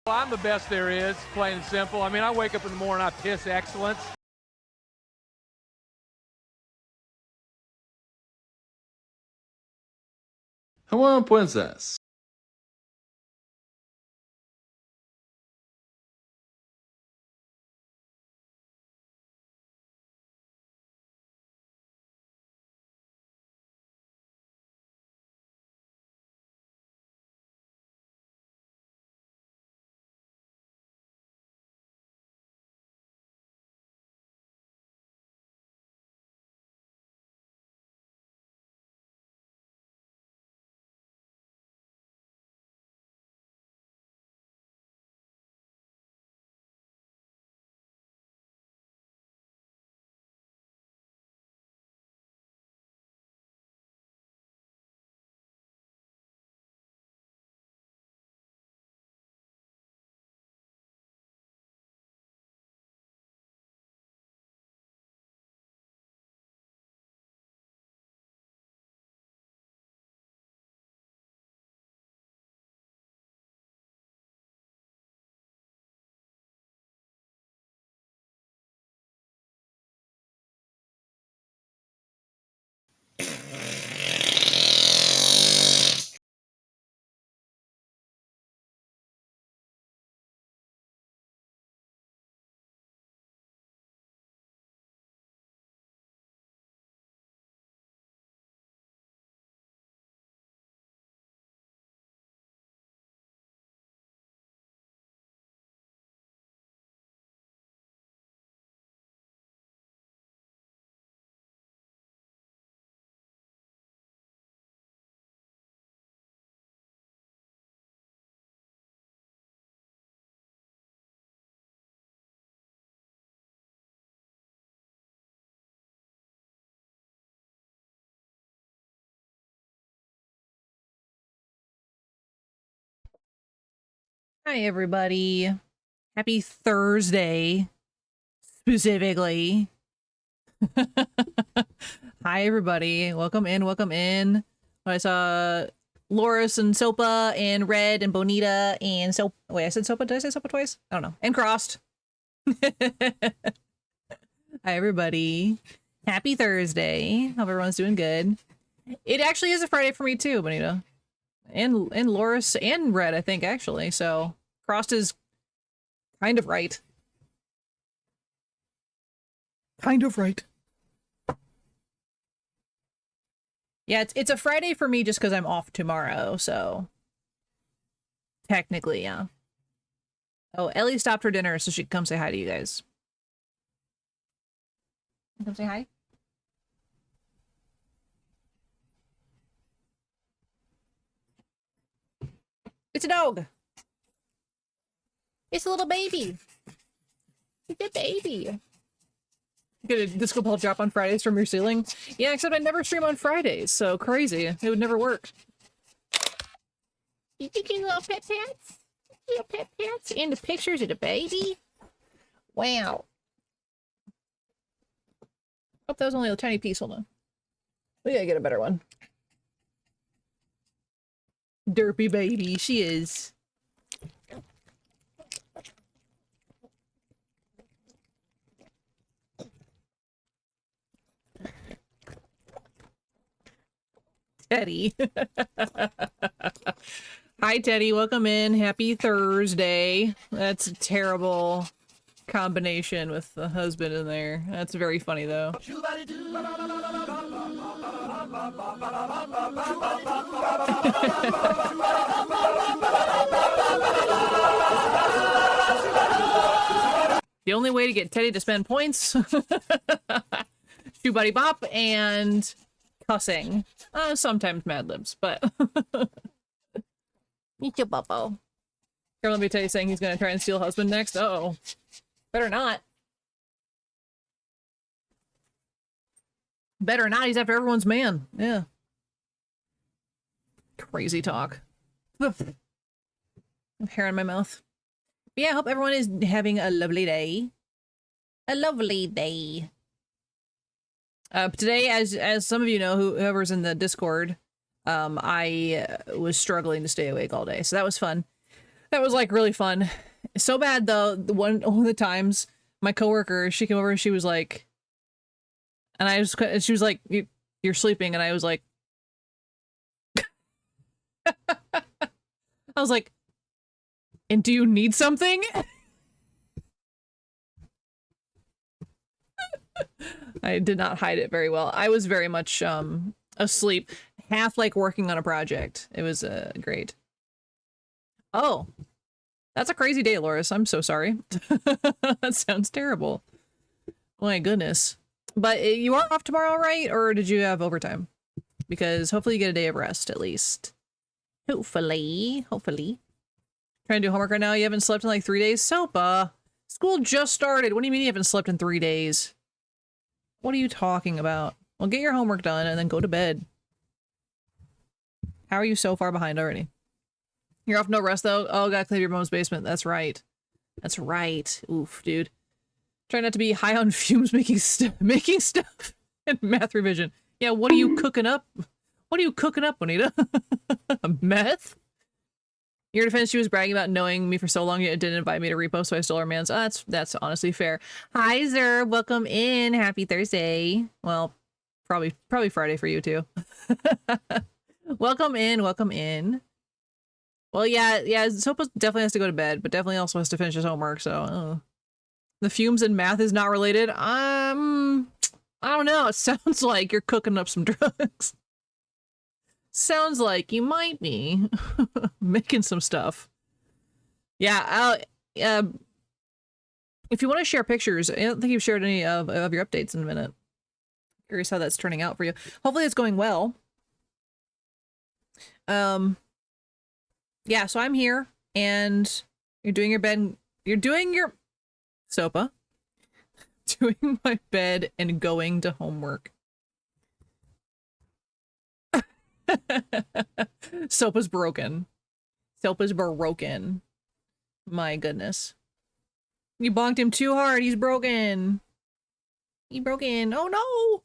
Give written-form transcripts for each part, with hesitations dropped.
I'm the best there is, plain and simple. I mean, I wake up in the morning, I piss excellence. Hello, princess. Hi, everybody. Happy Thursday, specifically. Hi, everybody. Welcome in, welcome in. I saw Loris and Sopa and Red and Bonita and Sopa. Wait, I said Sopa? Did I say Sopa twice? I don't know. And Crossed. Hi, everybody. Happy Thursday. Hope everyone's doing good. It actually is a Friday for me, too, Bonita. And Loris and Red, I think, actually. So Crossed is kind of right. Kind of right. Yeah, it's a Friday for me just because I'm off tomorrow, so technically, yeah. Oh, Ellie stopped her dinner so she can come say hi to you guys. Come say hi. It's a dog. It's a little baby. It's a baby. Get a disco ball drop on Fridays from your ceiling? Yeah, except I never stream on Fridays, so crazy. It would never work. You think you little pet pets? Little pet pets? And the pictures of the baby? Wow. Hope that was only a tiny piece. Hold on. We gotta get a better one. Derpy baby, she is. Teddy. Hi, Teddy. Welcome in. Happy Thursday. That's a terrible combination with the husband in there. That's very funny, though. The only way to get Teddy to spend points, shoe buddy bop, and cussing. Sometimes Mad Libs, but meet your bubbo. Here, let me tell you, saying he's gonna try and steal husband next. Uh-oh. Better not. Better not, he's after everyone's man. Yeah. Crazy talk. I have hair in my mouth. But yeah, I hope everyone is having a lovely day. A lovely day. Today, as some of you know, whoever's in the Discord, I was struggling to stay awake all day, so that was fun. That was like really fun. So bad though. One of the times my coworker, she came over and she was like, she was like, you're sleeping. And I was like, and do you need something? I did not hide it very well. I was very much asleep, half like working on a project. It was great. Oh, that's a crazy day, Loris. I'm so sorry. That sounds terrible. My goodness. But you are off tomorrow, right? Or did you have overtime? Because hopefully you get a day of rest at least. Hopefully. Trying to do homework right now. You haven't slept in like 3 days? Sopa. School just started. What do you mean you haven't slept in 3 days? What are you talking about? Well, get your homework done and then go to bed. How are you so far behind already? You're off no rest though? Oh, gotta clean your mom's basement. That's right. That's right. Oof, dude. Try not to be high on fumes making stuff and math revision. Yeah, what are you cooking up? What are you cooking up, Bonita? Meth? Your defense, she was bragging about knowing me for so long, yet didn't invite me to repost, so I stole her man's. Oh, that's honestly fair. Hi, Zer. Welcome in. Happy Thursday. Well, probably Friday for you too. Welcome in. Well, yeah. Sopa definitely has to go to bed, but definitely also has to finish his homework. So, the fumes and math is not related. I don't know. It sounds like you're cooking up some drugs. Sounds like you might be making some stuff. Yeah, if you want to share pictures, I don't think you've shared any of your updates in a minute. Curious how that's turning out for you. Hopefully it's going well. Yeah, so I'm here and you're doing your bed. You're doing your Sopa. Doing my bed and going to homework. Sopa's broken. My goodness. You bonked him too hard. He's broken. Oh no!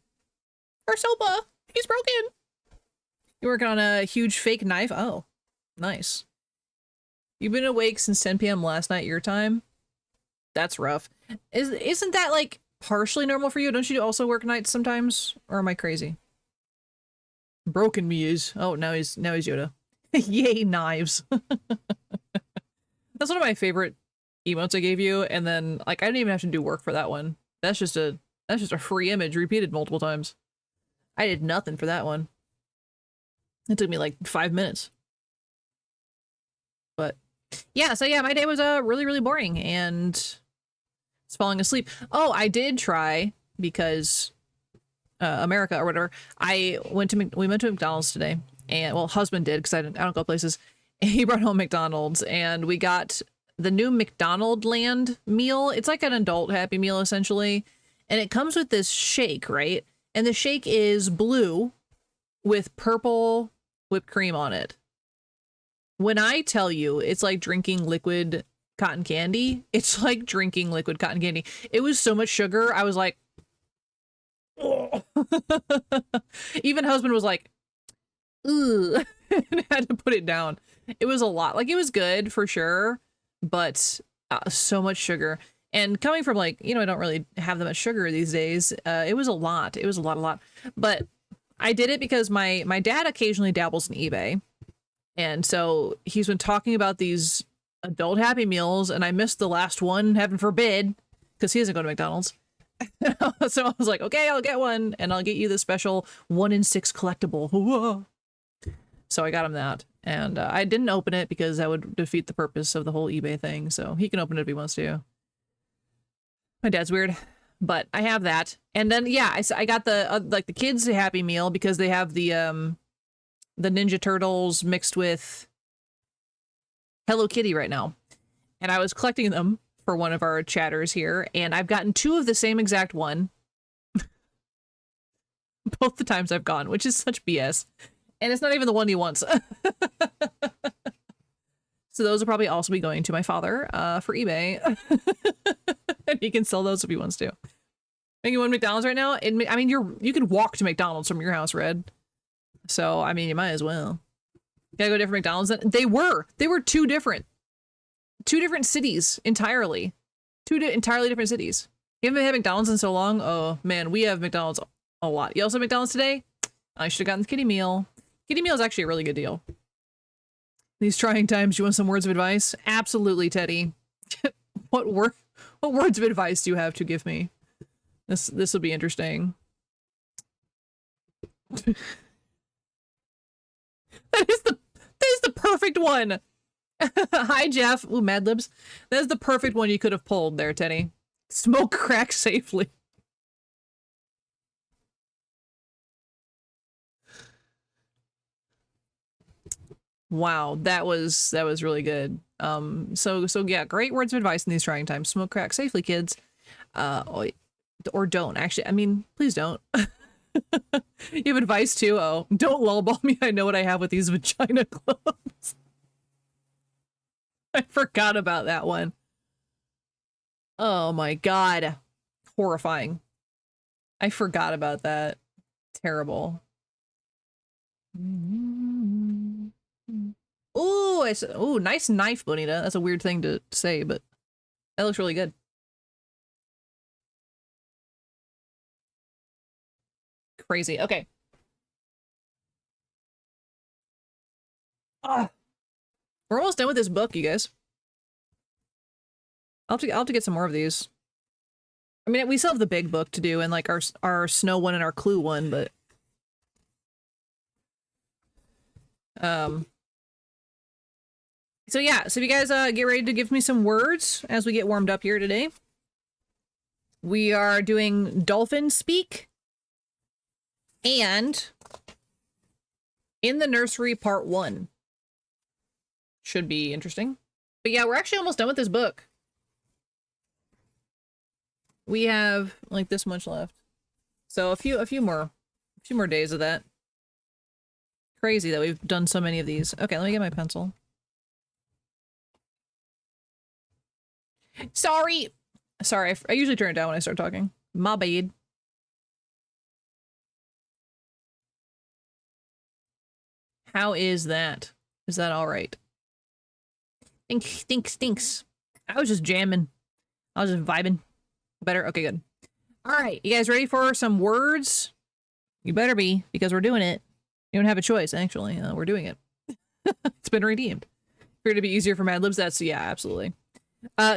Our Sopa! He's broken! You're working on a huge fake knife? Oh, nice. You've been awake since 10 p.m. last night your time? That's rough. Isn't that like partially normal for you? Don't you also work nights sometimes? Or am I crazy? Broken me is. Oh, now he's Yoda. Yay, knives. That's one of my favorite emotes I gave you, and then like I didn't even have to do work for that one. That's just a free image repeated multiple times. I did nothing for that one. It took me like 5 minutes. But yeah, so yeah, my day was really boring and it's falling asleep. Oh, I did try because America or whatever. We went to McDonald's today, and well, husband did because I don't go places. And he brought home McDonald's, and we got the new McDonald Land meal. It's like an adult Happy Meal essentially, and it comes with this shake, right? And the shake is blue with purple whipped cream on it. When I tell you, it's like drinking liquid cotton candy. It's like drinking liquid cotton candy. It was so much sugar. I was like, oh. Even husband was like, ugh, and had to put it down. It was a lot. Like, it was good for sure, but so much sugar. And coming from like, I don't really have that much sugar these days. It was a lot. It was a lot. But I did it because my dad occasionally dabbles in eBay. And so he's been talking about these adult Happy Meals, and I missed the last one, heaven forbid, because he doesn't go to McDonald's. So I was like, okay, I'll get one, and I'll get you the special 1 in 6 collectible. Whoa. So I got him that, and I didn't open it because that would defeat the purpose of the whole eBay thing, so he can open it if he wants to. My dad's weird, but I have that. And then, yeah, I got the, like, the kids' Happy Meal because they have the Ninja Turtles mixed with Hello Kitty right now. And I was collecting them for one of our chatters here, and I've gotten 2 of the same exact one. Both the times I've gone, which is such BS. And it's not even the one he wants. So those will probably also be going to my father for eBay. And he can sell those if he wants to. Making one McDonald's right now? I mean, you can walk to McDonald's from your house, Red. So, I mean, you might as well. Gotta go to different McDonald's. They were 2 different. two different cities entirely. Entirely different cities. You haven't had McDonald's in so long. Oh man, we have McDonald's a lot. You also have McDonald's today? I should have gotten the kitty meal. Kitty meal is actually a really good deal. These trying times, you want some words of advice? Absolutely, Teddy. What words of advice do you have to give me? This will be interesting. That is the perfect one. Hi, Jeff. Ooh, Mad Libs. That is the perfect one you could have pulled there, Teddy. Smoke crack safely. Wow, that was really good. So yeah, great words of advice in these trying times. Smoke crack safely, kids. Or don't. Actually, I mean, please don't. You have advice too? Oh, don't lowball me. I know what I have with these vagina clothes. I forgot about that one. Oh my god. Horrifying. I forgot about that. Terrible. Ooh, nice knife, Bonita. That's a weird thing to say, but that looks really good. Crazy. Okay. We're almost done with this book, you guys. I'll have to get some more of these. I mean, we still have the big book to do and like our snow one and our clue one, but so yeah, so if you guys get ready to give me some words as we get warmed up here today. We are doing dolphin speak and in the nursery part 1. Should be interesting. But yeah, we're actually almost done with this book. We have like this much left. So a few more days of that. Crazy that we've done so many of these. Okay, let me get my pencil. Sorry, I usually turn it down when I start talking. My bad. How is that? Is that all right? Stinks. I was just jamming. I was just vibing. Better? Okay, good. All right, you guys ready for some words? You better be, because we're doing it. You don't have a choice, actually. We're doing it. It's been redeemed. For it to be easier for Mad Libs, that's, yeah, absolutely.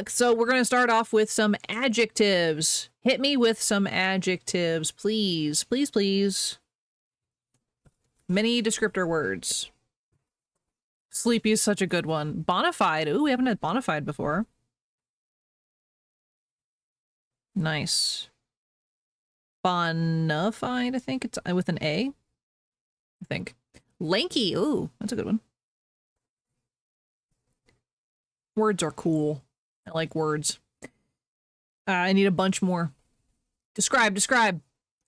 So we're going to start off with some adjectives. Hit me with some adjectives, please. Please, please. Many descriptor words. Sleepy is such a good one. Bonafide. Ooh, we haven't had bonafide before. Nice. Bonafide, I think it's with an A. I think. Lanky. Ooh, that's a good one. Words are cool. I like words. I need a bunch more. Describe.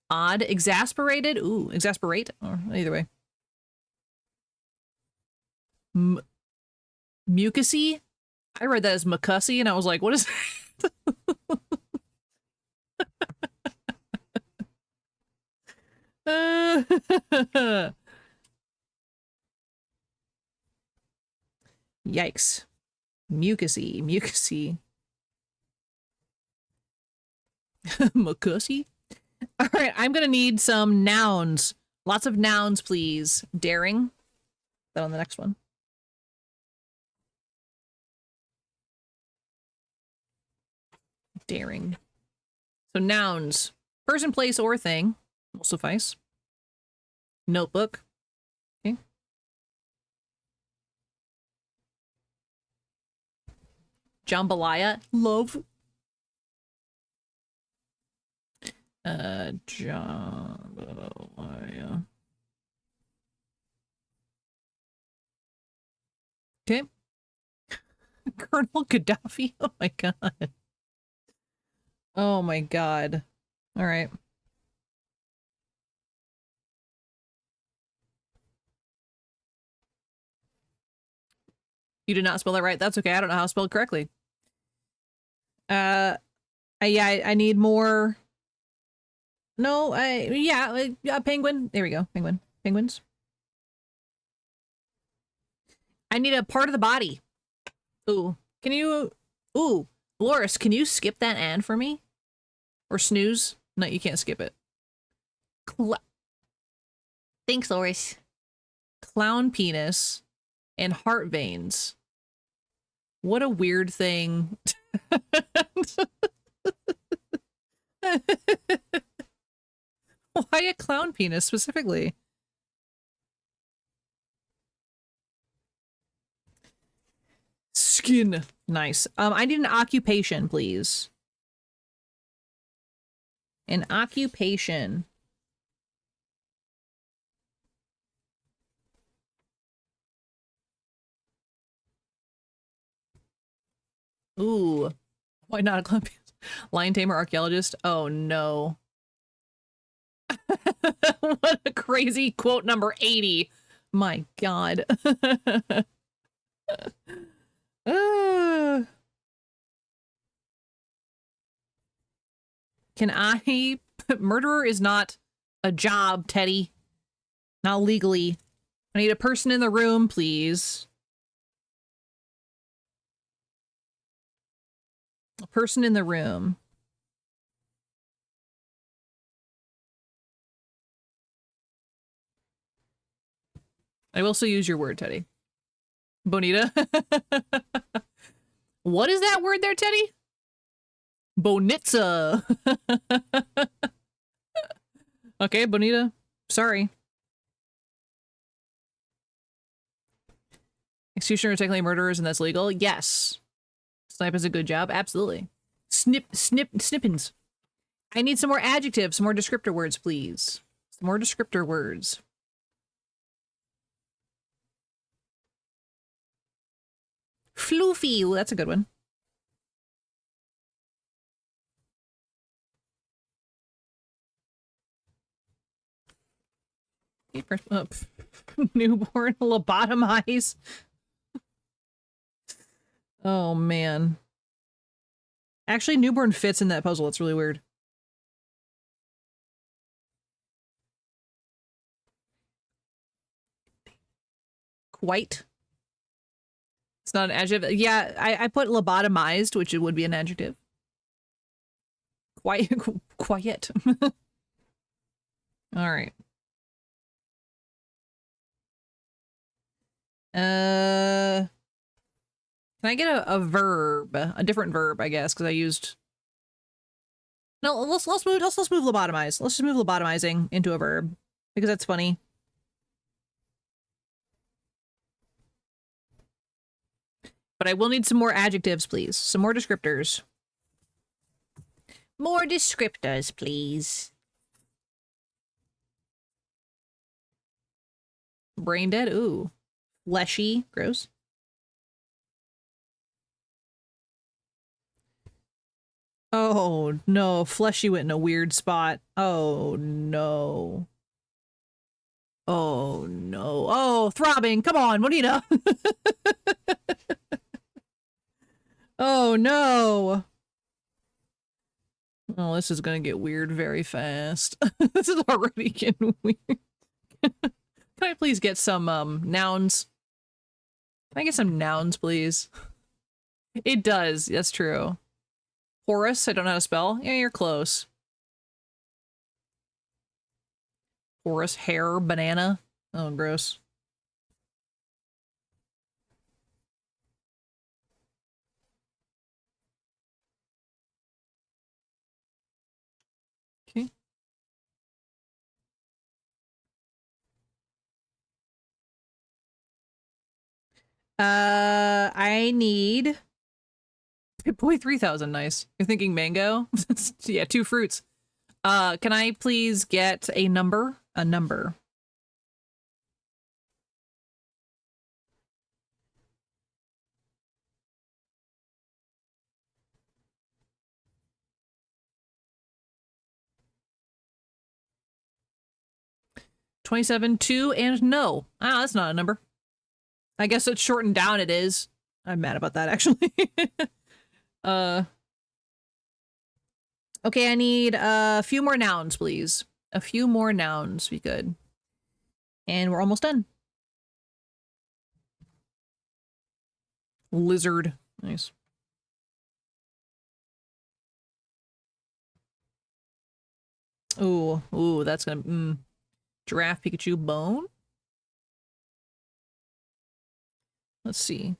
Odd. Exasperated. Ooh, exasperate. Or either way. Mucusy. I read that as mucusy, and I was like, what is that? Yikes. Mucusy. Mucusy? All right, I'm gonna need some nouns. Lots of nouns, please. Daring. That on the next one. Daring. So nouns. Person, place, or thing will suffice. Notebook. Okay. Jambalaya. Love. Jambalaya. Okay. Colonel Gaddafi. Oh my god. Oh my god. All right. You did not spell that right. That's okay. I don't know how to spell it correctly. Yeah, I need more. No, penguin. There we go. Penguins. I need a part of the body. Ooh, Can you... Ooh, Loris, can you skip that ad for me? Or snooze? No, you can't skip it. Thanks, Loris. Clown penis and heart veins. What a weird thing. Why a clown penis specifically? Skin. Nice. I need an occupation, please. An occupation. Ooh. Why not a clown penis? Lion tamer archaeologist? Oh no. What a crazy quote number 80. My god. Can I... Murderer is not a job, Teddy. Not legally. I need a person in the room, please. A person in the room. I will still use your word, Teddy. Bonita. What is that word there, Teddy? Bonitza. Okay, Bonita. Sorry. Executioner are technically murderers and that's legal? Yes. Snipe is a good job? Absolutely. Snippins. I need some more adjectives, some more descriptor words, please. Some more descriptor words. Floofy. Ooh, that's a good one. Newborn lobotomize. Oh, man. Actually, newborn fits in that puzzle. It's really weird. Quite. It's not an adjective. Yeah, I put lobotomized, which it would be an adjective. Quiet. Quiet. All right. Can I get a verb? A different verb, I guess, because I used... No, let's move lobotomize. Let's just move lobotomizing into a verb, because that's funny. But I will need some more adjectives, please. Some more descriptors. More descriptors, please. Brain dead? Ooh. Fleshy. Gross. Oh, no. Fleshy went in a weird spot. Oh, no. Oh, no. Oh, throbbing. Come on, Bonita. Oh, no. Oh, this is gonna get weird very fast. This is already getting weird. Can I please get some, nouns? Can I get some nouns, please? It does. That's true. Horus, I don't know how to spell. Yeah, you're close. Horus, hair, banana. Oh, gross. Okay. I need... Boy, 3,000, nice. You're thinking mango? Yeah, 2 fruits. Can I please get a number? A number. $27, 2, and no. Ah, that's not a number. I guess it's shortened down it is. I'm mad about that, actually. Okay, I need a few more nouns, please. A few more nouns, be good. And we're almost done. Lizard. Nice. Ooh, that's gonna, giraffe Pikachu bone? Let's see.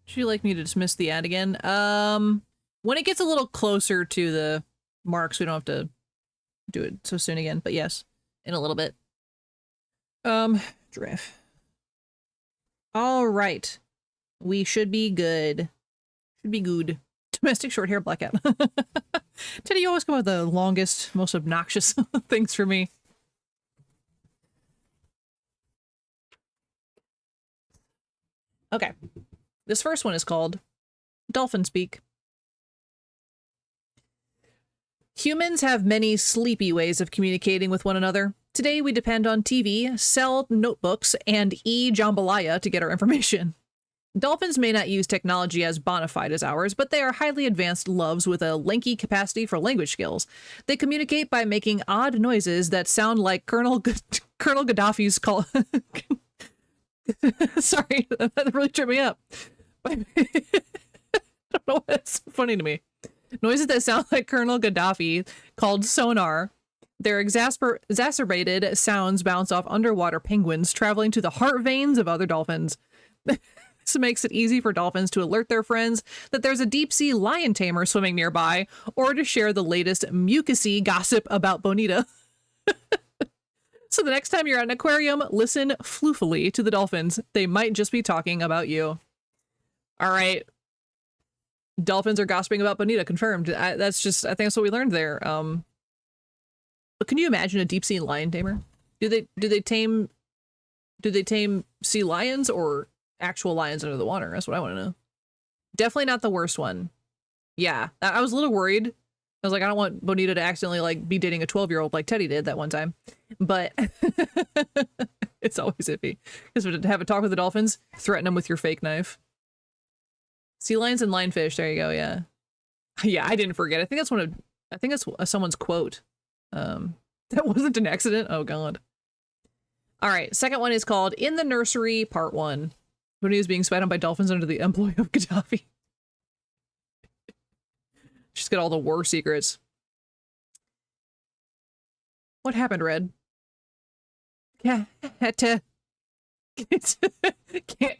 Would you like me to dismiss the ad again? When it gets a little closer to the marks, we don't have to do it so soon again, but yes, in a little bit. Giraffe. All right. We should be good. Should be good. Domestic short hair blackout. Teddy, you always come up with the longest, most obnoxious things for me. Okay. This first one is called Dolphin Speak. Humans have many sleepy ways of communicating with one another. Today we depend on TV, cell notebooks, and jambalaya to get our information. Dolphins may not use technology as bona fide as ours, but they are highly advanced loves with a lanky capacity for language skills. They communicate by making odd noises that sound like Colonel Gaddafi's call. Sorry, that really tripped me up. I don't know what's funny to me. Noises that sound like Colonel Gaddafi called sonar. Their exacerbated sounds bounce off underwater penguins traveling to the heart veins of other dolphins. This makes it easy for dolphins to alert their friends that there's a deep-sea lion tamer swimming nearby, or to share the latest mucusy gossip about Bonita. So the next time you're at an aquarium, listen floofily to the dolphins. They might just be talking about you. All right. Dolphins are gossiping about Bonita, confirmed. I think that's what we learned there. But can you imagine a deep-sea lion tamer? Do they tame sea lions or actual lions under the water? That's what I want to know. Definitely not the worst one. Yeah, I was a little worried. I was like, I don't want Bonita to accidentally like be dating a 12-year-old like Teddy did that one time. But it's always iffy. Because to have a talk with the dolphins, threaten them with your fake knife. Sea lions and lionfish. There you go. Yeah, yeah. I didn't forget. I think that's someone's quote. That wasn't an accident. Oh god. All right. Second one is called In the Nursery Part 1. When he was being spied on by dolphins under the employ of Gaddafi. She's got all the war secrets. What happened, Red? Can't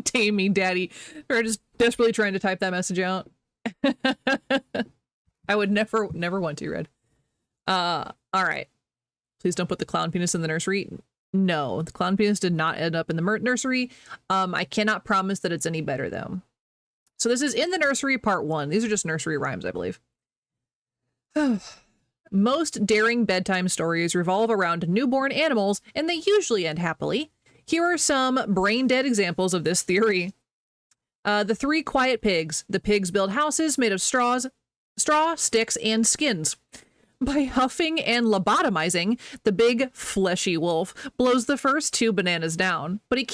tame me, Daddy. Or just desperately trying to type that message out. I would never want to, Red. All right. Please don't put the clown penis in the nursery. No, the clown penis did not end up in the nursery. I cannot promise that it's any better, though. So this is In the Nursery Part 1. These are just nursery rhymes, I believe. Most daring bedtime stories revolve around newborn animals, and they usually end happily. Here are some brain-dead examples of this theory. The Three Quiet Pigs. The pigs build houses made of straw, sticks, and skins. By huffing and lobotomizing, the big, fleshy wolf blows the first 2 bananas down, but he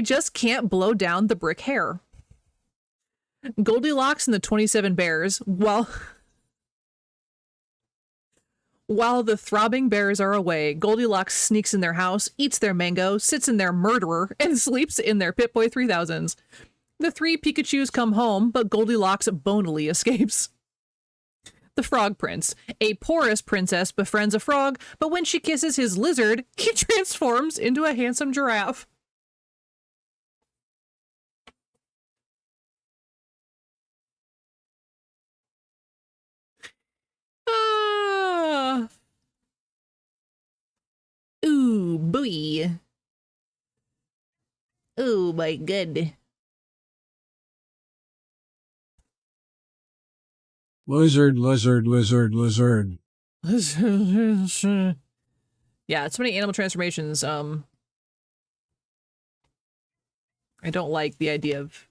just can't blow down the brick hair. Goldilocks and the 27 Bears, While the throbbing bears are away, Goldilocks sneaks in their house, eats their mango, sits in their murderer, and sleeps in their Pip-Boy 3000s. The 3 Pikachus come home, but Goldilocks bonily escapes. The Frog Prince. A porous princess befriends a frog, but when she kisses his lizard, he transforms into a handsome giraffe. Ooh, boy. Oh my god. Lizard, lizard, lizard, lizard. Yeah, it's so many animal transformations. I don't like the idea of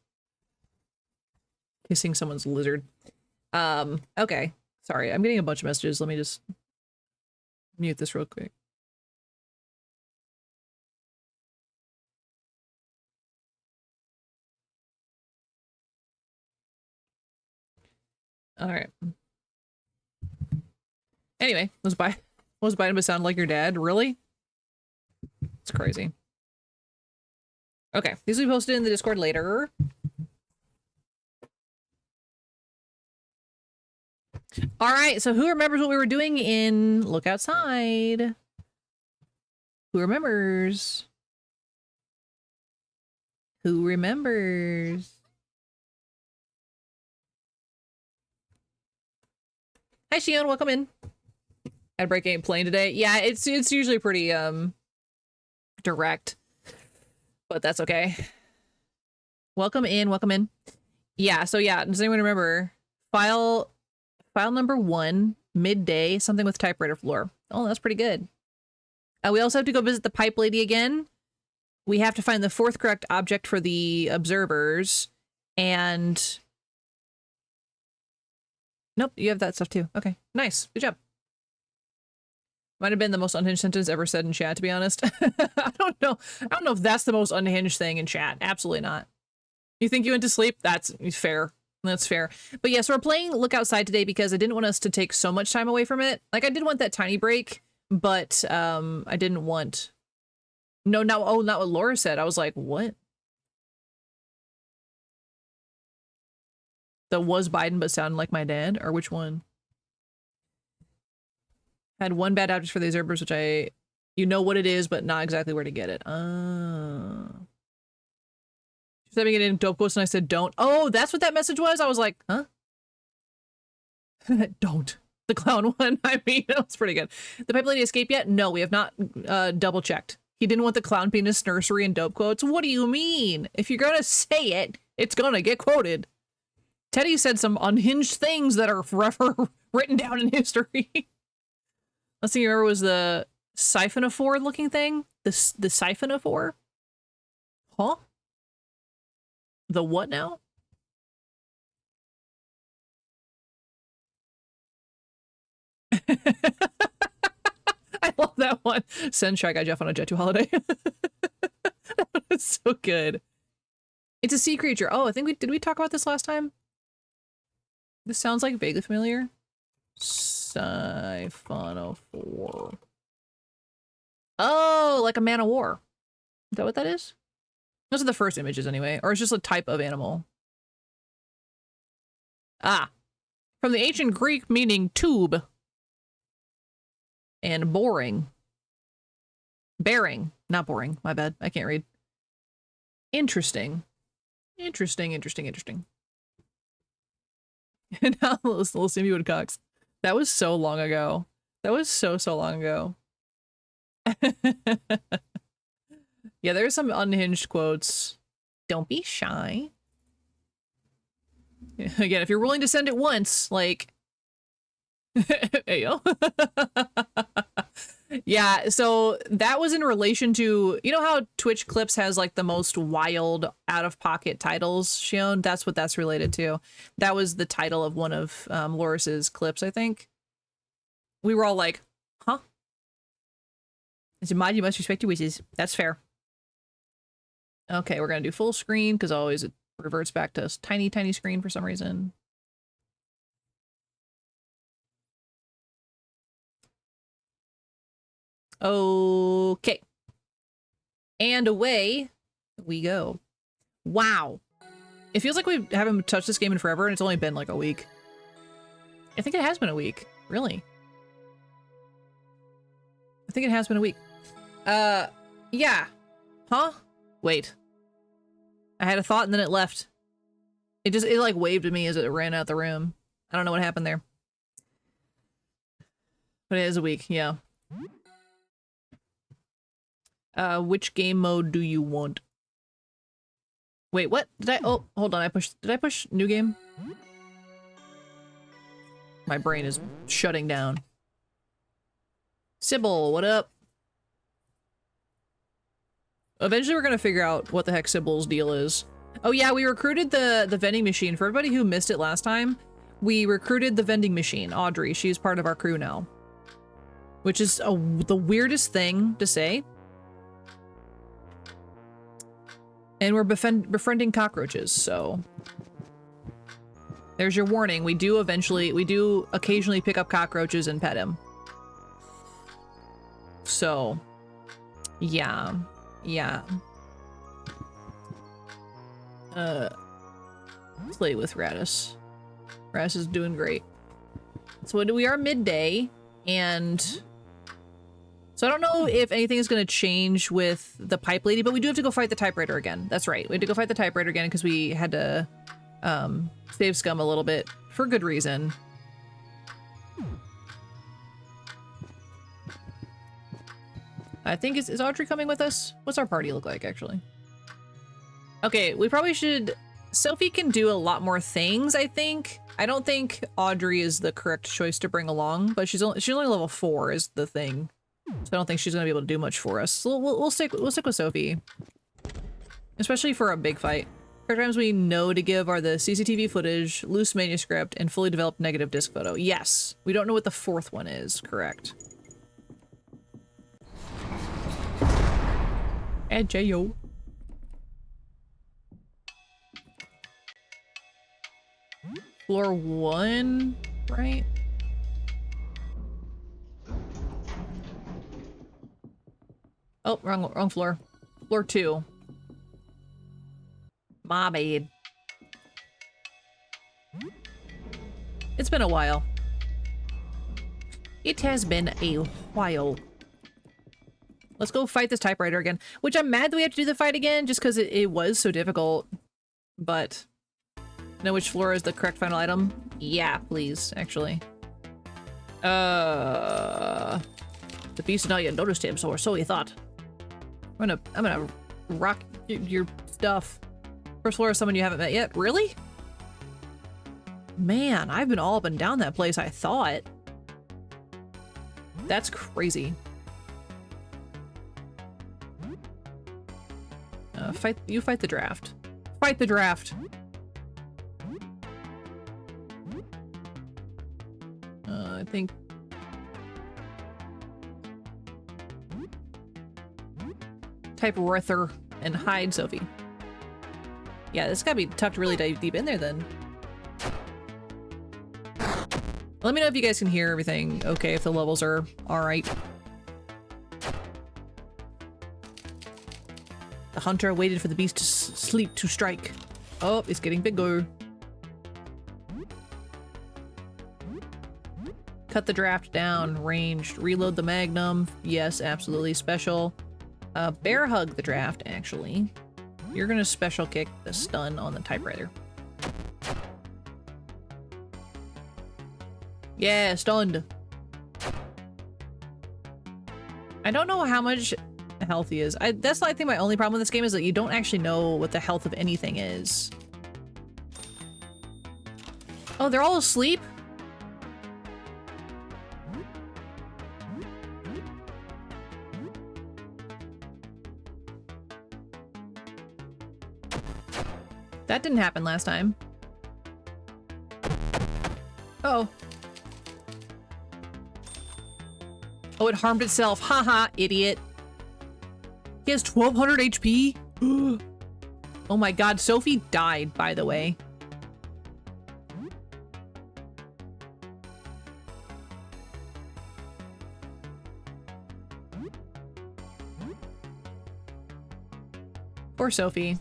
kissing someone's lizard. Okay. Sorry, I'm getting a bunch of messages. Let me just mute this real quick. All right. Anyway, was Biden sound like your dad? Really? It's crazy. Okay, these will be posted in the Discord later. All right, so who remembers what we were doing in Look Outside? Who remembers? Who remembers? Hi, Shion, welcome in. Had a break game playing today. Yeah, it's usually pretty direct, but that's okay. Welcome in, welcome in. Yeah, so yeah, does anyone remember file number 1, midday, something with typewriter floor? Oh, that's pretty good. We also have to go visit the pipe lady again. We have to find the 4th correct object for the observers, and nope, you have that stuff too. Okay, nice, good job. Might have been the most unhinged sentence ever said in chat, to be honest. I don't know if that's the most unhinged thing in chat. Absolutely not. You think you went to sleep? That's fair. That's fair. But yeah, so we're playing Look Outside today because I didn't want us to take so much time away from it. Like, I did want that tiny break, but I didn't want... No, not what Laura said. I was like, what? The was Biden but sounded like my dad? Or which one? Had one bad object for the observers, which you know what it is, but not exactly where to get it. She said me in dope quotes and I said don't. Oh, that's what that message was? I was like, huh? Don't. The clown one, I mean, that was pretty good. The pipe lady escaped yet? No, we have not double checked. He didn't want the clown penis nursery and dope quotes. What do you mean? If you're gonna say it, it's gonna get quoted. Teddy said some unhinged things that are forever written down in history. Last thing you remember was the siphonophore looking thing? The siphonophore? Huh? The what now? I love that one. Send Shy Guy Jeff on a Jet 2 holiday. That one is so good. It's a sea creature. Oh, I think did we talk about this last time? This sounds like vaguely familiar. Siphonophore. Oh, like a man of war. Is that what that is? Those are the first images anyway, or it's just a type of animal. Ah, from the ancient Greek meaning tube and boring. Bearing, not boring, my bad, I can't read. Interesting. Interesting. And now little Simmy Woodcocks. That was so long ago. That was so long ago. Yeah, there's some unhinged quotes. Don't be shy. Again, if you're willing to send it once, like... Ayo. Yeah, so that was in relation to... You know how Twitch Clips has, like, the most wild, out-of-pocket titles, Shion? That's what that's related to. That was the title of one of Loris's clips, I think. We were all like, huh? As a mod, you must respect your wishes. That's fair. Okay, we're gonna do full screen, because always it reverts back to tiny screen for some reason. Okay. And away we go. Wow. It feels like we haven't touched this game in forever, and it's only been like a week. I think it has been a week. Really. I think it has been a week. Yeah. Huh? Wait. I had a thought and then it left. It like waved at me as it ran out the room. I don't know what happened there. But it is a week, yeah. Which game mode do you want? Wait, what? Oh, hold on, did I push new game? My brain is shutting down. Sybil, what up? Eventually we're gonna figure out what the heck Sybil's deal is. Oh yeah, we recruited the vending machine. For everybody who missed it last time, we recruited the vending machine, Audrey. She's part of our crew now. Which is the weirdest thing to say. And we're befriending cockroaches, so... There's your warning. We do occasionally pick up cockroaches and pet him. So... Yeah. Play with Radis. Radis is doing great. So we are midday, and so I don't know if anything is going to change with the pipe lady, but we do have to go fight the typewriter again. That's right. We had to go fight the typewriter again because we had to save Scum a little bit for good reason. I think is Audrey coming with us? What's our party look like, actually? Okay, we probably should... Sophie can do a lot more things, I think. I don't think Audrey is the correct choice to bring along, but she's only level 4 is the thing. So I don't think she's gonna be able to do much for us. So we'll stick with Sophie. Especially for a big fight. Programs we know to give are the CCTV footage, loose manuscript, and fully developed negative disc photo. Yes. We don't know what the 4th one is, correct. And J.O. Floor 1, right? Oh, wrong floor. Floor 2. My bad. It's been a while. It has been a while. Let's go fight this typewriter again. Which I'm mad that we have to do the fight again, just because it was so difficult. But... Know which floor is the correct final item? Yeah, please, actually. The beast had not yet noticed him, or so he thought. I'm gonna rock your stuff. First floor is someone you haven't met yet? Really? Man, I've been all up and down that place, I thought. That's crazy. You fight the draft. Fight the draft! I think... Type Ruther and hide Sophie. Yeah, this gotta be tucked really deep in there then. Let me know if you guys can hear everything okay, if the levels are alright. The hunter waited for the beast to sleep to strike. Oh, it's getting bigger. Cut the draft down, ranged, reload the magnum. Yes, absolutely special. Bear hug the draft, actually. You're gonna special kick the stun on the typewriter. Yeah, stunned. I don't know how much health he is. That's I think my only problem with this game is that you don't actually know what the health of anything is. Oh, they're all asleep? That didn't happen last time. Uh-oh. Oh, it harmed itself. Haha, idiot. He has 1200 HP? Oh my god, Sophie died, by the way. Poor Sophie.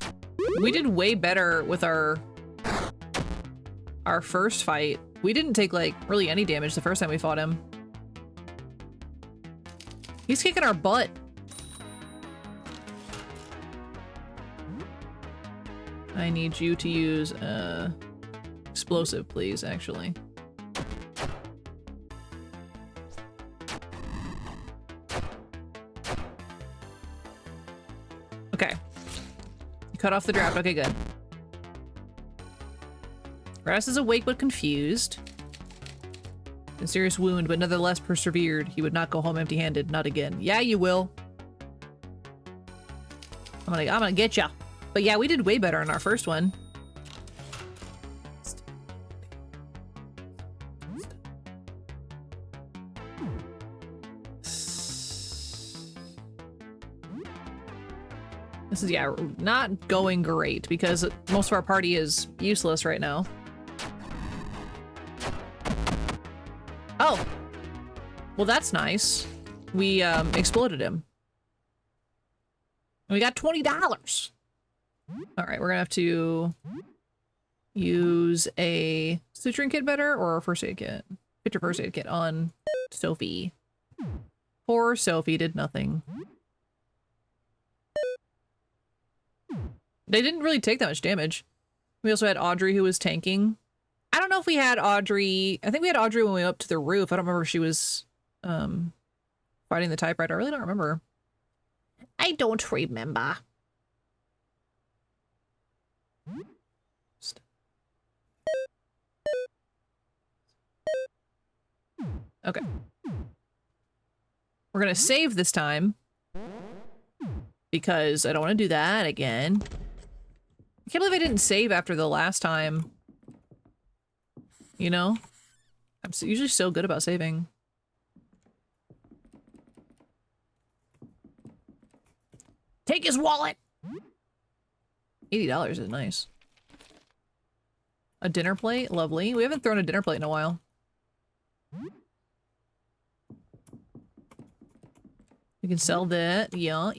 We did way better with our first fight. We didn't take, like, really any damage the first time we fought him. He's kicking our butt. I need you to use, explosive, please, actually. Okay. Cut off the draft. Okay, good. Radis is awake but confused. A serious wound, but nonetheless persevered. He would not go home empty-handed. Not again. Yeah, you will. I'm gonna get ya. But yeah, we did way better in our first one. This is, yeah, not going great because most of our party is useless right now. Oh! Well, that's nice. We, exploded him. And we got $20! All right, we're gonna have to use a suturing kit better or a first aid kit. Get your first aid kit on Sophie. Poor Sophie did nothing. They didn't really take that much damage. We also had Audrey who was tanking. I don't know if we had Audrey. I think we had Audrey when we went up to the roof. I don't remember if she was fighting the typewriter. I really don't remember. I don't remember. Okay. We're gonna save this time because I don't want to do that again. I can't believe I didn't save after the last time. You know? I'm usually so good about saving. Take his wallet! $80 is nice. A dinner plate? Lovely. We haven't thrown a dinner plate in a while. We can sell that. Yeah.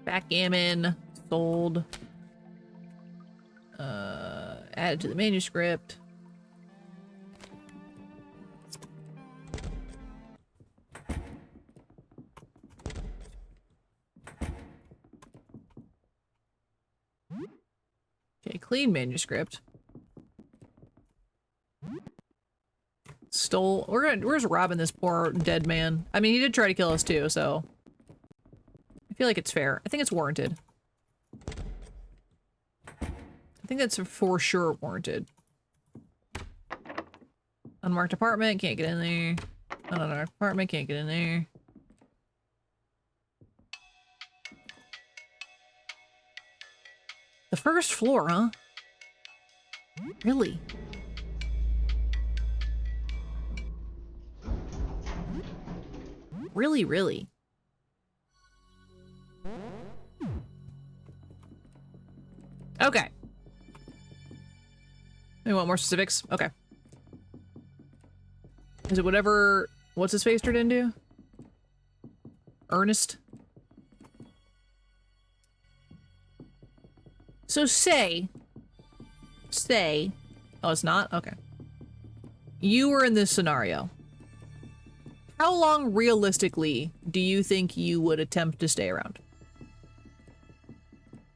Backgammon. Sold. Added to the manuscript. Okay, clean manuscript. Stole. We're just robbing this poor dead man. I mean, he did try to kill us too, so I feel like it's fair. I think it's warranted. I think that's for sure warranted. Unmarked apartment, can't get in there. Unmarked apartment, can't get in there. The first floor, huh? Really? Really? Okay. We want more specifics? Okay. Is it whatever... What's his face turned into? Ernest? So say... Oh, it's not? Okay. You were in this scenario. How long, realistically, do you think you would attempt to stay around?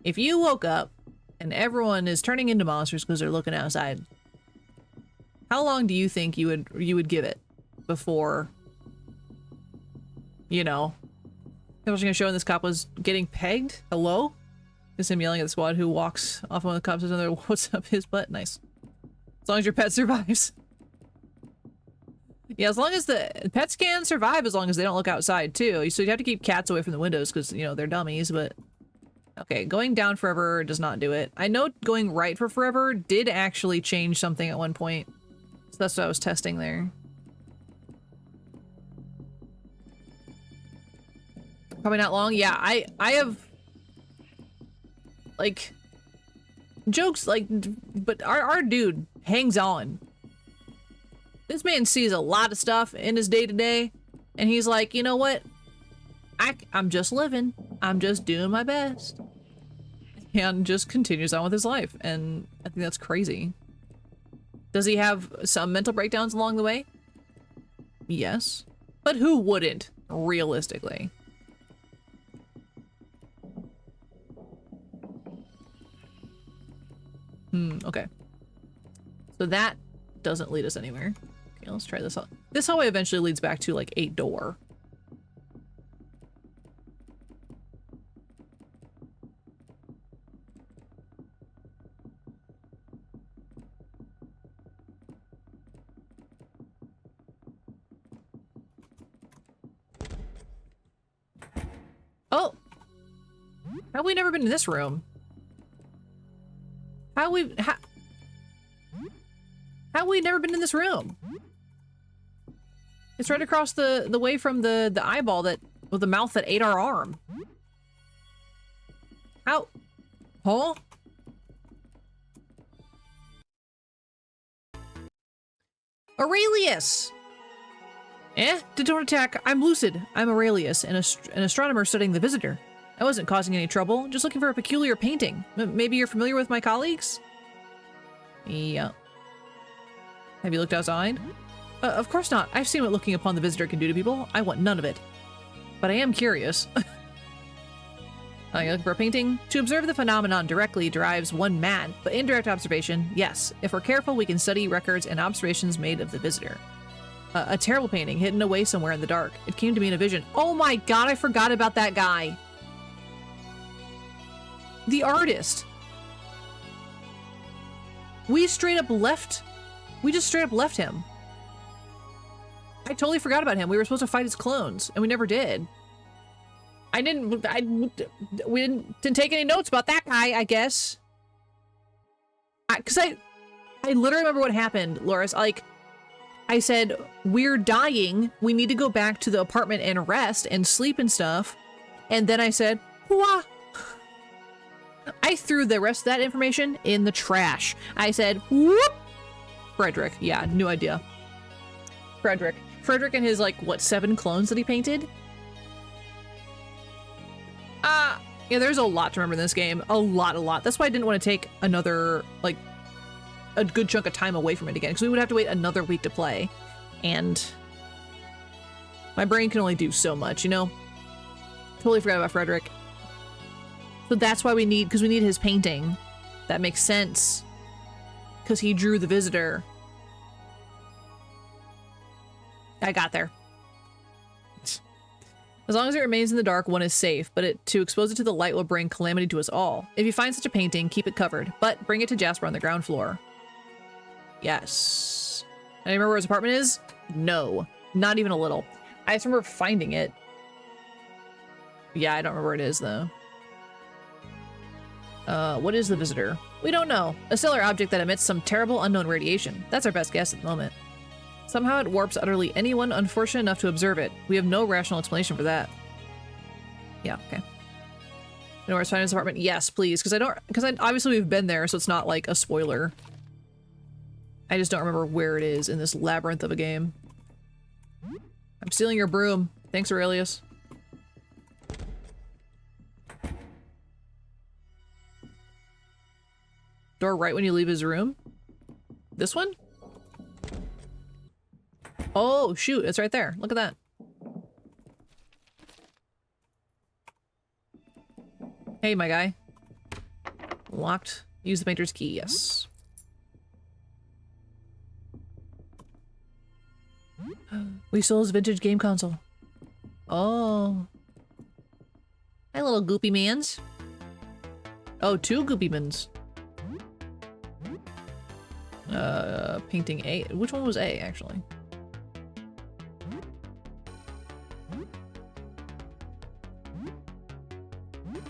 If you woke up and everyone is turning into monsters because they're looking outside, how long do you think you would give it before, you know? I was gonna show when this cop was getting pegged. Hello? Is him yelling at the squad who walks off one of the cops and another, what's up his butt? Nice. As long as your pet survives. Yeah, as long as the pets can survive, as long as they don't look outside too. So you have to keep cats away from the windows because, you know, they're dummies, but... Okay, going down forever does not do it. I know going right for forever did actually change something at one point. So that's what I was testing there. Probably not long. Yeah, I have... Like... Jokes, like... But our dude hangs on. This man sees a lot of stuff in his day-to-day, and he's like, you know what? I'm just living. I'm just doing my best. And just continues on with his life, and I think that's crazy. Does he have some mental breakdowns along the way? Yes. But who wouldn't, realistically? Okay. So that doesn't lead us anywhere. Okay, let's try this out. This hallway eventually leads back to, like, a door. Oh! How have we never been in this room? How have we never been in this room? It's right across the way from the eyeball that, with the mouth that ate our arm. How? Huh? Aurelius! Don't attack. I'm Lucid. I'm Aurelius, an astronomer studying the visitor. I wasn't causing any trouble, just looking for a peculiar painting. Maybe you're familiar with my colleagues? Yeah. Have you looked outside? Of course not. I've seen what looking upon the visitor can do to people. I want none of it. But I am curious. Are you looking for a painting? To observe the phenomenon directly drives one mad, but indirect observation, yes. If we're careful, we can study records and observations made of the visitor. A terrible painting hidden away somewhere in the dark. It came to me in a vision. Oh my god, I forgot about that guy. The artist. We just straight up left him. I totally forgot about him. We were supposed to fight his clones, and we never did. We didn't take any notes about that guy, I guess. Cause I literally remember what happened, Loris. Like, I said, we're dying. We need to go back to the apartment and rest and sleep and stuff. And then I said, wah. I threw the rest of that information in the trash. I said, whoop. Frederick. Yeah, new idea. Frederick and his, like, what, 7 clones that he painted? Yeah, there's a lot to remember in this game. A lot. That's why I didn't want to take another, like, a good chunk of time away from it again, because we would have to wait another week to play. And my brain can only do so much, you know? Totally forgot about Frederick. So that's why we need his painting. That makes sense. Because he drew the visitor. I got there. As long as it remains in the dark, one is safe, but to expose it to the light will bring calamity to us all. If you find such a painting, keep it covered, but bring it to Jasper on the ground floor. Yes. And I remember where his apartment is? No. Not even a little. I just remember finding it. Yeah, I don't remember where it is, though. What is the visitor? We don't know. A stellar object that emits some terrible unknown radiation. That's our best guess at the moment. Somehow it warps utterly anyone unfortunate enough to observe it. We have no rational explanation for that. Yeah, okay. You know where it's finding his apartment? Yes, please. Because obviously we've been there, so it's not like a spoiler. I just don't remember where it is in this labyrinth of a game. I'm stealing your broom. Thanks, Aurelius. Door right when you leave his room? This one? Oh, shoot, it's right there. Look at that. Hey, my guy. Locked. Use the painter's key, yes. We stole his vintage game console. Oh. Hi, little goopy mans. Oh, 2 goopy mans. Painting A. Which one was A, actually?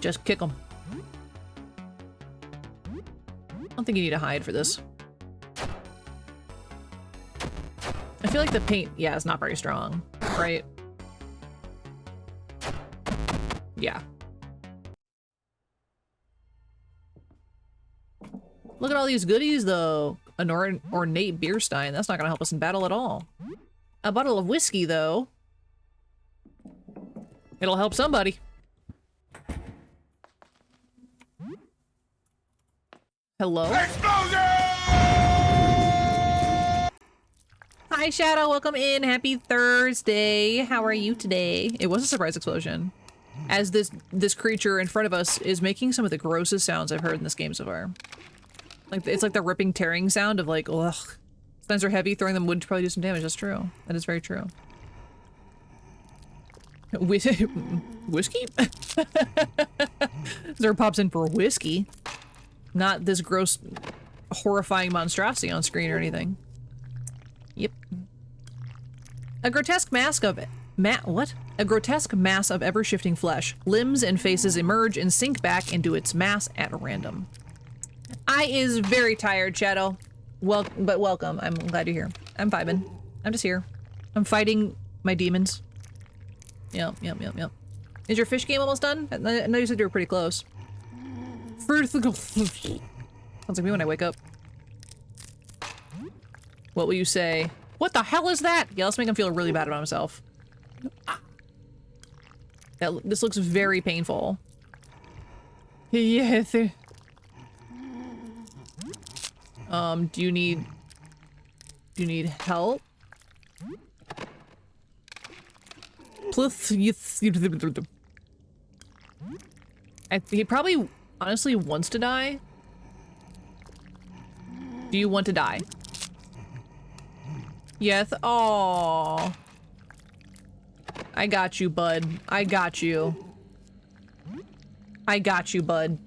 Just kick them. I don't think you need to hide for this. I feel like the paint, yeah, is not very strong, right? Yeah. Look at all these goodies, though. An ornate beer stein. That's not gonna help us in battle at all. A bottle of whiskey, though. It'll help somebody. Hello? Explosion! Hi, Shadow. Welcome in. Happy Thursday. How are you today? It was a surprise explosion. As this creature in front of us is making some of the grossest sounds I've heard in this game so far. Like, it's like the ripping, tearing sound of like, ugh. Stones are heavy. Throwing them would probably do some damage. That's true. That is very true. Whiskey? Zerg pops in for whiskey. Not this gross, horrifying monstrosity on screen or anything. Yep. A grotesque mask of what? A grotesque mass of ever-shifting flesh. Limbs and faces emerge and sink back into its mass at random. I is very tired, Shadow. But welcome. I'm glad you're here. I'm vibing. I'm just here. I'm fighting my demons. Yep. Is your fish game almost done? I know you said you were pretty close. Sounds like me when I wake up. What will you say? What the hell is that? Yeah, let's make him feel really bad about himself. This looks very painful. Yeah. Do you need help? He probably honestly wants to die. Do you want to die? Yes. Oh. I got you, bud. I got you. I got you, bud.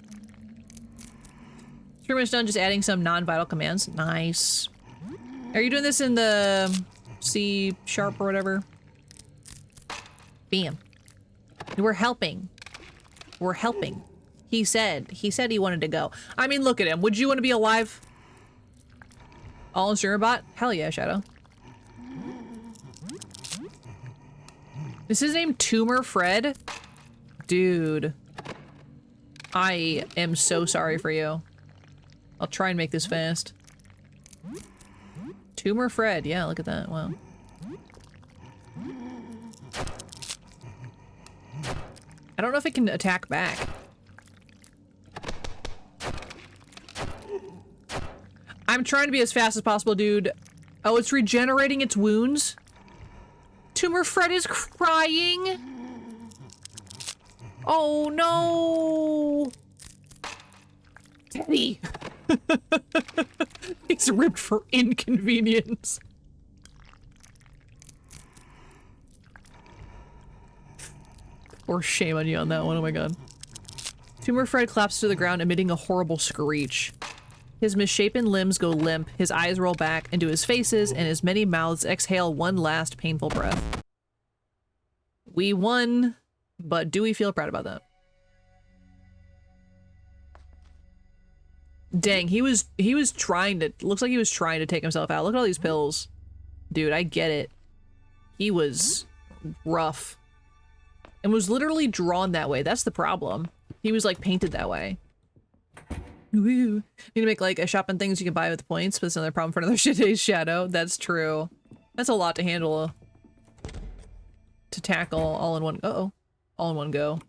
Pretty much done just adding some non-vital commands. Nice. Are you doing this in the C# or whatever? Bam. We're helping. We're helping. He said he wanted to go. I mean, look at him. Would you want to be alive? All in Streamerbot? Hell yeah, Shadow. Is his name Tumor Fred? Dude. I am so sorry for you. I'll try and make this fast. Tumor Fred. Yeah, look at that. Wow. I don't know if it can attack back. I'm trying to be as fast as possible, dude. Oh, it's regenerating its wounds? Tumor Fred is crying? Oh no! Teddy! He's ripped for inconvenience. Or shame on you on that one, oh my god. Tumor Fred collapses to the ground, emitting a horrible screech. His misshapen limbs go limp, his eyes roll back into his faces, and his many mouths exhale one last painful breath. We won, but do we feel proud about that? Dang, he was trying to, looks like he was trying to take himself out. Look at all these pills. Dude, I get it. He was rough. And was literally drawn that way. That's the problem. He was like painted that way. Woo. Need to make like a shop and things you can buy with points, but that's another problem for another shit day's Shadow. That's true. That's a lot to handle. To tackle all in one, all in one go. All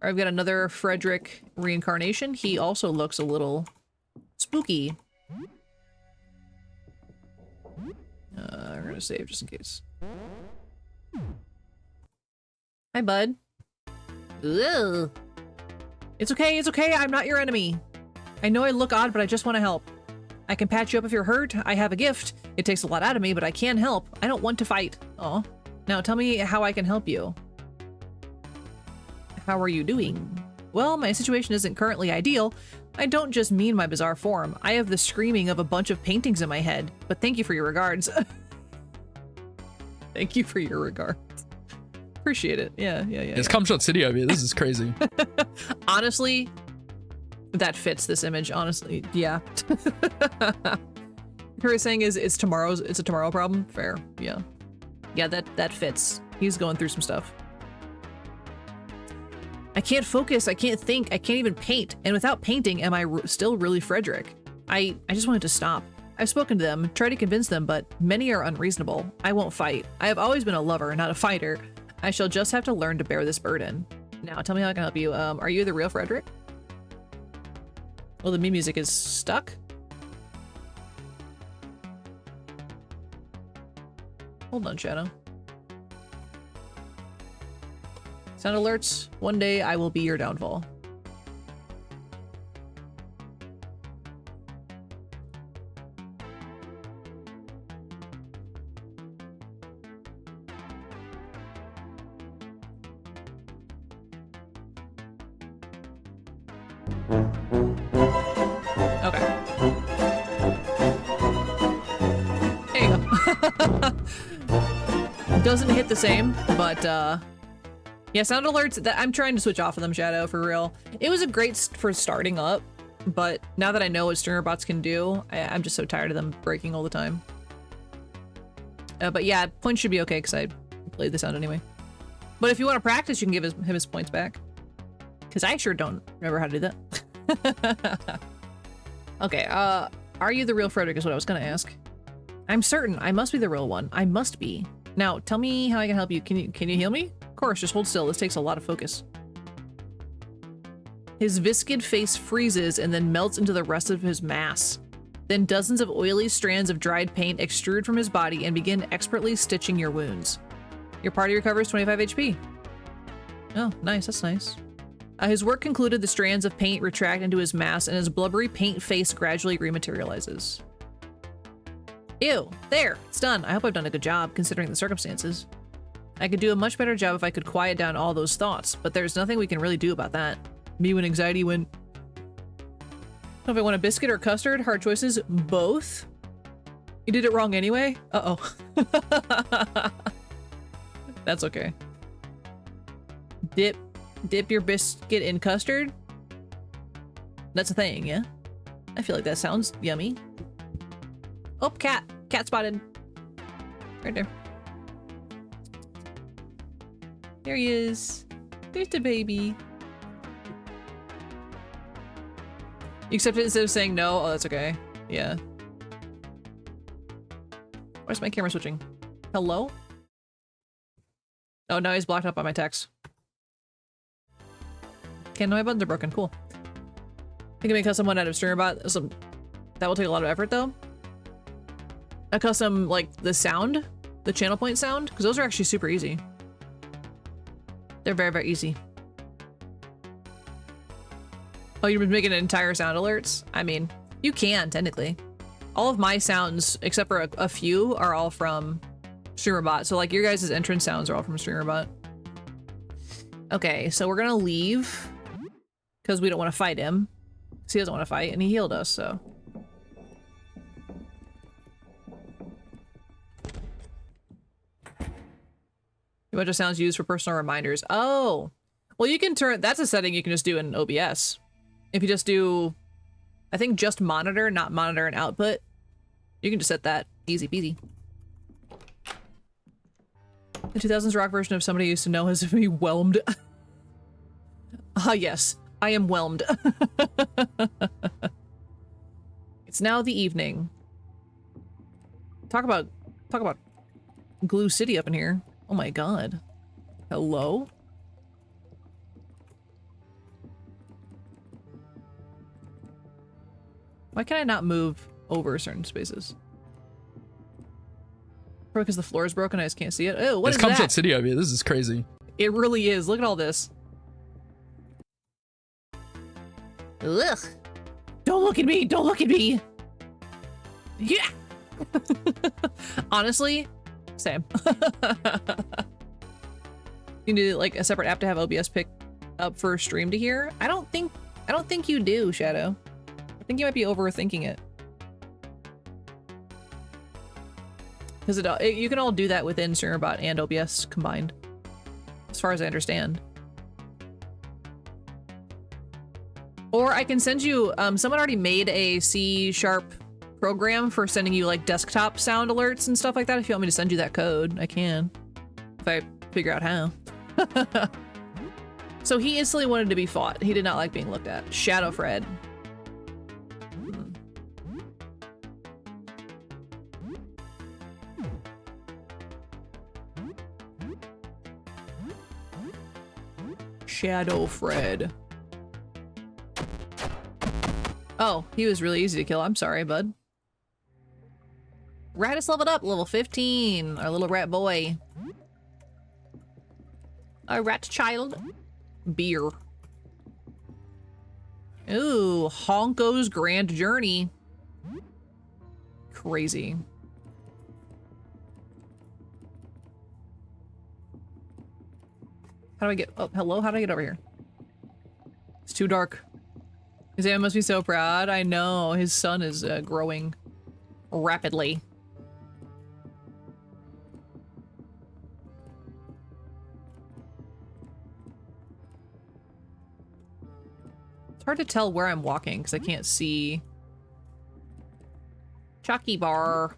right, I've got another Frederick reincarnation. He also looks a little spooky. We're gonna save just in case. Hi, bud. Ugh. It's okay, I'm not your enemy. I know I look odd, but I just want to help. I can patch you up if you're hurt. I have a gift. It takes a lot out of me, but I can help. I don't want to fight. Aw. Now tell me how I can help you. How are you doing? Well, my situation isn't currently ideal. I don't just mean my bizarre form. I have the screaming of a bunch of paintings in my head, but thank you for your regards. Thank you for your regards. Appreciate it. Yeah. It's Cumshot City over here. This is crazy. Honestly, that fits this image, honestly. Yeah. Her saying is it's a tomorrow problem. Fair. Yeah. Yeah, that fits. He's going through some stuff. I can't focus, I can't think, I can't even paint. And without painting, am I still really Frederick? I just wanted to stop. I've spoken to them, tried to convince them, but many are unreasonable. I won't fight. I have always been a lover, not a fighter. I shall just have to learn to bear this burden. Now, tell me how I can help you. Are you the real Frederick? Well, the meme music is stuck. Hold on, Shadow. Sound alerts. One day I will be your downfall. Okay. There you go. Doesn't hit the same, but yeah, sound alerts, that I'm trying to switch off of them, Shadow, for real. It was a great for starting up, but now that I know what streamer bots can do, I'm just so tired of them breaking all the time. But yeah, points should be okay because I played the sound anyway. But if you want to practice, you can give him his points back. Because I sure don't remember how to do that. Okay, are you the real Frederick is what I was gonna ask. I I'm certain I must be the real one. I must be. Now, tell me how I can help you. Can you heal me? Of course, just hold still. This takes a lot of focus. His viscid face freezes and then melts into the rest of his mass. Then dozens of oily strands of dried paint extrude from his body and begin expertly stitching your wounds. Your party recovers 25 HP. Oh, nice. That's nice. His work concluded, the strands of paint retract into his mass and his blubbery paint face gradually rematerializes. Ew, there, it's done. I hope I've done a good job considering the circumstances. I could do a much better job if I could quiet down all those thoughts, but there's nothing we can really do about that. Me when anxiety went. Know if I want a biscuit or custard? Hard choices. Both? You did it wrong anyway? Uh-oh. That's okay. Dip your biscuit in custard? That's a thing, yeah? I feel like that sounds yummy. Oh, cat. Cat spotted. Right there. There he is. There's the baby. You accept it instead of saying no? Oh, that's okay. Yeah. Where's my camera switching? Hello? Oh, now he's blocked up by my text. Okay, no, my buttons are broken. Cool. I can make a custom one out of StreamerBot. That will take a lot of effort, though. A custom, like, the sound? The channel point sound? Because those are actually super easy. They're very, very easy. Oh, you've been making entire sound alerts? I mean, you can, technically. All of my sounds, except for a few, are all from StreamerBot. So, like, your guys' entrance sounds are all from StreamerBot. Okay, so we're gonna leave. Because we don't want to fight him. Because he doesn't want to fight, and he healed us, so. A bunch of sounds used for personal reminders. Oh! Well, you can turn- that's a setting you can just do in OBS. If you just do, I think just monitor, not monitor and output, you can just set that. Easy peasy. The 2000s rock version of somebody used to know as if be whelmed. Ah, yes. I am whelmed. It's now the evening. Talk about Glue City up in here. Oh my god. Hello? Why can I not move over certain spaces? Probably because the floor is broken, I just can't see it. Oh, what is that? This Cumshot City over here. This is crazy. It really is. Look at all this. Ugh. Don't look at me! Don't look at me! Yeah! Honestly, same. You need like a separate app to have OBS pick up for stream to hear? I don't think you do, Shadow. I think you might be overthinking it. Because you can all do that within StreamerBot and OBS combined, as far as I understand. Or I can send you, someone already made a C# program for sending you like desktop sound alerts and stuff like that. If you want me to send you that code, I can. If I figure out how. So he instantly wanted to be fought. He did not like being looked at. Shadow Fred. Shadow Fred. Oh, he was really easy to kill. I'm sorry, bud. Rat is leveled up, level 15. Our little rat boy. Our rat child. Beer. Ooh, Honko's Grand Journey. Crazy. How do I get- oh, hello? How do I get over here? It's too dark. His aunt must be so proud. I know. His son is growing rapidly. It's hard to tell where I'm walking because I can't see. Chucky bar.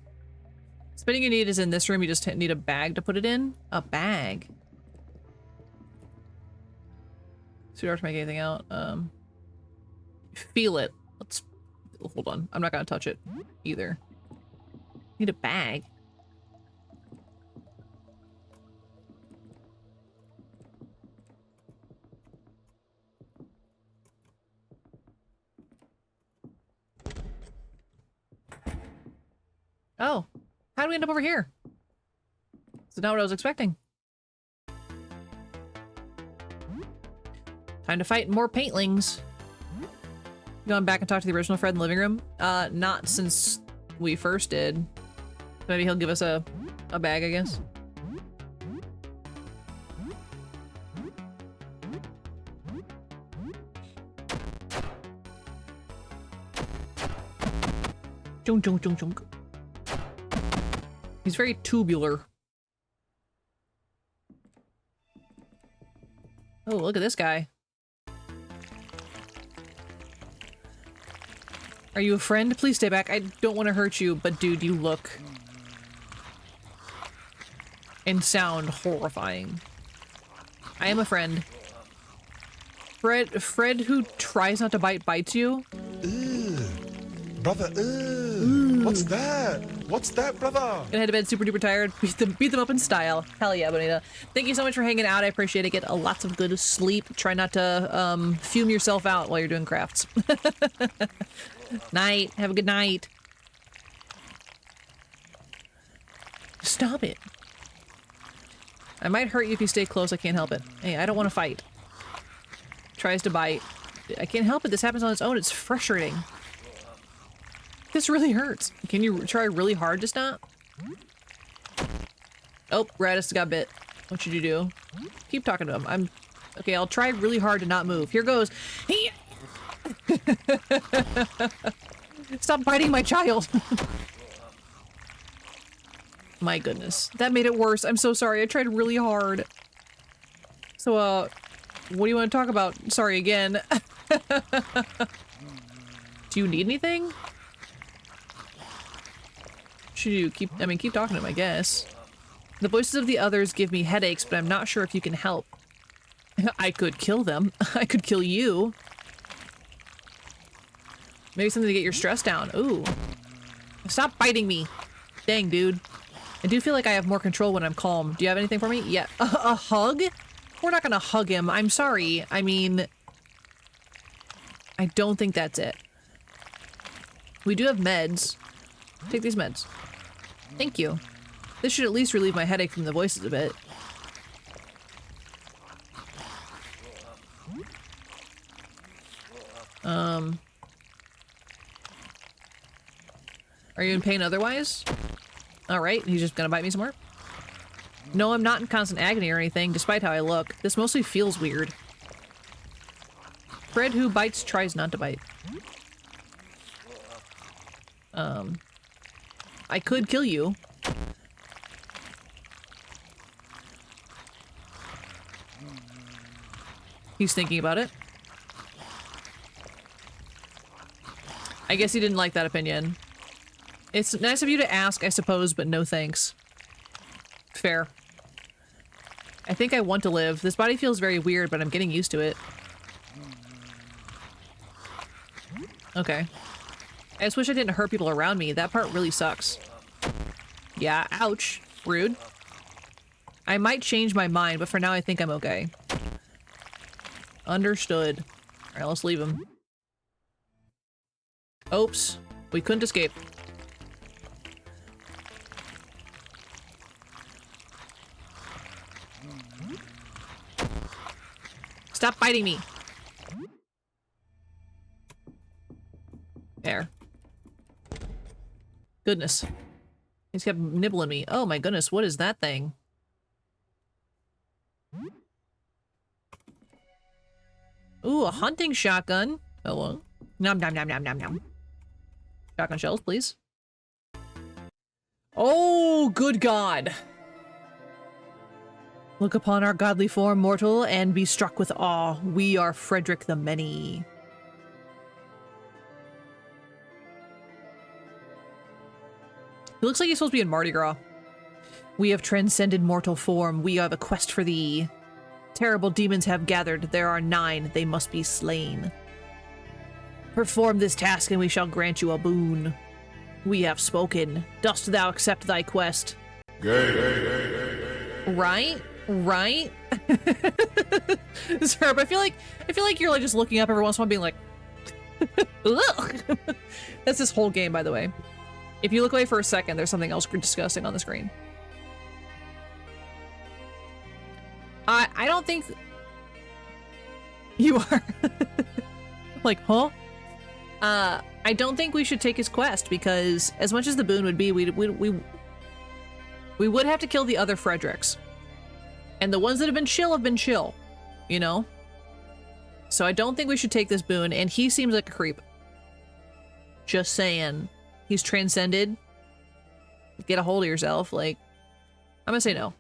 Spinning you need is in this room. You just need a bag to put it in. A bag. It's too dark to make anything out. Feel it. Let's hold on. I'm not gonna touch it either. Need a bag. Oh, how do we end up over here? This is not what I was expecting. Time to fight more paintlings. Going back and talk to the original Fred in the living room? Not since we first did. Maybe he'll give us a bag, I guess. Junk, junk, junk, junk. He's very tubular. Oh, look at this guy. Are you a friend? Please stay back. I don't want to hurt you, but dude, you look and sound horrifying. I am a friend. Fred who tries not to bite bites you? Brother, what's that? What's that, brother? Gonna head to bed super duper tired. Beat them up in style. Hell yeah, Bonita. Thank you so much for hanging out. I appreciate it. Get lots of good sleep. Try not to fume yourself out while you're doing crafts. Night. Have a good night. Stop it. I might hurt you if you stay close. I can't help it. Hey, I don't want to fight. Tries to bite. I can't help it. This happens on its own. It's frustrating. This really hurts. Can you try really hard to stop? Oh, Radis got bit. What should you do? Keep talking to him. Okay, I'll try really hard to not move. Here goes. Stop biting my child. My goodness. That made it worse. I'm so sorry. I tried really hard. So, what do you want to talk about? Sorry again. Do you need anything? Should you keep talking to him, I guess. The voices of the others give me headaches, but I'm not sure if you can help. I could kill them. I could kill you. Maybe something to get your stress down. Ooh. Stop biting me. Dang, dude. I do feel like I have more control when I'm calm. Do you have anything for me? Yeah. A hug? We're not gonna hug him. I'm sorry. I mean, I don't think that's it. We do have meds. Take these meds. Thank you. This should at least relieve my headache from the voices a bit. Are you in pain otherwise? Alright, he's just gonna bite me some more? No, I'm not in constant agony or anything, despite how I look. This mostly feels weird. Fred who bites tries not to bite. I could kill you. He's thinking about it. I guess he didn't like that opinion. It's nice of you to ask, I suppose, but no thanks. Fair. I think I want to live. This body feels very weird, but I'm getting used to it. Okay. I just wish I didn't hurt people around me. That part really sucks. Yeah, ouch. Rude. I might change my mind, but for now I think I'm okay. Understood. Alright, let's leave him. Oops. We couldn't escape. Stop biting me. There. Goodness. He's kept nibbling me. Oh my goodness, what is that thing? Ooh, a hunting shotgun. Hello. Nom nom nom nom nom nom. Shotgun shells, please. Oh, good God. Look upon our godly form, mortal, and be struck with awe. We are Frederick the Many. He looks like he's supposed to be in Mardi Gras. We have transcended mortal form. We are the quest for thee. Terrible demons have gathered. There are 9. They must be slain. Perform this task and we shall grant you a boon. We have spoken. Dost thou accept thy quest? Right? Right? Sir, but I feel like you're like just looking up every once in a while being like, ugh. That's this whole game, by the way. If you look away for a second, there's something else disgusting on the screen. I don't think you are like, huh? I don't think we should take his quest because as much as the boon would be, we would have to kill the other Fredericks. And the ones that have been chill, you know? So I don't think we should take this boon, and he seems like a creep. Just saying. He's transcended. Get a hold of yourself, like, I'm gonna say no.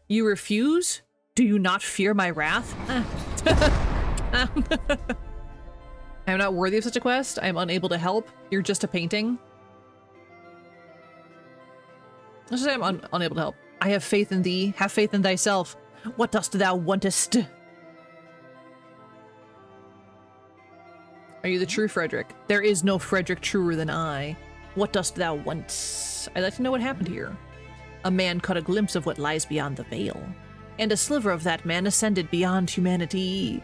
You refuse? Do you not fear my wrath? I am not worthy of such a quest. I am unable to help. You're just a painting. Let's just say I'm unable to help. I have faith in thee. Have faith in thyself. What dost thou wantest? Are you the true Frederick? There is no Frederick truer than I. What dost thou want? I'd like to know what happened here. A man caught a glimpse of what lies beyond the veil, and a sliver of that man ascended beyond humanity.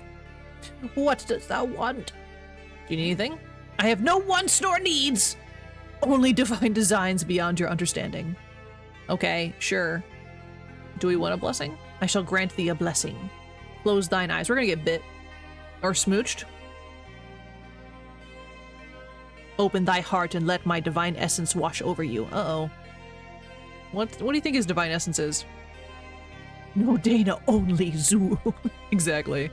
What dost thou want? Do you need anything? I have no wants nor needs! Only divine designs beyond your understanding. Okay, sure. Do we want a blessing? I shall grant thee a blessing. Close thine eyes. We're gonna get bit. Or smooched. Open thy heart and let my divine essence wash over you. Uh-oh. What do you think his divine essence is? No Dana only, Zoo. Exactly.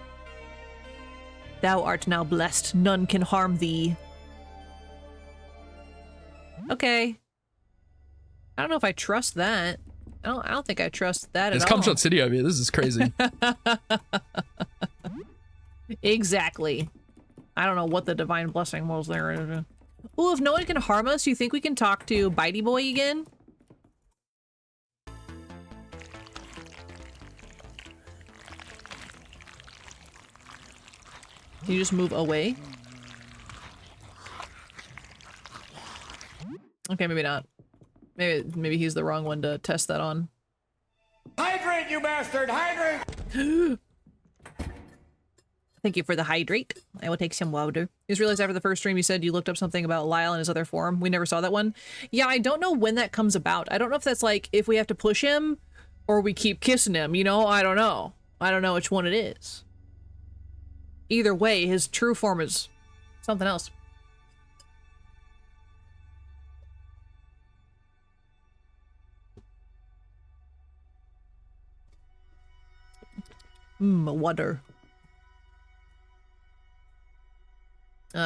Thou art now blessed. None can harm thee. Okay. I don't know if I trust that. I don't think I trust that at all. It's Cumshot City over here. This is crazy. Exactly. I don't know what the divine blessing was there. Ooh, if no one can harm us, you think we can talk to Bitey Boy again? Can you just move away? Okay, maybe not. Maybe he's the wrong one to test that on. Hydrate, you bastard! Hydrate! Thank you for the hydrate. I will take some water. I just realized after the first stream you said you looked up something about Lyle and his other form. We never saw that one. Yeah, I don't know when that comes about. I don't know if that's like if we have to push him or we keep kissing him, you know? I don't know. I don't know which one it is. Either way, his true form is something else. Water.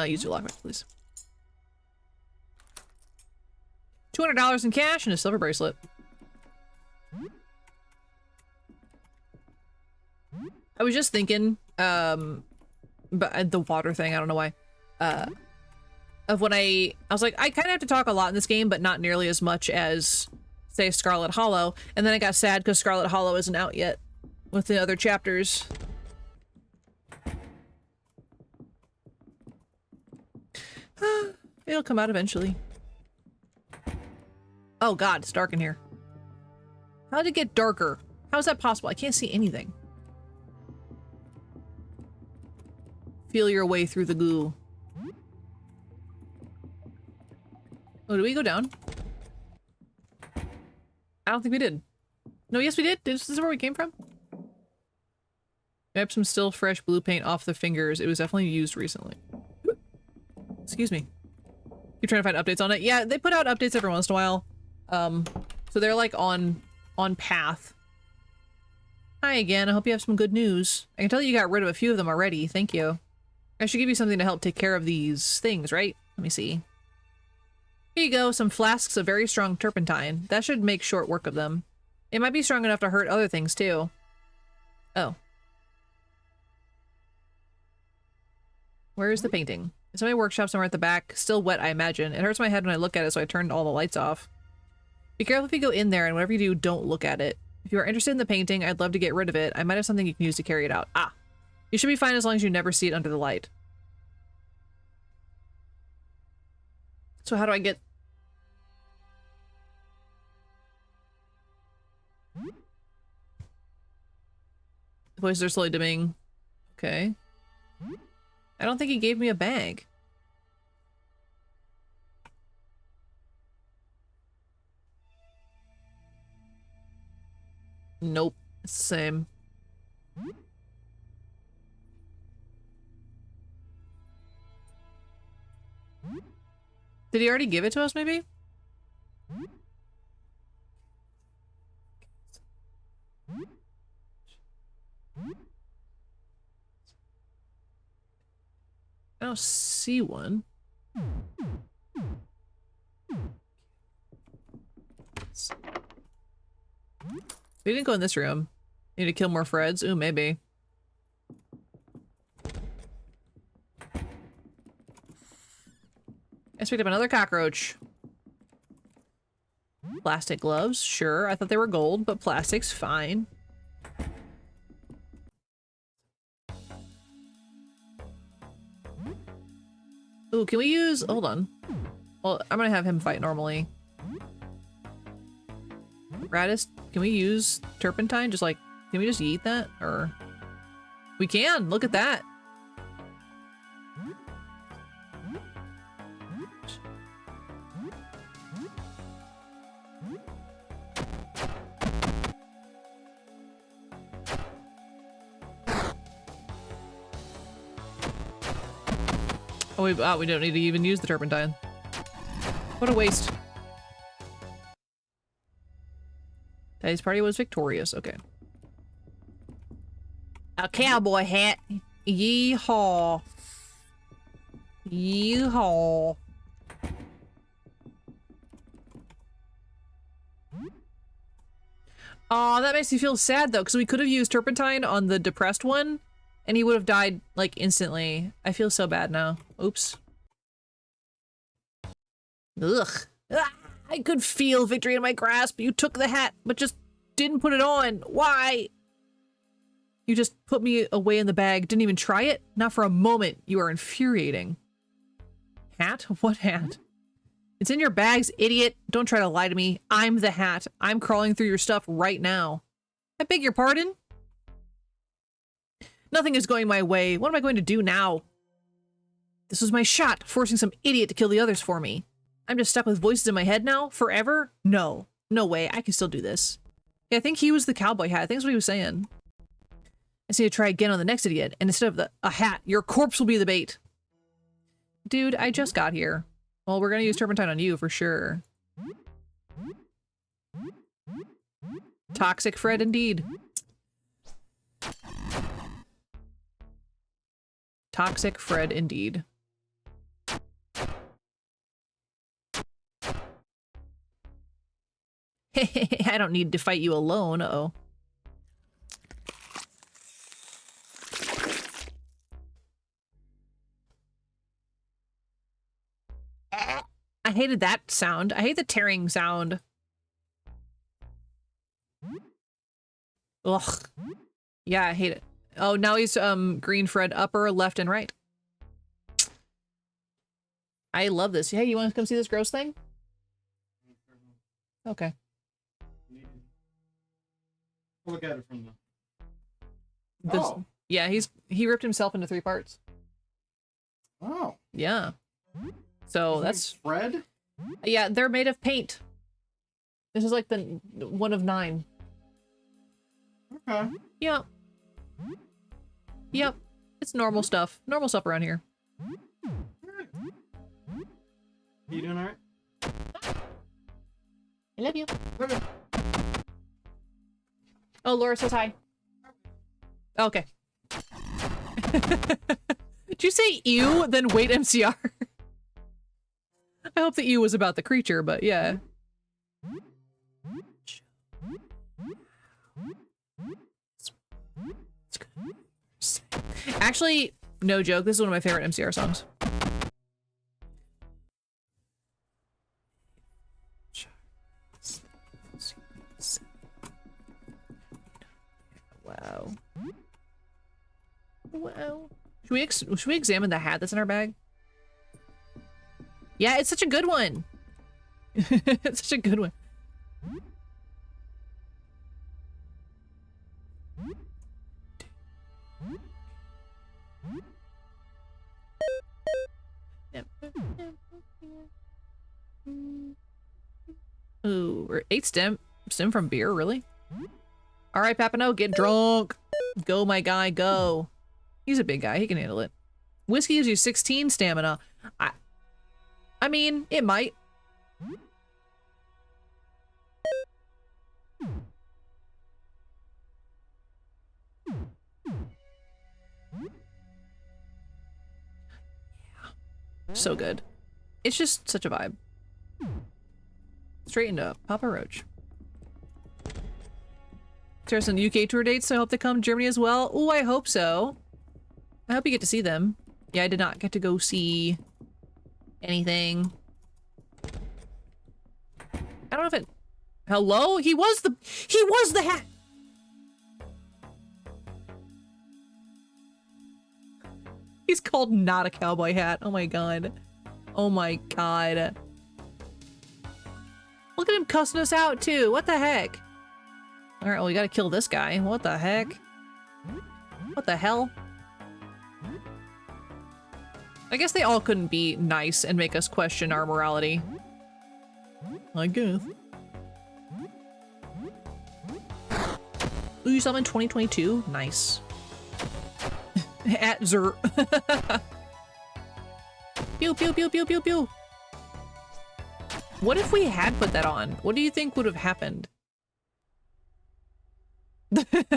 Use your lockpick, please. $200 in cash and a silver bracelet. I was just thinking, but the water thing, I don't know why, of when I was like, I kind of have to talk a lot in this game, but not nearly as much as, say, Scarlet Hollow, and then I got sad because Scarlet Hollow isn't out yet with the other chapters. It'll come out eventually. Oh god, it's dark in here. How did it get darker? How is that possible? I can't see anything. Feel your way through the goo. Oh, did we go down? I don't think we did. No, yes we did. This is where we came from. Wipe some still fresh blue paint off the fingers. It was definitely used recently. Excuse me. You're trying to find updates on it? Yeah, they put out updates every once in a while. So they're like on path. Hi again, I hope you have some good news. I can tell you got rid of a few of them already, thank you. I should give you something to help take care of these things, right? Let me see. Here you go, some flasks of very strong turpentine. That should make short work of them. It might be strong enough to hurt other things too. Oh. Where is the painting? It's in my workshop somewhere at the back. Still wet, I imagine. It hurts my head when I look at it, so I turned all the lights off. Be careful if you go in there, and whatever you do, don't look at it. If you are interested in the painting, I'd love to get rid of it. I might have something you can use to carry it out. Ah. You should be fine as long as you never see it under the light. So how do I get... The voices are slowly dimming. Okay. I don't think he gave me a bag. Nope. It's the same. Did he already give it to us, maybe? I don't see one. We didn't go in this room. Need to kill more Freds? Ooh, maybe. I just picked up another cockroach. Plastic gloves, sure. I thought they were gold, but plastic's fine. Ooh, can we use... Hold on. Well, I'm gonna have him fight normally. Radis, can we use turpentine? Just like, can we just eat that? Or... We can! Look at that! Oh, we don't need to even use the turpentine. What a waste. Today's party was victorious. Okay. A cowboy hat. Yeehaw. Yeehaw. Aw, that makes me feel sad though, because we could have used turpentine on the depressed one, and he would have died, like, instantly. I feel so bad now. Oops. Ugh. Ah, I could feel victory in my grasp. You took the hat, but just didn't put it on. Why? You just put me away in the bag. Didn't even try it? Not for a moment. You are infuriating. Hat? What hat? It's in your bags, idiot. Don't try to lie to me. I'm the hat. I'm crawling through your stuff right now. I beg your pardon? Nothing is going my way. What am I going to do now? This was my shot, forcing some idiot to kill the others for me. I'm just stuck with voices in my head now? Forever? No. No way. I can still do this. Yeah, I think he was the cowboy hat. I think that's what he was saying. I just need to try again on the next idiot, and instead of a hat, your corpse will be the bait. Dude, I just got here. Well, we're gonna use turpentine on you for sure. Toxic Fred indeed. Toxic Fred indeed. I don't need to fight you alone. Uh-oh. I hated that sound. I hate the tearing sound. Ugh. Yeah, I hate it. Oh, now he's green Fred upper, left, and right. I love this. Hey, you want to come see this gross thing? Okay. Look at it from the... This, Oh. Yeah, he ripped himself into 3 parts. Oh. Yeah. So His that's name's Fred? Yeah, they're made of paint. This is like the one of 9. Okay. Yep. Yep. It's normal stuff. Normal stuff around here. Alright. You doing alright? I love you. Okay. Oh, Laura says hi. Okay. Did you say ew, then wait MCR? I hope the ew was about the creature, but yeah. Actually, no joke, this is one of my favorite MCR songs. Wow. Wow. Should we examine the hat that's in our bag? Yeah, it's such a good one. It's such a good one. Ooh, we're 8 stem from beer, really? All right, Papano, get drunk. Go, my guy, go. He's a big guy, he can handle it. Whiskey gives you 16 stamina. I mean, it might. So good. It's just such a vibe. Straight into Papa Roach. There's some UK tour dates, so I hope they come to Germany as well. Ooh, I hope so. I hope you get to see them. Yeah, I did not get to go see anything. I don't know if it... Hello? He was the hat! He's called not a cowboy hat. Oh my god. Oh my god. Look at him cussing us out too. What the heck? Alright, well we gotta kill this guy. What the heck? What the hell? I guess they all couldn't be nice and make us question our morality. I guess. Ooh, you saw him in 2022? Nice. At Zer. Pew pew pew pew pew pew. What if we had put that on? What do you think would have happened?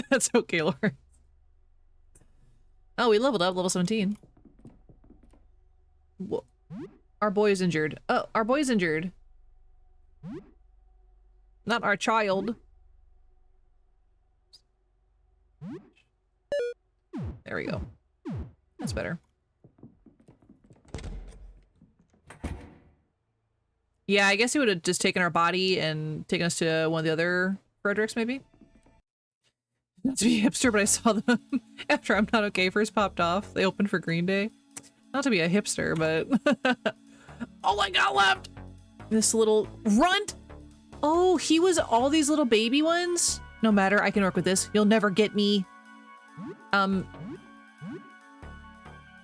That's okay, Laura. Oh, we leveled up, level 17. Whoa. Our boy is injured. Oh, our boy is injured. Not our child. There we go. That's better. Yeah, I guess he would have just taken our body and taken us to one of the other Fredericks, maybe? Not to be a hipster, but I saw them after I'm Not Okay first popped off. They opened for Green Day. Not to be a hipster, but... Oh, I got left! This little runt! Oh, he was all these little baby ones? No matter, I can work with this. You'll never get me.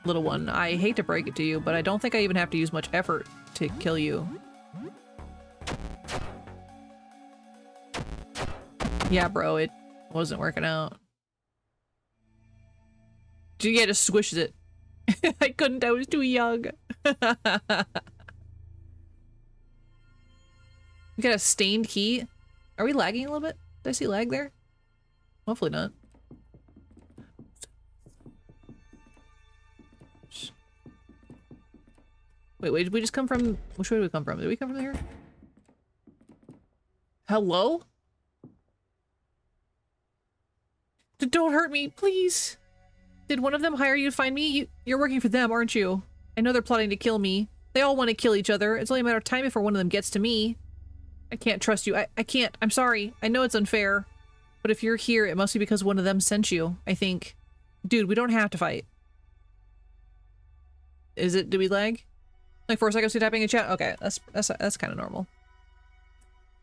Little one, I hate to break it to you, but I don't think I even have to use much effort to kill you. Yeah, bro, it wasn't working out. Yeah, just squishes it. I couldn't, I was too young. We got a stained key. Are we lagging a little bit? Did I see lag there? Hopefully not. Wait, did we just come from... Which way did we come from? Did we come from here? Hello? Don't hurt me, please. Did one of them hire you to find me? You're working for them, aren't you? I know they're plotting to kill me. They all want to kill each other. It's only a matter of time before one of them gets to me. I can't trust you. I can't. I'm sorry. I know it's unfair. But if you're here, it must be because one of them sent you, I think. Dude, we don't have to fight. Is it... Did we lag? Like 4 seconds to typing in chat? Okay, that's kind of normal.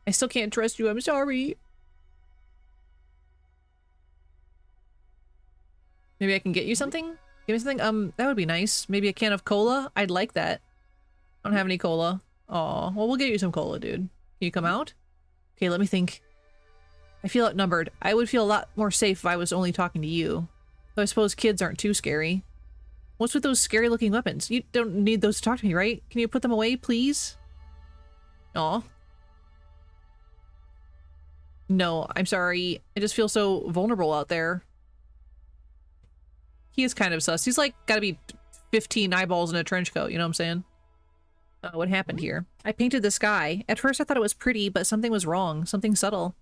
I still can't trust you. I'm sorry. Maybe I can get you something? Give me something? That would be nice. Maybe a can of cola? I'd like that. I don't have any cola. Aw, well, we'll get you some cola, dude. Can you come out? Okay, let me think. I feel outnumbered. I would feel a lot more safe if I was only talking to you. Though I suppose kids aren't too scary. What's with those scary looking weapons? You don't need those to talk to me, right? Can you put them away, please? Aw. No, I'm sorry. I just feel so vulnerable out there. He is kind of sus. He's like gotta be 15 eyeballs in a trench coat, you know what I'm saying? What happened here? I painted the sky. At first I thought it was pretty, but something was wrong. Something subtle.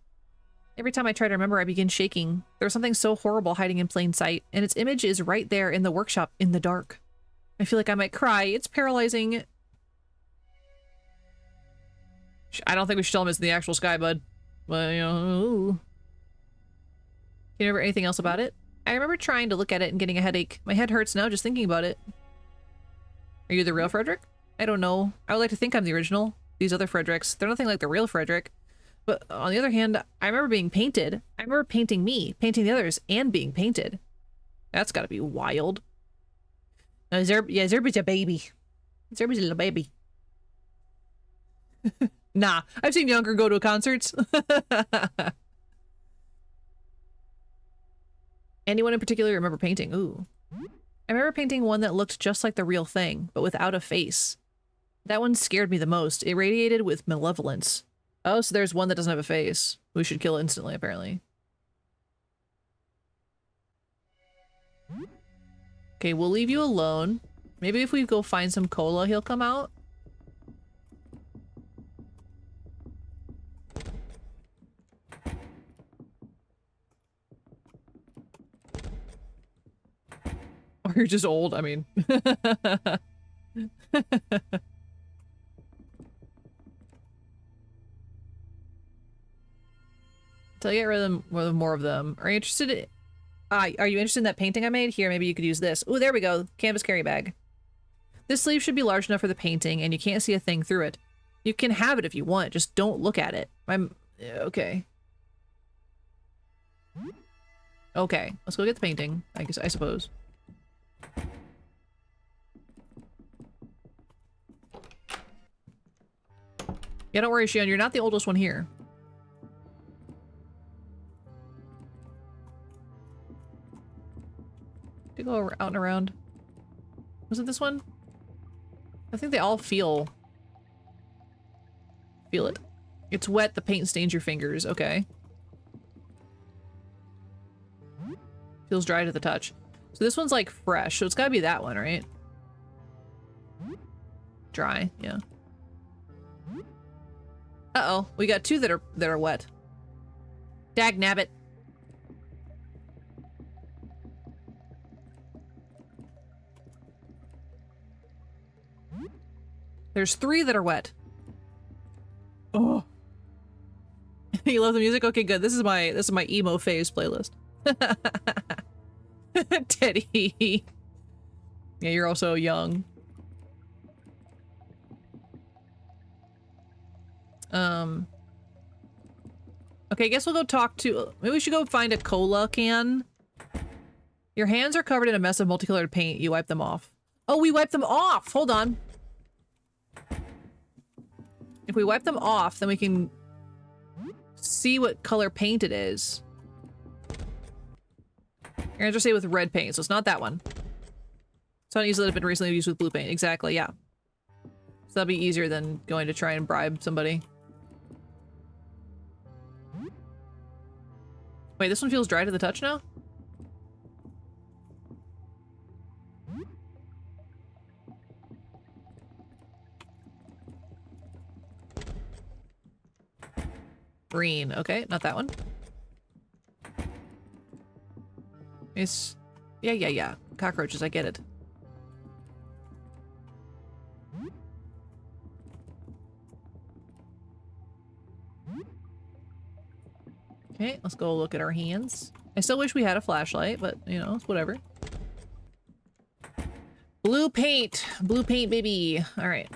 Every time I try to remember, I begin shaking. There's something so horrible hiding in plain sight, and its image is right there in the workshop in the dark. I feel like I might cry. It's paralyzing. I don't think we should tell him it's in the actual sky, bud. Well, you know. Ooh. Can you remember anything else about it? I remember trying to look at it and getting a headache. My head hurts now just thinking about it. Are you the real Frederick? I don't know. I would like to think I'm the original. These other Fredericks, they're nothing like the real Frederick. But on the other hand, I remember being painted. I remember painting me, painting the others, and being painted. That's gotta be wild. Zerby's a baby. Zerby's a little baby. Nah, I've seen Younger go to concerts. Anyone in particular you remember painting? Ooh. I remember painting one that looked just like the real thing, but without a face. That one scared me the most. It radiated with malevolence. Oh, so there's one that doesn't have a face. We should kill instantly, apparently. Okay, we'll leave you alone. Maybe if we go find some cola, he'll come out. Or you're just old, I mean. Till I get rid of them, more of them. Are you interested in... are you interested in that painting I made? Here, maybe you could use this. Ooh, there we go. Canvas carry bag. This sleeve should be large enough for the painting, and you can't see a thing through it. You can have it if you want, just don't look at it. Okay. Okay, let's go get the painting, I suppose. Yeah, don't worry, Shion, you're not the oldest one here. To go out and around. Was it this one? I think they all feel it. It's wet, the paint stains your fingers. Okay. Feels dry to the touch. So this one's like fresh, so it's gotta be that one, right? Dry, yeah. Uh-oh, we got two that are wet. Dag nabbit. There's three that are wet. Oh. You love the music? Okay, good. This is my emo phase playlist. Teddy. Yeah, you're also young. Okay, I guess we'll go talk to... Maybe we should go find a cola can. Your hands are covered in a mess of multicolored paint. You wipe them off. Oh, we wiped them off! Hold on. If we wipe them off, then we can see what color paint it is. Your hands are saved with red paint, so it's not that one. It's not easy that have been recently used with blue paint. Exactly, yeah. So that'll be easier than going to try and bribe somebody. Wait, this one feels dry to the touch now? Green. Okay, not that one. It's... Yeah. Cockroaches, I get it. Okay, let's go look at our hands. I still wish we had a flashlight, but, you know, it's whatever. Blue paint! Blue paint, baby! Alright.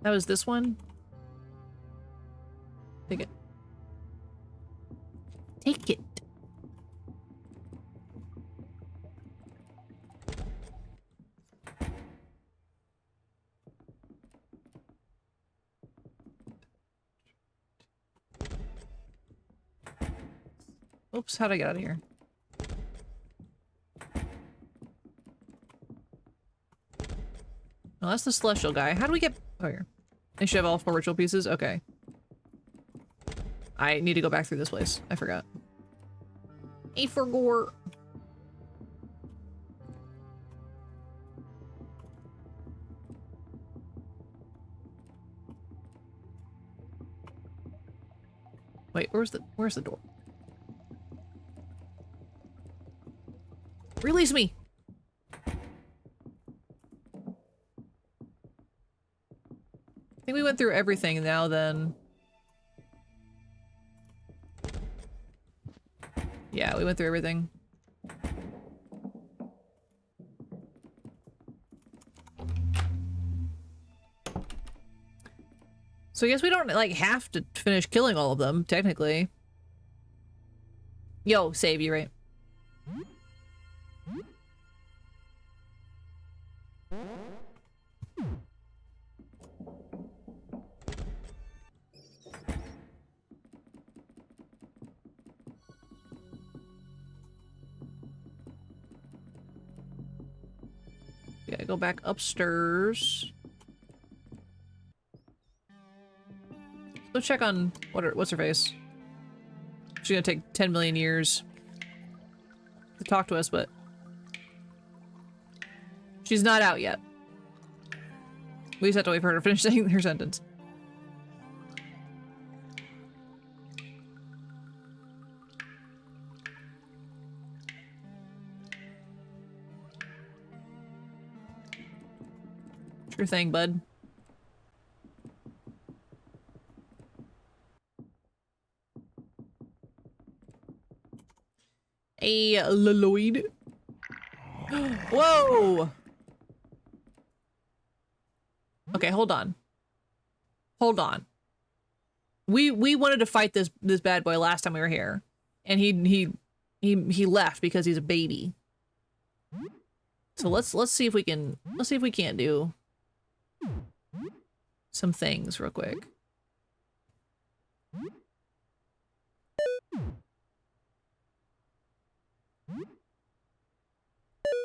That was this one? Take it. Take it. Oops, how'd I get out of here? Oh, that's the celestial guy. How do we get... Oh, here. I should have all 4 ritual pieces? Okay. I need to go back through this place. I forgot. A for gore. Wait, where's the door? Release me! I think we went through everything now then. Yeah, we went through everything. So I guess we don't, like, have to finish killing all of them, technically. Yo, save you, right? Yeah, go back upstairs. Let's check on what's her face. She's gonna take 10 million years to talk to us, but she's not out yet. We just have to wait for her to finish saying her sentence. Sure thing, bud. A Lloyd. Whoa! Okay, hold on. Hold on. We wanted to fight this bad boy last time we were here, and he left because he's a baby. So let's see if we can't do some things real quick.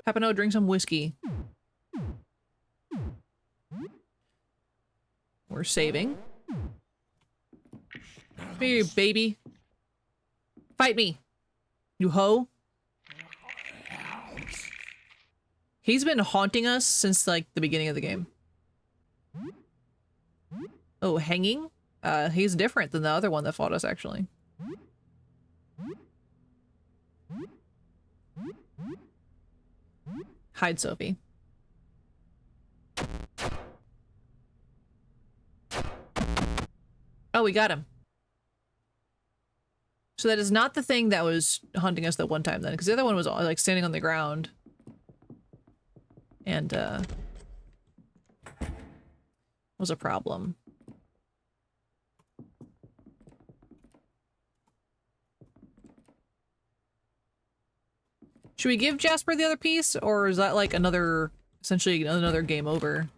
Papano, drink some whiskey. We're saving. Come here, baby. Fight me, you hoe. He's been haunting us since, like, the beginning of the game. Oh, hanging? He's different than the other one that fought us, actually. Hide Sophie. Oh, we got him. So that is not the thing that was hunting us that one time then, because the other one was, like, standing on the ground. And, was a problem. Should we give Jasper the other piece, or is that like another, essentially another game over?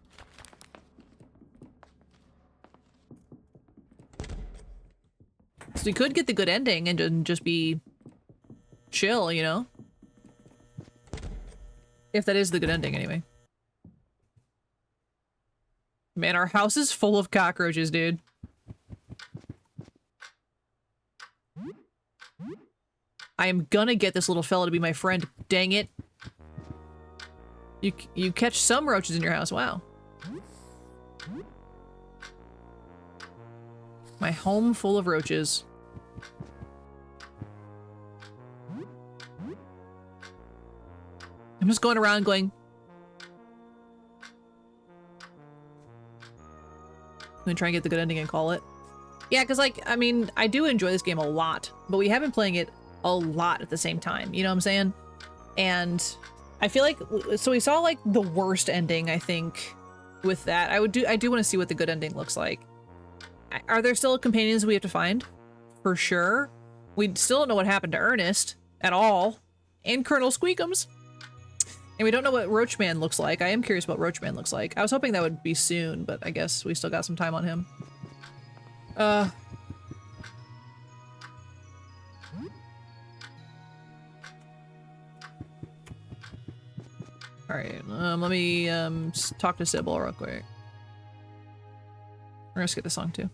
So we could get the good ending and just be chill, you know? If that is the good ending, anyway. Man, our house is full of cockroaches, dude. I am gonna get this little fella to be my friend. Dang it. You catch some roaches in your house. Wow. My home full of roaches. I'm just going around going... I'm gonna try and get the good ending and call it. Yeah, because, like, I mean, I do enjoy this game a lot, but we have been playing it a lot at the same time, you know what I'm saying? And I feel like, so we saw, like, the worst ending, I think, with that. I do want to see what the good ending looks like. Are there still companions we have to find? For sure. We still don't know what happened to Ernest at all. And Colonel Squeakums. And we don't know what Roachman looks like. I am curious what Roachman looks like. I was hoping that would be soon, but I guess we still got some time on him. Alright, let me talk to Sybil real quick. We're gonna skip this song too.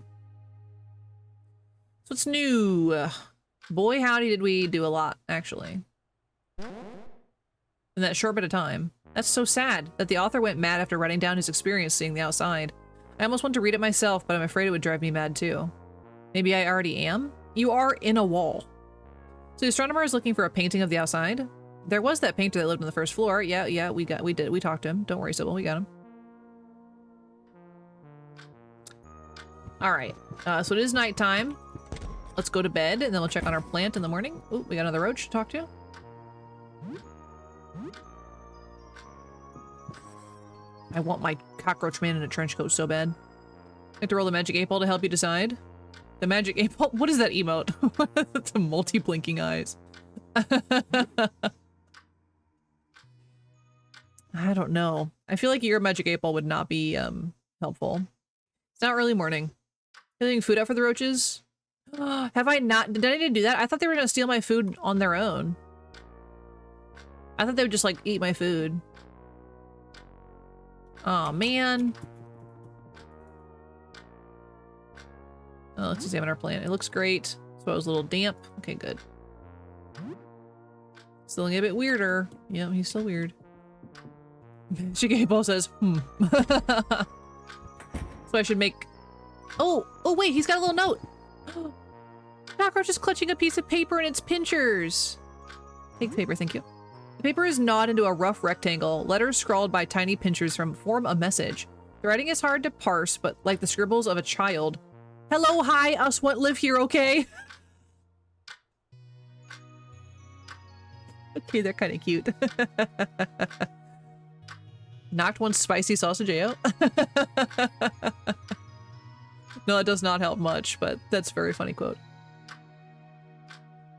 So what's new? Boy howdy did we do a lot, actually. In that short bit of time. That's so sad that the author went mad after writing down his experience seeing the outside. I almost want to read it myself, but I'm afraid it would drive me mad too. Maybe I already am? You are in a wall. So the astronomer is looking for a painting of the outside. There was that painter that lived on the first floor. Yeah, we talked to him. Don't worry, Sybil, we got him. Alright, so it is nighttime. Let's go to bed, and then we'll check on our plant in the morning. Ooh, we got another roach to talk to. I want my cockroach man in a trench coat so bad. Have to roll the magic 8-ball to help you decide. The magic 8-ball? What is that emote? It's a multi-blinking eyes. I don't know. I feel like your magic 8-ball would not be helpful. It's not early morning. Getting food out for the roaches? Have I not? Did I need to do that? I thought they were gonna steal my food on their own. I thought they would just like eat my food. Oh man. Oh, let's examine our plant. It looks great. So it was a little damp. Okay, good. Still a bit weirder. Yeah, he's still weird. Shigebo says, So I should make... Oh wait, he's got a little note. Cockroach is clutching a piece of paper in its pinchers. Take the paper, thank you. The paper is gnawed into a rough rectangle. Letters scrawled by tiny pinchers form a message. The writing is hard to parse, but like the scribbles of a child. Hello, hi, us what live here, okay? Okay, they're kind of cute. Knocked one spicy sausage out. No, it does not help much, but that's a very funny quote.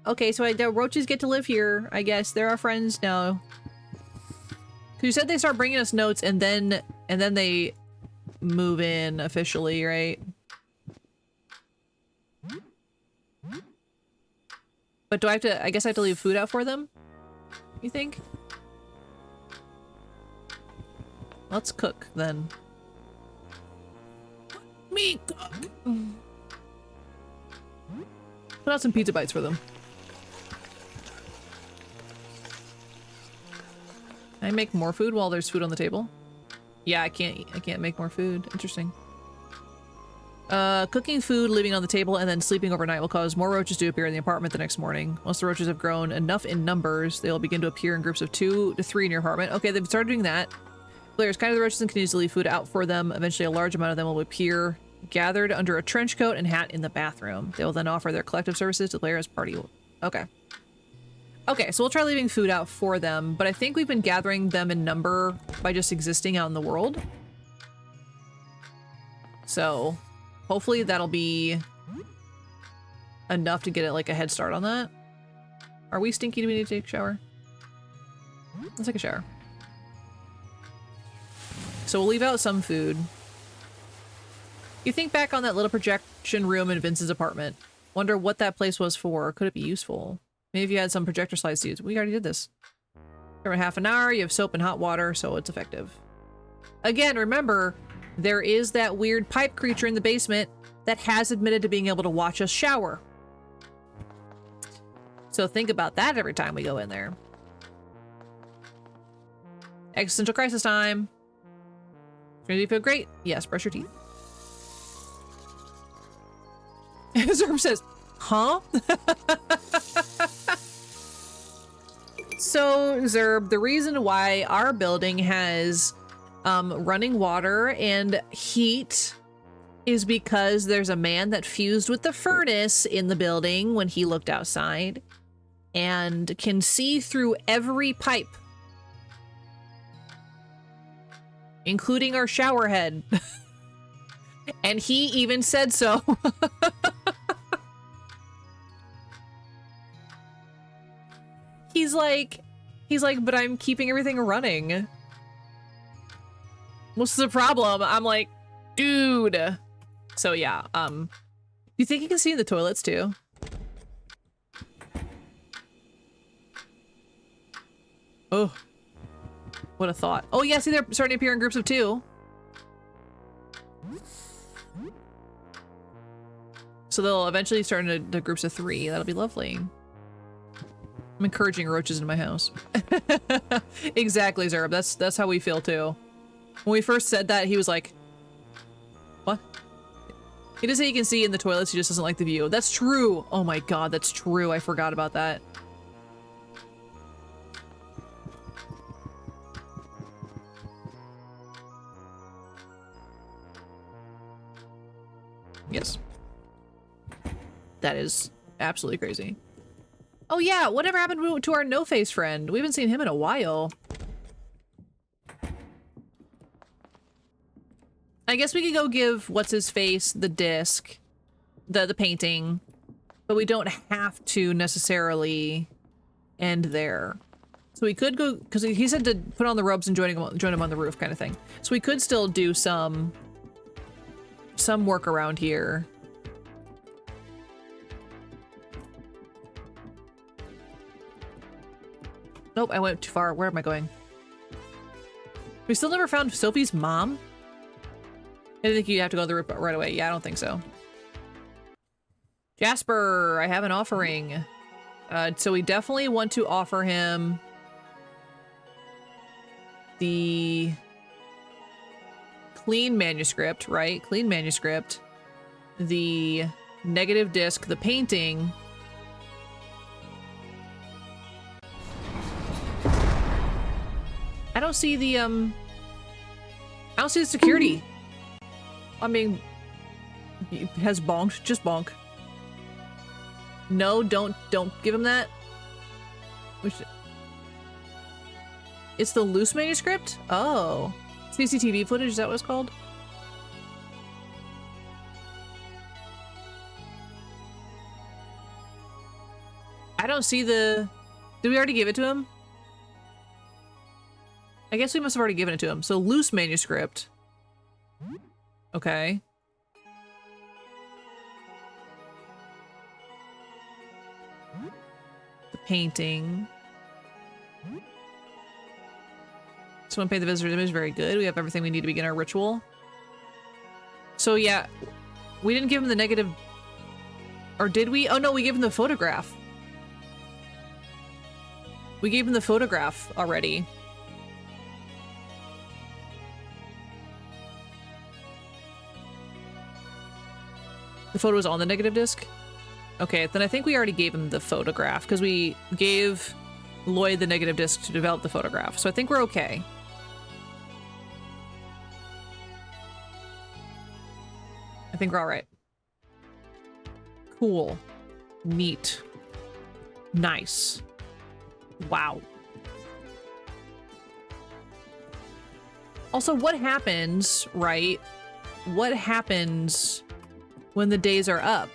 Okay, so the roaches get to live here, I guess. They're our friends now. You said they start bringing us notes and then they move in officially, right? But do I have to, I guess I have to leave food out for them? You think? Let's cook then. Me cook. Put out some pizza bites for them. Can I make more food while there's food on the table? Yeah, I can't make more food. Interesting. Cooking food, leaving on the table, and then sleeping overnight will cause more roaches to appear in the apartment the next morning. Once the roaches have grown enough in numbers, they will begin to appear in groups of 2 to 3 in your apartment. Okay, they've started doing that. Players kind of the roaches and can easily leave food out for them. Eventually, a large amount of them will appear gathered under a trench coat and hat in the bathroom. They will then offer their collective services to the player as party. Okay. Okay, so we'll try leaving food out for them, but I think we've been gathering them in number by just existing out in the world. So hopefully that'll be enough to get it like a head start on that. Are we stinky? Do we need to take a shower? Let's take a shower. So we'll leave out some food. You think back on that little projection room in Vince's apartment. Wonder what that place was for. Could it be useful? Maybe if you had some projector slides to use. We already did this. For half an hour, you have soap and hot water, so it's effective. Again, remember, there is that weird pipe creature in the basement that has admitted to being able to watch us shower. So think about that every time we go in there. Existential crisis time. Do you feel great? Yes, brush your teeth. Zerb says, huh? So, Zerb, the reason why our building has running water and heat is because there's a man that fused with the furnace in the building when he looked outside and can see through every pipe, including our shower head. And he even said so. He's like, but I'm keeping everything running. What's the problem? I'm like, dude. So yeah, you think you can see in the toilets too? Oh, what a thought. Oh yeah, see, they're starting to appear in groups of 2. So they'll eventually start into groups of 3. That'll be lovely. I'm encouraging roaches in my house. Exactly, Zerb. That's how we feel too. When we first said that, he was like, what? He does say you can see in the toilets, he just doesn't like the view. That's true. Oh my god, that's true. I forgot about that. Yes. That is absolutely crazy. Oh yeah, whatever happened to our no-face friend? We haven't seen him in a while. I guess we could go give what's his face the disc, the painting, but we don't have to necessarily end there. So we could go, because he said to put on the robes and join him on the roof kind of thing. So we could still do some work around here. Nope, I went too far. Where am I going? We still never found Sophie's mom? I didn't think you'd have to go to the roof right away. Yeah, I don't think so. Jasper, I have an offering. So we definitely want to offer him the clean manuscript, right? Clean manuscript. The negative disc, the painting. I don't see the security. I mean, it has bonked. Just bonk. No, don't give him that. It's the loose manuscript? Oh. CCTV footage, is that what it's called? I don't see the... Did we already give it to him? I guess we must have already given it to him. So loose manuscript. Okay. The painting. Someone paid the visitor's image. Very good. We have everything we need to begin our ritual. So yeah, we didn't give him the negative... Or did we? Oh no, we gave him the photograph. We gave him the photograph already. The photo was on the negative disc? Okay, then I think we already gave him the photograph because we gave Lloyd the negative disc to develop the photograph. So I think we're okay. I think we're all right. Cool. Neat. Nice. Wow. Also, what happens, right? What happens when the days are up?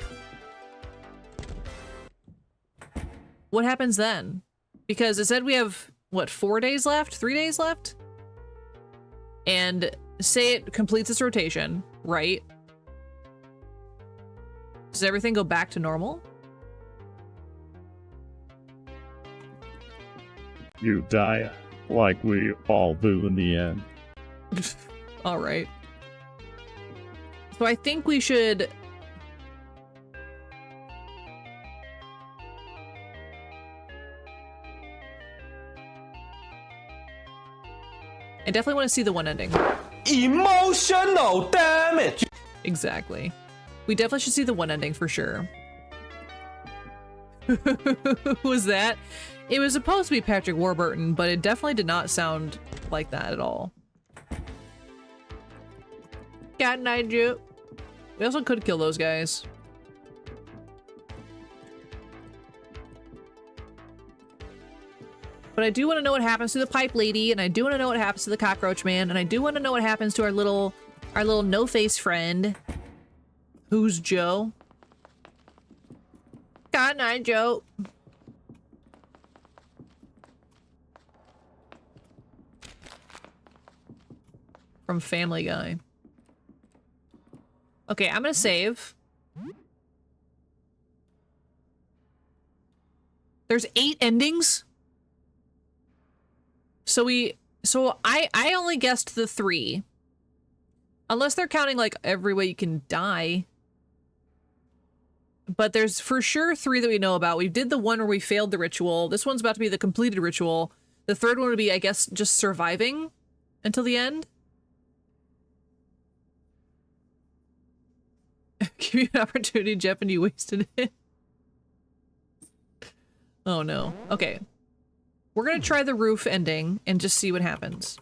What happens then? Because it said we have, what, 4 days left? 3 days left? And say it completes its rotation, right? Does everything go back to normal? You die like we all do in the end. All right. So I think we should... I definitely want to see the one ending. Emotional damage. Exactly. We definitely should see the one ending for sure. Who was that? It was supposed to be Patrick Warburton, but it definitely did not sound like that at all. Cat and I do. We also could kill those guys. But I do want to know what happens to the pipe lady, and I do want to know what happens to the cockroach man, and I do want to know what happens to our little no-face friend. Who's Joe? God night, Joe. From Family Guy. Okay, I'm gonna save. There's 8 endings? So I only guessed the 3. Unless they're counting like every way you can die. But there's for sure 3 that we know about. We did the one where we failed the ritual. This one's about to be the completed ritual. The third one would be, I guess, just surviving until the end. Give you an opportunity, Jeff, and you wasted it. Oh no. Okay. We're gonna try the roof ending and just see what happens.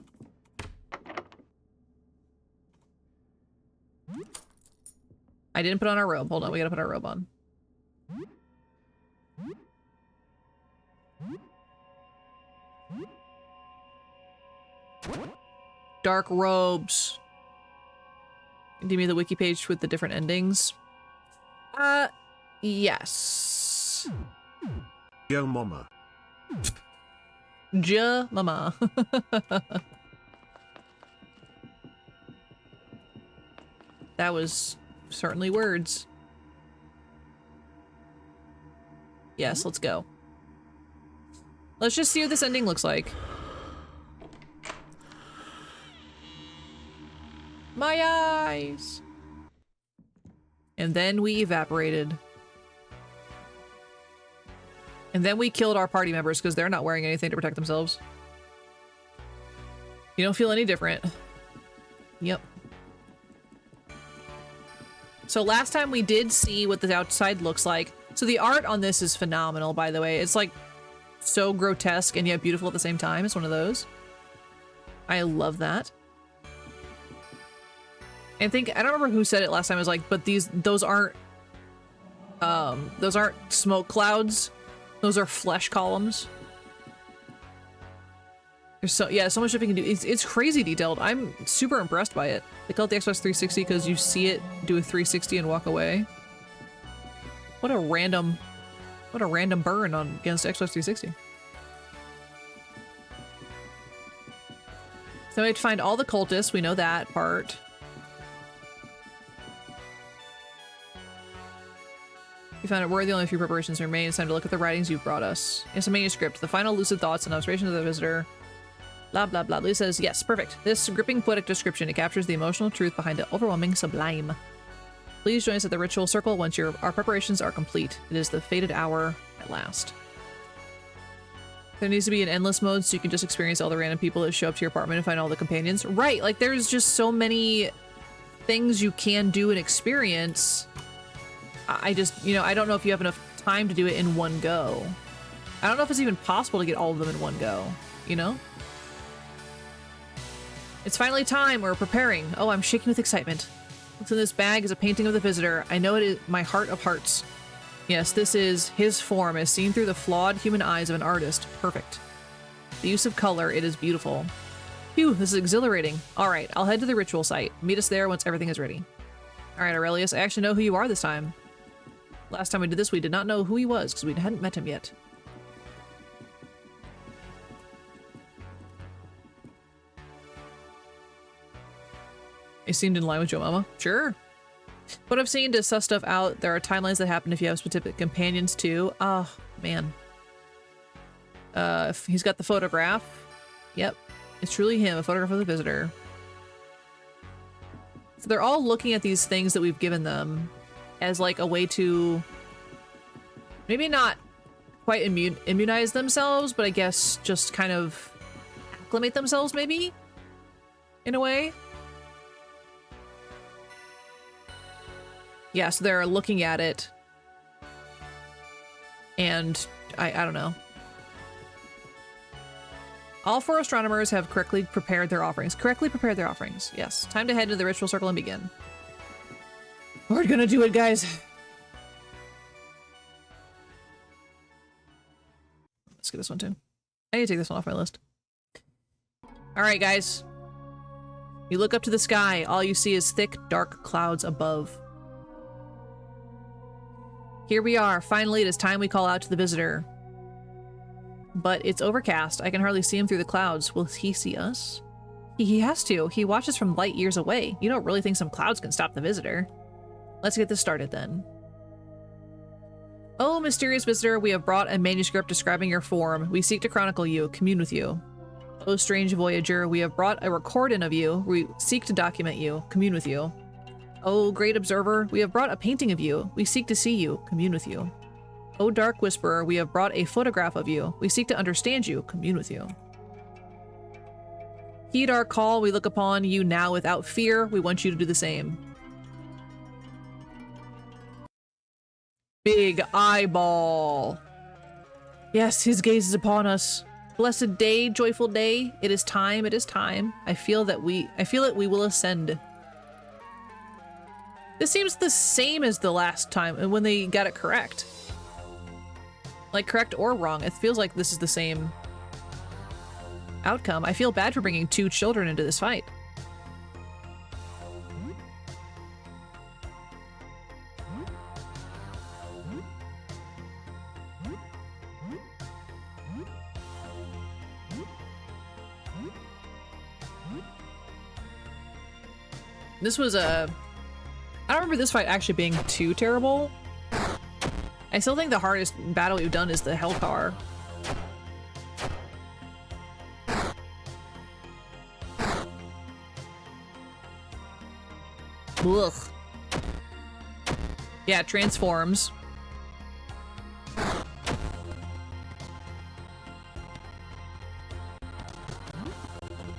I didn't put on our robe. Hold on, we gotta put our robe on. Dark robes. Give me the wiki page with the different endings. Yes. Yo mama. Ja mama. That was certainly words. Yes, let's go. Let's just see what this ending looks like. My eyes! And then we evaporated. And then we killed our party members because they're not wearing anything to protect themselves. You don't feel any different. Yep. So last time we did see what the outside looks like. So the art on this is phenomenal, by the way. It's like so grotesque and yet beautiful at the same time. It's one of those. I love that. I think, I don't remember who said it last time. I was like, but those aren't smoke clouds. Those are flesh columns. There's so much stuff you can do. It's crazy detailed. I'm super impressed by it. They call it the Xbox 360 because you see it do a 360 and walk away. What a random burn on against Xbox 360. So we have to find all the cultists. We know that part. We found it worthy, only a few preparations remain. It's time to look at the writings you've brought us. It's a manuscript, the final lucid thoughts and observations of the visitor. Blah, blah, blah. Lee says, yes, perfect. This gripping poetic description, it captures the emotional truth behind the overwhelming sublime. Please join us at the ritual circle once our preparations are complete. It is the fated hour at last. There needs to be an endless mode so you can just experience all the random people that show up to your apartment and find all the companions. Right, like there's just so many things you can do and experience. I just, I don't know if you have enough time to do it in one go. I don't know if it's even possible to get all of them in one go, you know? It's finally time. We're preparing. Oh, I'm shaking with excitement. What's in this bag is a painting of the visitor. I know it is my heart of hearts. Yes, this is his form as seen through the flawed human eyes of an artist. Perfect. The use of color, it is beautiful. Phew, this is exhilarating. All right, I'll head to the ritual site. Meet us there once everything is ready. All right, Aurelius, I actually know who you are this time. Last time we did this, we did not know who he was because we hadn't met him yet. It seemed in line with Joe Mama. Sure. What I've seen to suss stuff out, there are timelines that happen if you have specific companions too. Oh, man. If he's got the photograph. Yep. It's truly him, a photograph of the visitor. So they're all looking at these things that we've given them as like a way to maybe not quite immunize themselves, but I guess just kind of acclimate themselves maybe in a way. Yeah, so they're looking at it and I don't know. All 4 astronomers have correctly prepared their offerings. Yes. Time to head to the ritual circle and begin. We're gonna do it, guys. Let's get this one too. I need to take this one off my list. All right, guys. You look up to the sky. All you see is thick, dark clouds above. Here we are. Finally, it is time we call out to the visitor. But it's overcast. I can hardly see him through the clouds. Will he see us? He has to. He watches from light years away. You don't really think some clouds can stop the visitor. Let's get this started then. Oh, mysterious visitor, we have brought a manuscript describing your form. We seek to chronicle you, commune with you. Oh, strange voyager, we have brought a recording of you. We seek to document you, commune with you. Oh, great observer, we have brought a painting of you. We seek to see you, commune with you. Oh, dark whisperer, we have brought a photograph of you. We seek to understand you, commune with you. Heed our call, we look upon you now without fear. We want you to do the same. Big eyeball. Yes, his gaze is upon us. Blessed day, joyful day. It is time, it is time. I feel it we will ascend. This seems the same as the last time when they got it correct. Like, correct or wrong, it feels like this is the same outcome. I feel bad for bringing 2 children into this fight. This was a... I don't remember this fight actually being too terrible. I still think the hardest battle we've done is the Hellcar. Ugh. Yeah, it transforms.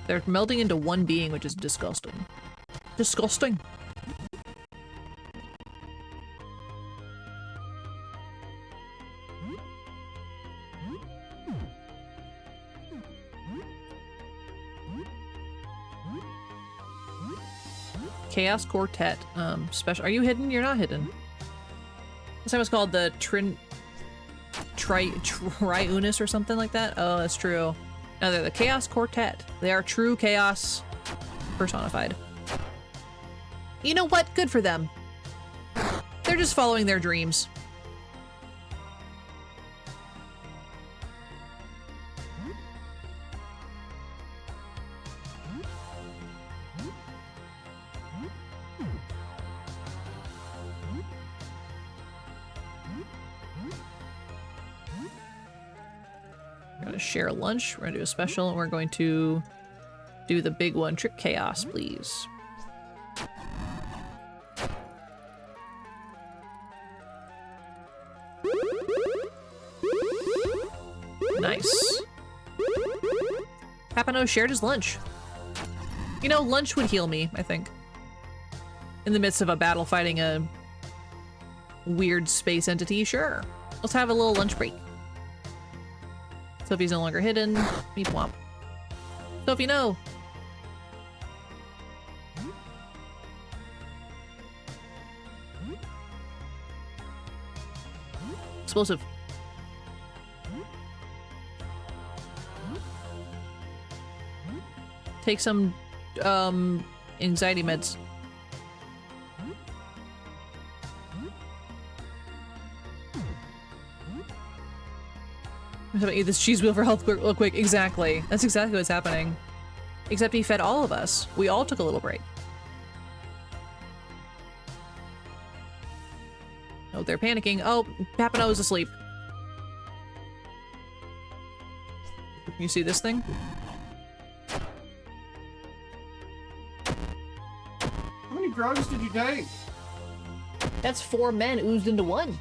They're melting into one being, which is disgusting. Disgusting. Chaos Quartet. Special. Are you hidden? You're not hidden. This time it's called the Triunus or something like that. Oh, that's true. No, they're the Chaos Quartet. They are true chaos personified. You know what? Good for them. They're just following their dreams. We're gonna share lunch. We're gonna do a special, and we're going to do the big one. Trick Chaos, please. Nice. Papano shared his lunch. You know, lunch would heal me, I think. In the midst of a battle fighting a weird space entity, sure. Let's have a little lunch break. Sophie's no longer hidden. Meep womp. Sophie, no! Explosive. Take some, anxiety meds. I'm gonna eat this cheese wheel for health real quick. Exactly. That's exactly what's happening. Except he fed all of us. We all took a little break. Oh, they're panicking. Oh, Papano is asleep. You see this thing? How many drugs did you take? That's 4 men oozed into one.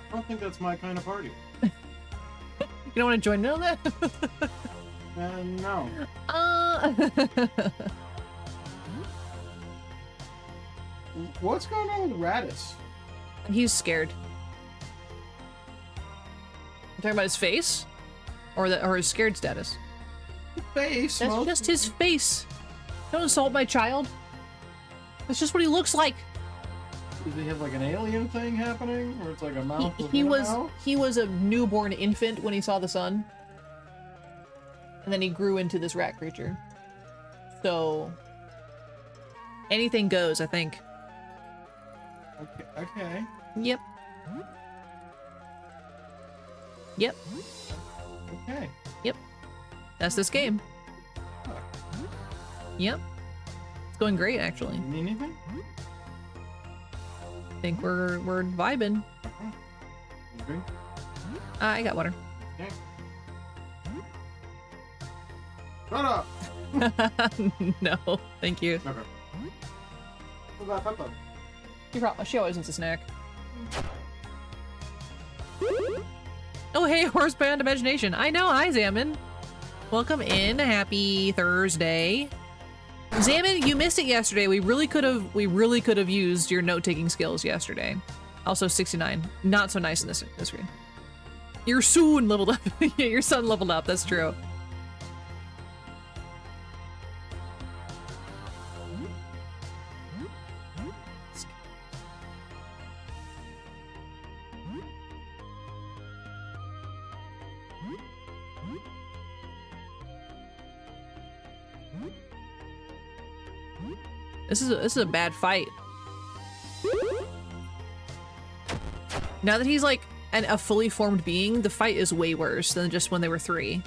I don't think that's my kind of party. You don't want to join in on that? No. What's going on with Radis? He's scared. You talking about his face? Or his scared status? Face. That's just his face. Don't insult my child. That's just what he looks like. Does he have like an alien thing happening? Or it's like a mouth He within a was mouth? he was a newborn infant when he saw the sun. And then he grew into this rat creature. So anything goes, I think. Okay. Yep. Yep. Okay. Yep. That's this game. Yep. It's going great, actually. You need anything? I think we're vibing. Drink? I got water. Okay. Shut up! No, thank you. Okay. What about Peppa? She always wants a snack. Oh, hey, Horsebound Imagination. I know. Hi, Zamin. Welcome in. Happy Thursday. Zamin, you missed it yesterday. We really could have used your note-taking skills yesterday. Also 69. Not so nice in this screen. Your son leveled up. Yeah, your son leveled up. That's true. This is a bad fight. Now that he's like a fully formed being, the fight is way worse than just when they were 3.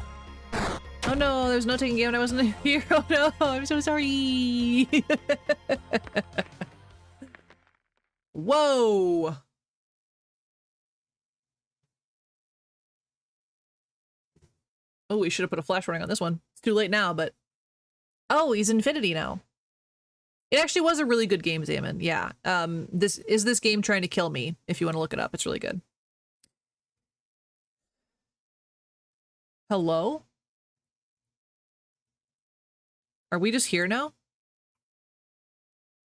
Oh no, there's no taking game and I wasn't here. Oh no, I'm so sorry. Whoa. Oh, we should have put a flash warning on this one. It's too late now, but... Oh, he's Infinity now. It actually was a really good game, Zaman. Yeah. This game trying to kill me, if you want to look it up. It's really good. Hello? Are we just here now?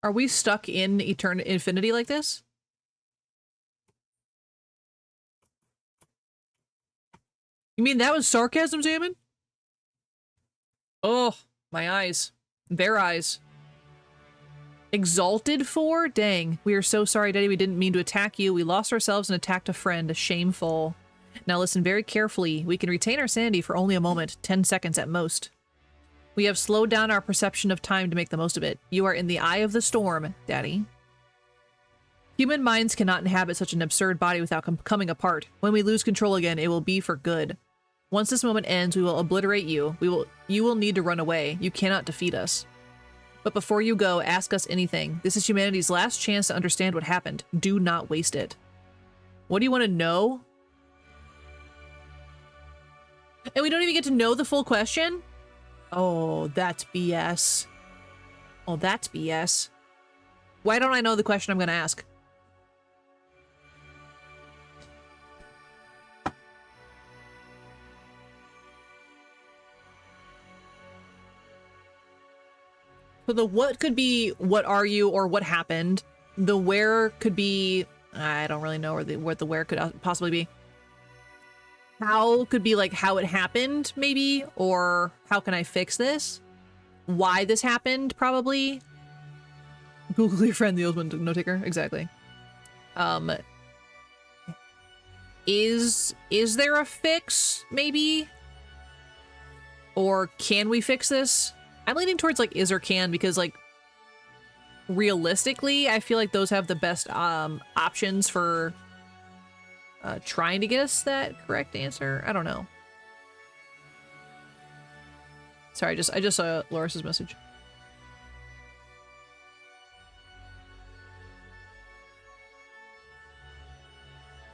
Are we stuck in infinity like this? You mean that was sarcasm, Zaman? Oh, my eyes. Their eyes. Exalted for? Dang. We are so sorry, Daddy. We didn't mean to attack you. We lost ourselves and attacked a friend. Shameful. Now listen very carefully. We can retain our sanity for only a moment, 10 seconds at most. We have slowed down our perception of time to make the most of it. You are in the eye of the storm, Daddy. Human minds cannot inhabit such an absurd body without coming apart. When we lose control again, it will be for good. Once this moment ends, we will obliterate you. You will need to run away. You cannot defeat us. But before you go, ask us anything. This is humanity's last chance to understand what happened. Do not waste it. What do you want to know? And we don't even get to know the full question? Oh, that's BS. Oh, that's BS. Why don't I know the question I'm going to ask? So the what could be what are you or what happened. The where could be I don't really know what the where could possibly be. How could be like how it happened maybe, or how can I fix this? Why this happened probably. Google your friend the Osmond note taker. Exactly. Is there a fix maybe? Or can we fix this? I'm leaning towards like is or can because like realistically, I feel like those have the best options for trying to get us that correct answer. I don't know. Sorry, I just saw Loris's message.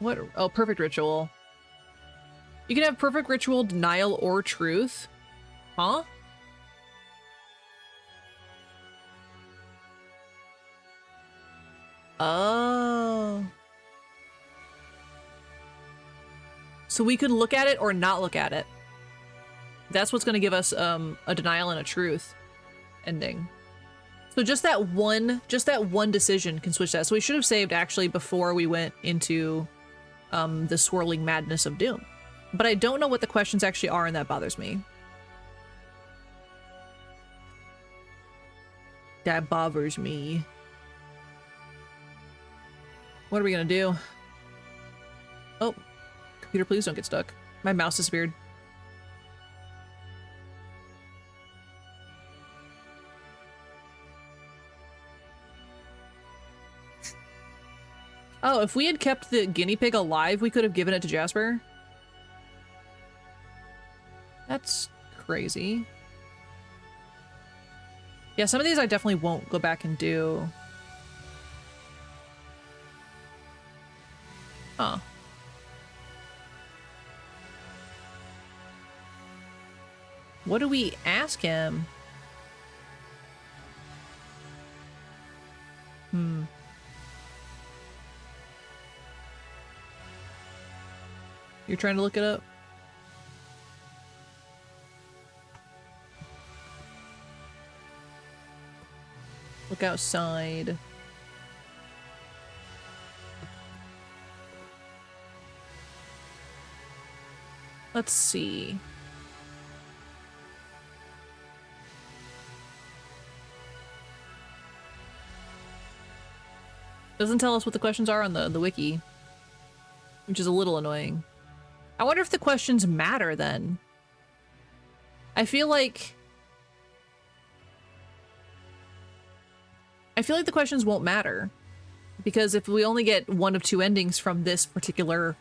What? Oh, perfect ritual. You can have perfect ritual, denial, or truth. Huh? Oh. So we could look at it or not look at it. That's what's going to give us a denial and a truth ending. So just that one decision can switch that. So we should have saved actually before we went into the swirling madness of doom. But I don't know what the questions actually are, and that bothers me. That bothers me. What are we gonna do? Oh, computer, please don't get stuck. My mouse disappeared. Oh, if we had kept the guinea pig alive, we could have given it to Jasper. That's crazy. Yeah, some of these I definitely won't go back and do. Huh. What do we ask him? You're trying to look it up? Look outside. Let's see. Doesn't tell us what the questions are on the wiki, which is a little annoying. I wonder if the questions matter then. I feel like the questions won't matter because if we only get one of two endings from this particular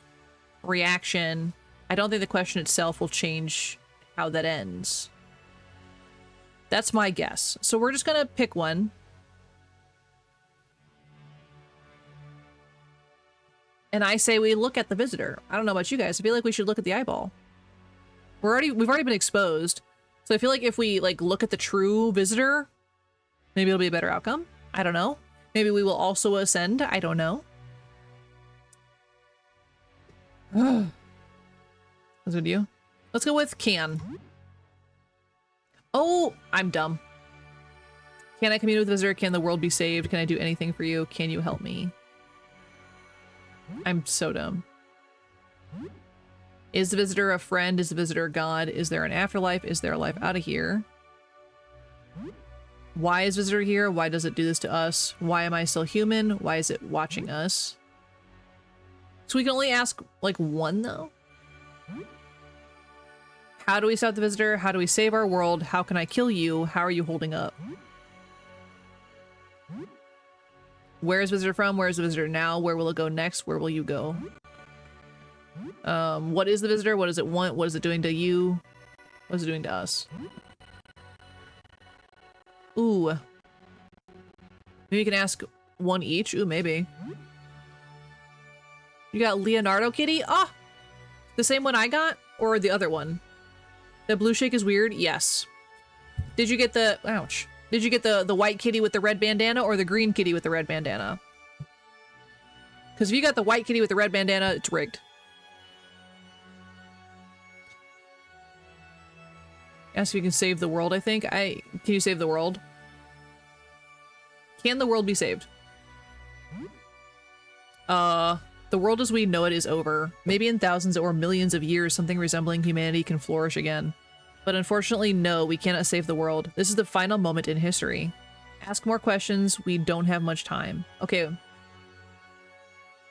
reaction, I don't think the question itself will change how that ends. That's my guess. So we're just gonna pick one. And I say we look at the visitor. I don't know about you guys. I feel like we should look at the eyeball. We've already been exposed. So I feel like if we like look at the true visitor, maybe it'll be a better outcome. I don't know. Maybe we will also ascend. I don't know. Let's go with you. Let's go with can. Oh, I'm dumb. Can I commune with the visitor? Can the world be saved? Can I do anything for you? Can you help me? I'm so dumb. Is the visitor a friend? Is the visitor a god? Is there an afterlife? Is there a life out of here? Why is visitor here? Why does it do this to us? Why am I still human? Why is it watching us? So we can only ask like one though. How do we stop the visitor? How do we save our world? How can I kill you? How are you holding up? Where is visitor from? Where is the visitor now? Where will it go next? Where will you go? What is the visitor? What does it want? What is it doing to you? What is it doing to us? Ooh. Maybe you can ask one each. Ooh, maybe. You got Leonardo Kitty? Ah! The same one I got? Or the other one? The blue shake is weird? Yes. Did you get the... Ouch. Did you get the white kitty with the red bandana or the green kitty with the red bandana? Because if you got the white kitty with the red bandana, it's rigged. Ask if you can save the world, I think. Can you save the world? Can the world be saved? The world as we know it is over. Maybe in thousands or millions of years, something resembling humanity can flourish again. But unfortunately, no, we cannot save the world. This is the final moment in history. Ask more questions. We don't have much time. Okay.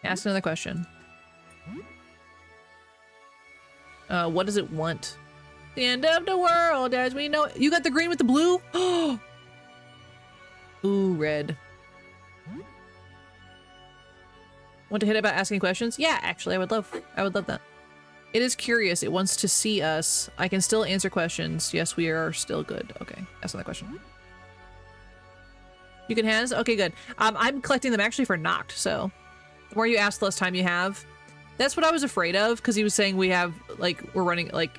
Ask another question. What does it want? The end of the world as we know it. You got the green with the blue? Ooh, red. Want to hit about asking questions? Yeah, actually, I would love that. It is curious. It wants to see us. I can still answer questions. Yes, we are still good. Okay, ask another question. You can has? Okay, good. I'm collecting them actually for knocked, so the more you ask, the less time you have. That's what I was afraid of, because he was saying we have, like, we're running, like,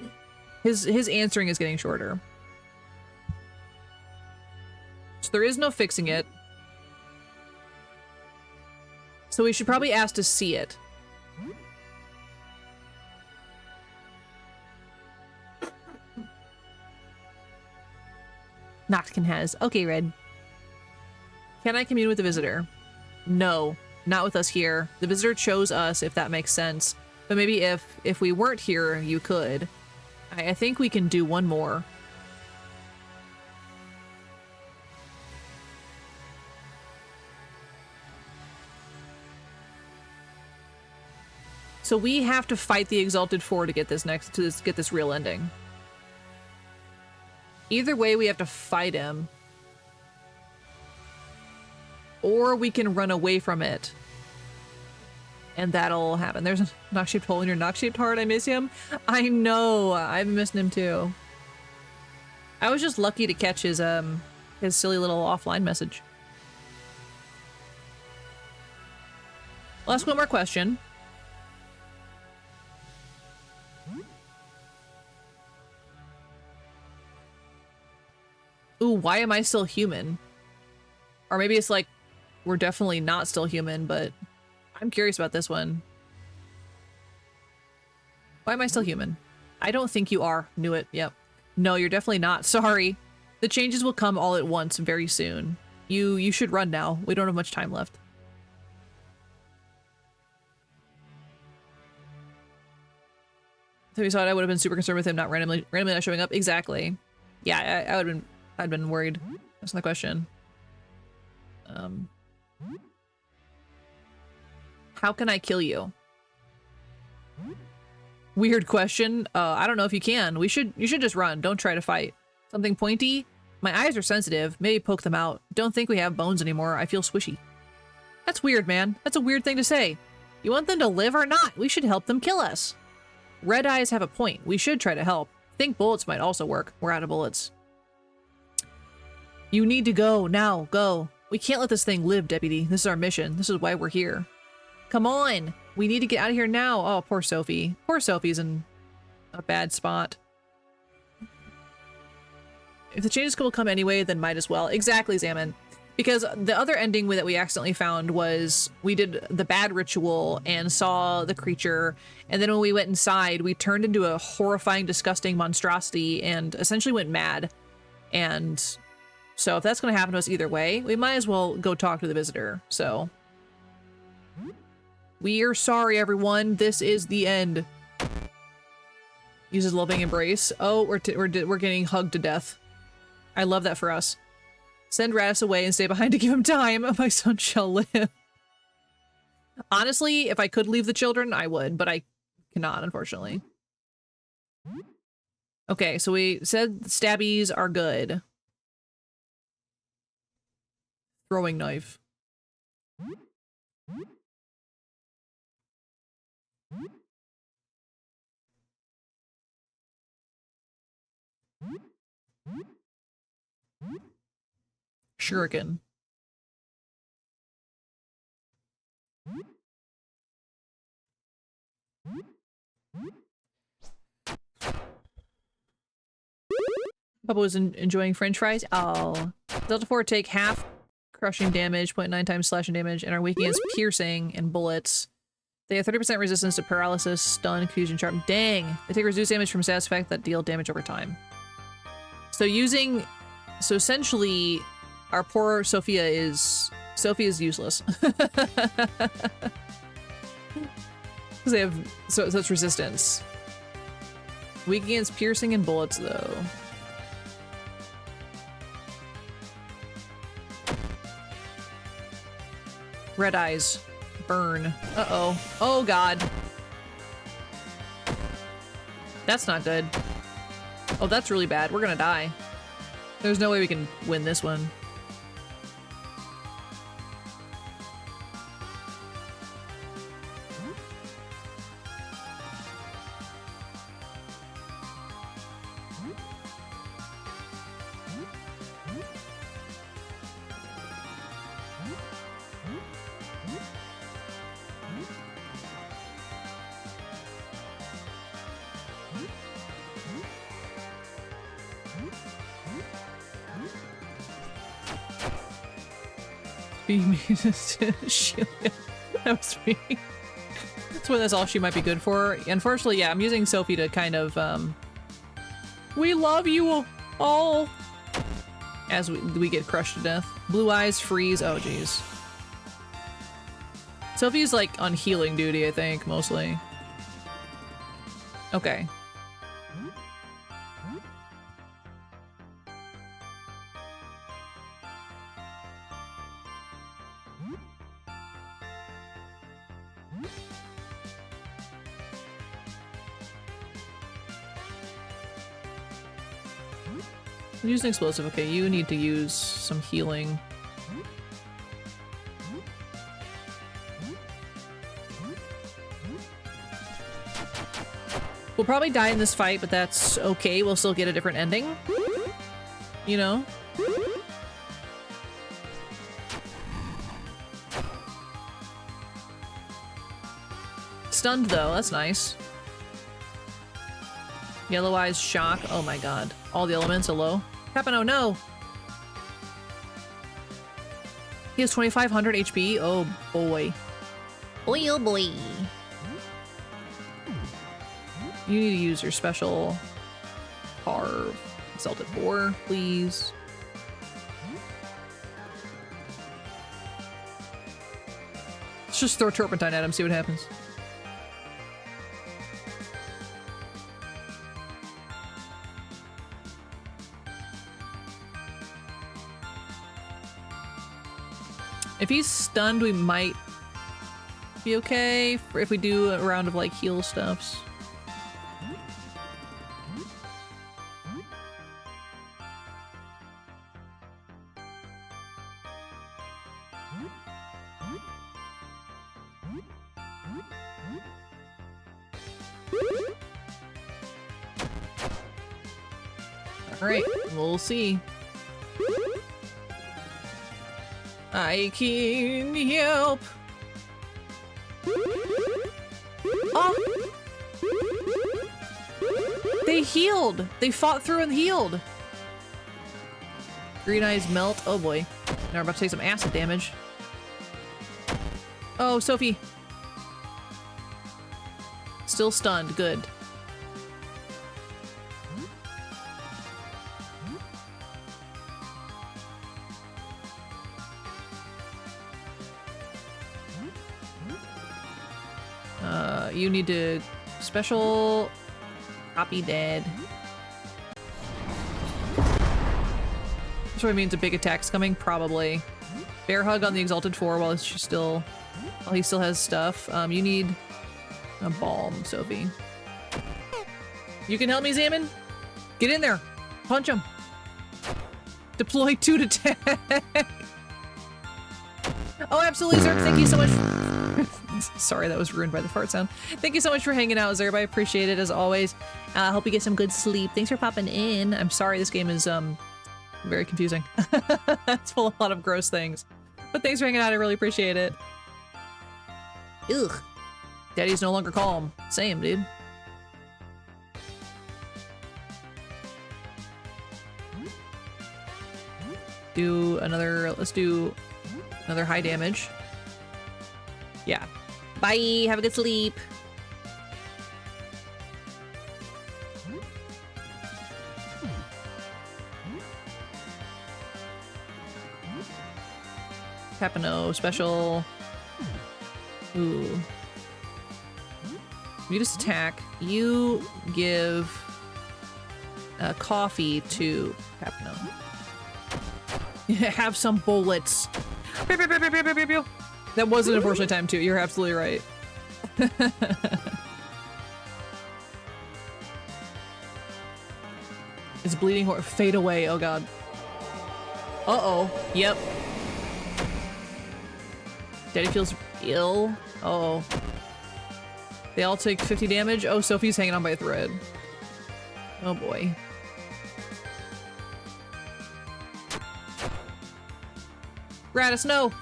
his answering is getting shorter. So there is no fixing it. So we should probably ask to see it. Noctkin has. Okay, Red. Can I commune with the visitor? No, not with us here. The visitor chose us, if that makes sense. But maybe if we weren't here, you could. I think we can do one more. So we have to fight the Exalted Four to get this get this real ending. Either way, we have to fight him. Or we can run away from it. And that'll happen. There's a knock-shaped hole in your knock-shaped heart. I miss him. I know. I've been missing him too. I was just lucky to catch his silly little offline message. I'll ask one more question. Ooh, why am I still human? Or maybe it's like, we're definitely not still human, but I'm curious about this one. Why am I still human? I don't think you are. Knew it. Yep. No, you're definitely not. Sorry. The changes will come all at once very soon. You should run now. We don't have much time left. If we saw it, I would have been super concerned with him not randomly not showing up. Exactly. Yeah, I'd been worried. That's not the question. How can I kill you? Weird question. I don't know if you can. You should just run. Don't try to fight. Something pointy? My eyes are sensitive. Maybe poke them out. Don't think we have bones anymore. I feel squishy. That's weird, man. That's a weird thing to say. You want them to live or not? We should help them kill us. Red eyes have a point. We should try to help. think bullets might also work. We're out of bullets. You need to go now. Go. We can't let this thing live, Deputy. This is our mission. This is why we're here. Come on. We need to get out of here now. Oh, poor Sophie. Poor Sophie's in a bad spot. If the changes will come anyway, then might as well. Exactly, Zaman. Because the other ending that we accidentally found was we did the bad ritual and saw the creature, and then when we went inside, we turned into a horrifying, disgusting monstrosity and essentially went mad. And so if that's going to happen to us either way, we might as well go talk to the visitor. So we are sorry, everyone. This is the end. Uses loving embrace. Oh, we're getting hugged to death. I love that for us. Send Radis away and stay behind to give him time. My son shall live. Honestly, if I could leave the children, I would, but I cannot, unfortunately. Okay, so we said stabbies are good. Throwing knife. Shuriken. Papa was enjoying french fries. Oh. Delta 4 take half crushing damage, 0.9 times slashing damage, and are weak against piercing and bullets. They have 30% resistance to paralysis, stun, confusion, charm. Dang! They take reduced damage from status effect that deal damage over time. So essentially, our poor Sophia is useless. Because they have such resistance. Weak against piercing and bullets, though. Red eyes. Burn. Uh-oh. Oh, God. That's not good. Oh, that's really bad. We're gonna die. There's no way we can win this one. Shield. That was me. That's all she might be good for. Unfortunately, yeah, I'm using Sophie to kind of, we love you all. As we get crushed to death. Blue eyes, freeze. Oh, jeez. Sophie's, like, on healing duty, I think, mostly. Okay. Use an explosive. Okay, you need to use some healing. We'll probably die in this fight, but that's okay. We'll still get a different ending. You know? Stunned, though. That's nice. Yellow eyes, shock. Oh my god. All the elements are low. Capano, no! He has 2,500 HP. Oh boy. Boy, oh boy. You need to use your special carve. Exalted 4, please. Let's just throw Turpentine at him, see what happens. If he's stunned, we might be okay if we do a round of like heal stuffs. Alright, we'll see. I can help. Oh! They healed! They fought through and healed! Green eyes melt. Oh boy. Now we're about to take some acid damage. Oh, Sophie. Still stunned. Good. You need to special copy dead. That's what it means a big attack's coming, probably. Bear hug on the Exalted 4 while he still has stuff. You need a balm, Sophie. You can help me, Zaman? Get in there! Punch him! Deploy 2 to attack! Oh, absolutely, Zerk, thank you so much. Sorry, that was ruined by the fart sound. Thank you so much for hanging out, Zerb. I appreciate it, as always. Hope you get some good sleep. Thanks for popping in. I'm sorry this game is, very confusing. It's full of a lot of gross things. But thanks for hanging out, I really appreciate it. Ugh. Daddy's no longer calm. Same, dude. Let's do another high damage. Yeah. Bye, have a good sleep. Capano special. Ooh. You just attack. You give coffee to Capano. Have some bullets. Pew, pew, pew, pew, pew, pew, pew. That wasn't unfortunately time 2. You're absolutely right. It's bleeding horse. Fade away. Oh god. Uh-oh. Yep. Daddy feels ill. Uh-oh. They all take 50 damage. Oh, Sophie's hanging on by a thread. Oh boy. Radis, no!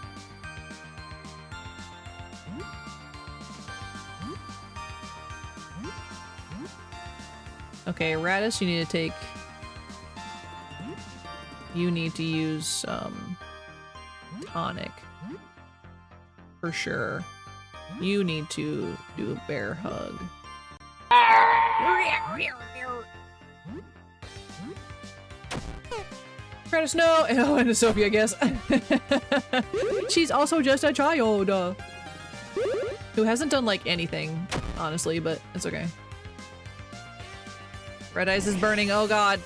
Okay, Radis, you need to take... You need to use, tonic. For sure. You need to do a bear hug. Radis, no! Oh, and Sophie, I guess. She's also just a child! Who hasn't done, like, anything, honestly, but it's okay. Red Eyes is burning, oh god.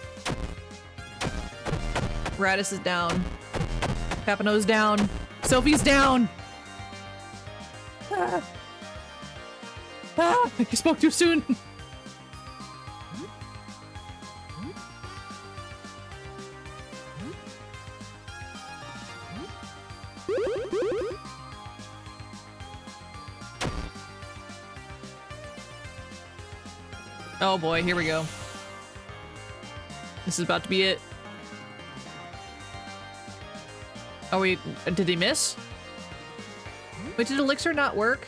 Radis is down. Capano's down. Sophie's down! Ah. Ah, you spoke too soon! Oh boy, here we go. This is about to be it. Oh wait, did he miss? Wait, did Elixir not work?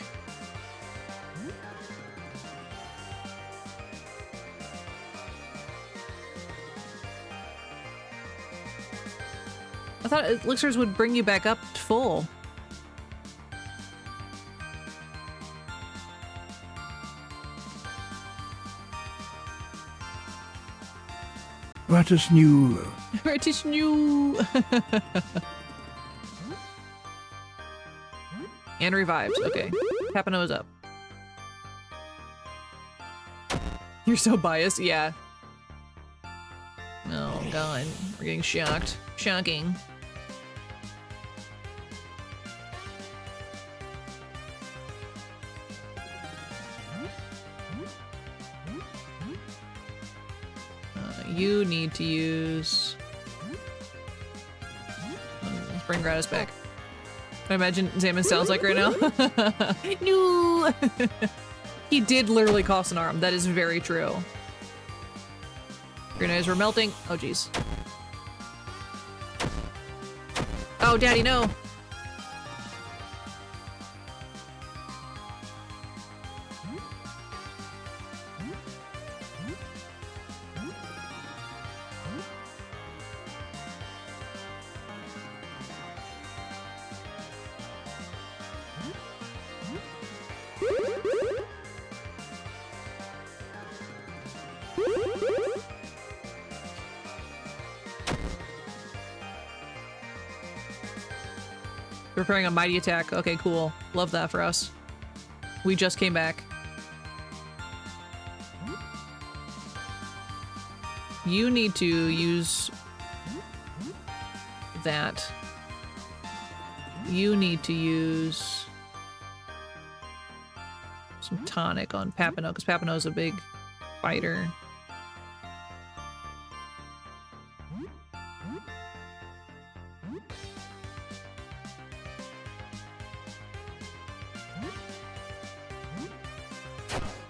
I thought Elixirs would bring you back up to full. What is new? What is new? And revives. Okay. Capano is up. You're so biased. Yeah. Oh god. We're getting shocked. Shocking. You need to use... Let's bring Gratis back. Can I imagine Zaman sounds like right now? No! He did literally cost an arm. That is very true. Grenades were melting. Oh, jeez. Oh, daddy, no. Preparing a mighty attack. Okay, cool. Love that for us. We just came back. You need to use that. You need to use some tonic on Papino, because Papino's a big fighter.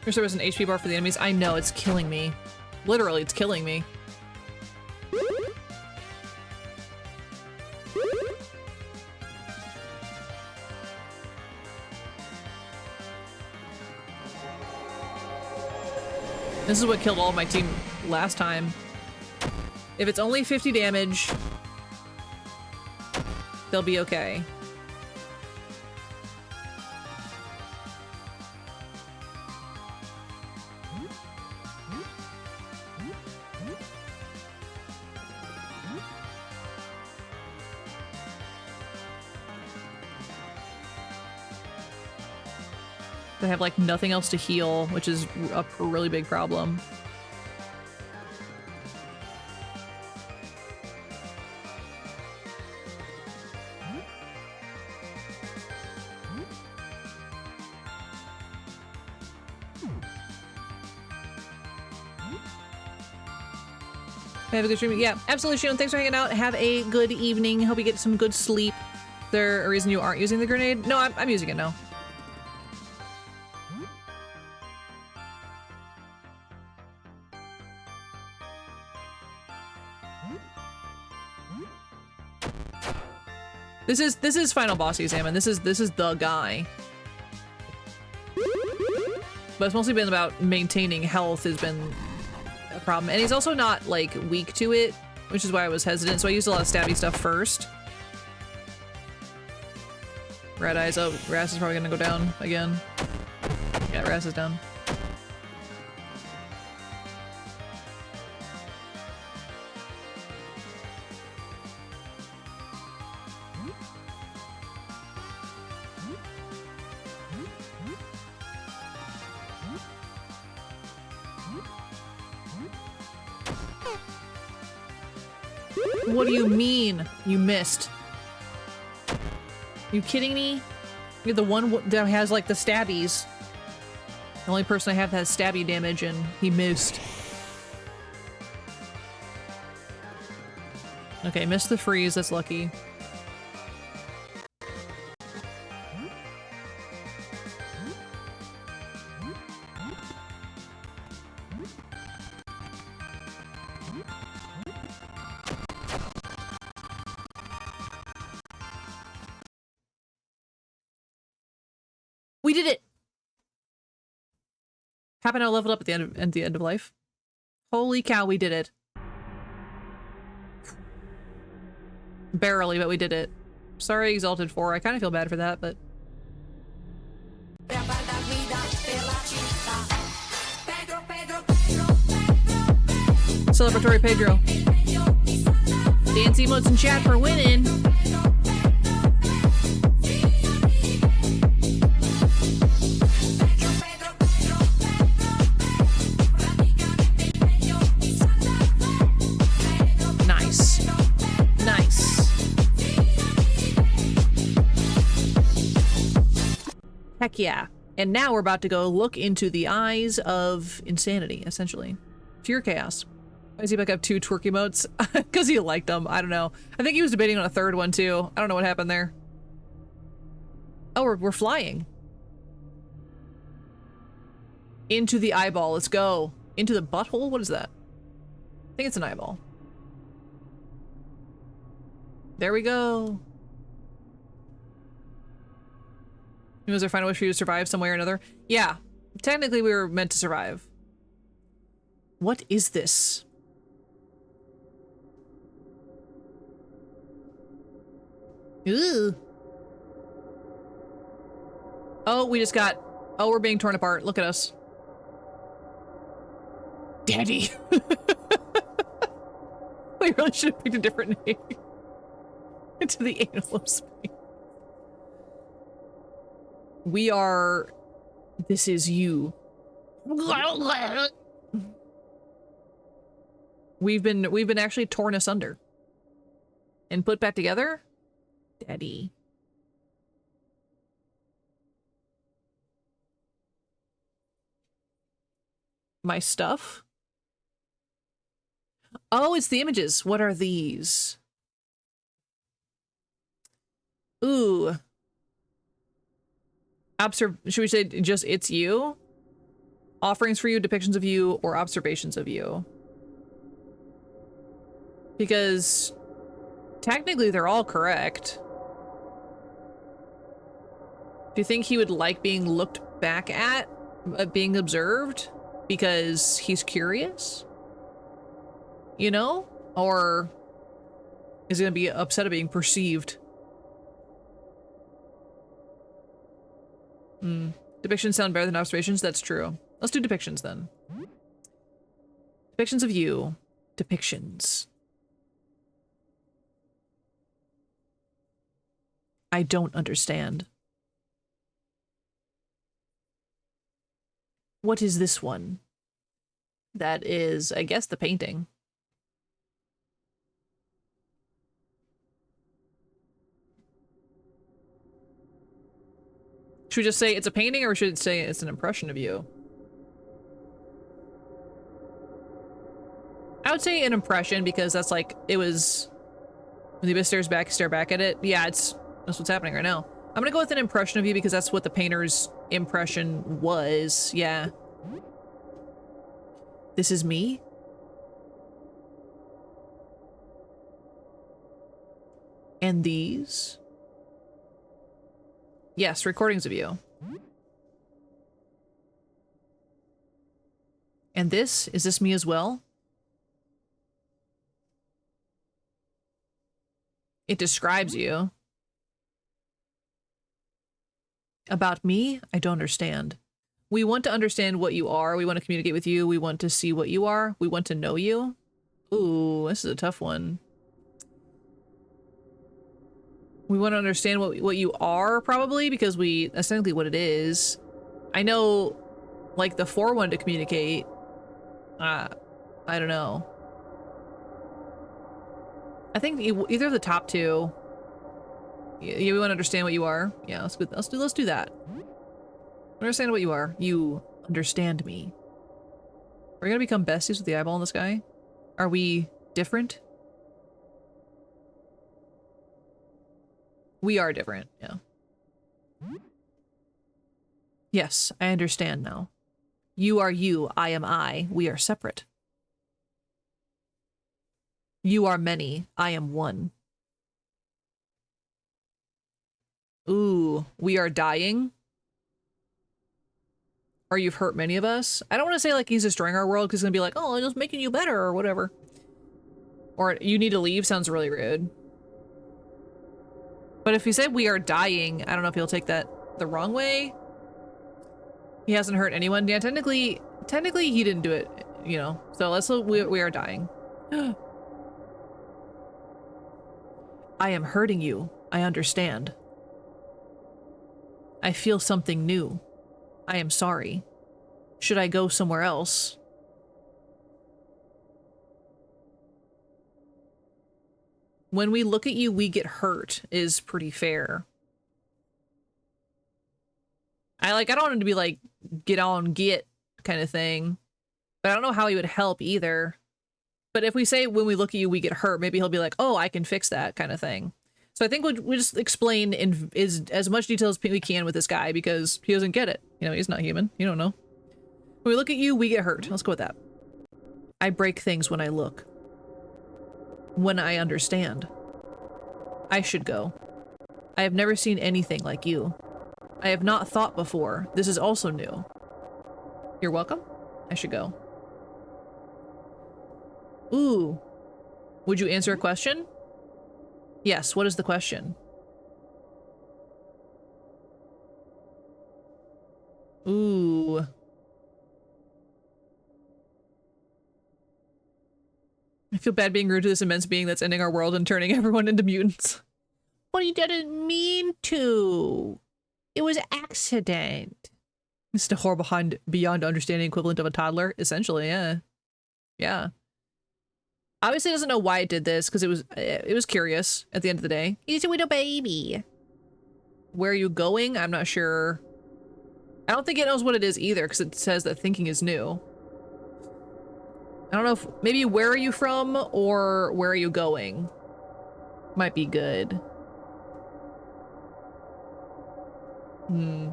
Wish there was an HP bar for the enemies. I know, it's killing me. Literally, it's killing me. This is what killed all of my team last time. If it's only 50 damage, they'll be okay. They have like nothing else to heal, which is a really big problem. Have a good stream. Yeah, absolutely, Shion. Thanks for hanging out. Have a good evening. Hope you get some good sleep. Is there a reason you aren't using the grenade? No, I'm using it now. This is final boss exam, and this is the guy. But it's mostly been about maintaining health has been a problem. And he's also not like weak to it, which is why I was hesitant. So I used a lot of stabby stuff first. Red eyes. Oh, Ras is probably gonna go down again. Yeah, Ras is down. What do you mean you missed? You kidding me? You're the one that has like the stabbies. The only person I have that has stabby damage, and he missed. Okay, missed the freeze. That's lucky. We did it! Papino leveled up at the end of life. Holy cow, we did it. Barely, but we did it. Sorry, Exalted 4. I kind of feel bad for that, but... Celebratory Pedro. Dance emotes in chat for winning. Nice. Nice. Heck yeah. And now we're about to go look into the eyes of insanity, essentially. Pure chaos. Why does he back up 2 twerk emotes? Because he liked them. I don't know. I think he was debating on a 3rd one too. I don't know what happened there. Oh, we're flying. Into the eyeball. Let's go. Into the butthole? What is that? think it's an eyeball. There we go. Was there a final wish for you to survive some way or another? Yeah, technically we were meant to survive. What is this? Ooh. Oh, we just got... Oh, we're being torn apart. Look at us. Daddy. We really should have picked a different name. Into the anal of space. We are... This is you. We've been actually torn asunder. And put back together? Daddy. My stuff? Oh, it's the images. What are these? Ooh. Should we say just it's you? Offerings for you, depictions of you, or observations of you? Because technically they're all correct. Do you think he would like being looked back at, being observed? Because he's curious? You know? Or is he gonna be upset at being perceived? Depictions sound better than observations? That's true. Let's do depictions then. Depictions of you. Depictions. I don't understand. What is this one? That is, I guess, the painting. Should we just say it's a painting, or should it say it's an impression of you? I would say an impression, because that's like, it was... When the abyss stare back at it. Yeah, that's what's happening right now. I'm gonna go with an impression of you because that's what the painter's impression was. Yeah. This is me? And these? Yes, recordings of you. And this? Is this me as well? It describes you. About me? I don't understand. We want to understand what you are. We want to communicate with you. We want to see what you are. We want to know you. Ooh, this is a tough one. We want to understand what you are, probably, because that's technically what it is. I know, like, the 4 wanted to communicate. I don't know. I think either of the top 2. Yeah, we want to understand what you are. Yeah, let's do that. Understand what you are. You understand me. Are we gonna become besties with the eyeball in the sky? Are we different? We are different, yeah. Yes, I understand now. You are you, I am I. We are separate. You are many, I am one. Ooh, we are dying. Or you've hurt many of us. I don't want to say like he's destroying our world because he's gonna be like, oh, I'm just making you better or whatever. Or you need to leave sounds really rude. But if he said we are dying, I don't know if he'll take that the wrong way. He hasn't hurt anyone. Yeah, technically he didn't do it, you know. So let's look, we are dying. I am hurting you. I understand. I feel something new. I am sorry. Should I go somewhere else? When we look at you, we get hurt is pretty fair. I don't want him to be like, get on, get kind of thing. But I don't know how he would help either. But if we say when we look at you, we get hurt, maybe he'll be like, oh, I can fix that kind of thing. So I think we'll just explain in as much detail as we can with this guy because he doesn't get it. You know, he's not human. You don't know. When we look at you, we get hurt. Let's go with that. I break things when I look. When I understand. I should go. I have never seen anything like you. I have not thought before. This is also new. You're welcome. I should go. Ooh. Would you answer a question? Yes, what is the question? Ooh. I feel bad being rude to this immense being that's ending our world and turning everyone into mutants. But he didn't mean to. It was accident. It's the horrible beyond understanding equivalent of a toddler, essentially, yeah. Yeah. Obviously doesn't know why it did this, because it was curious at the end of the day. He's a little baby. Where are you going? I'm not sure. I don't think it knows what it is either, because it says that thinking is new. I don't know if maybe where are you from or where are you going? Might be good. Hmm.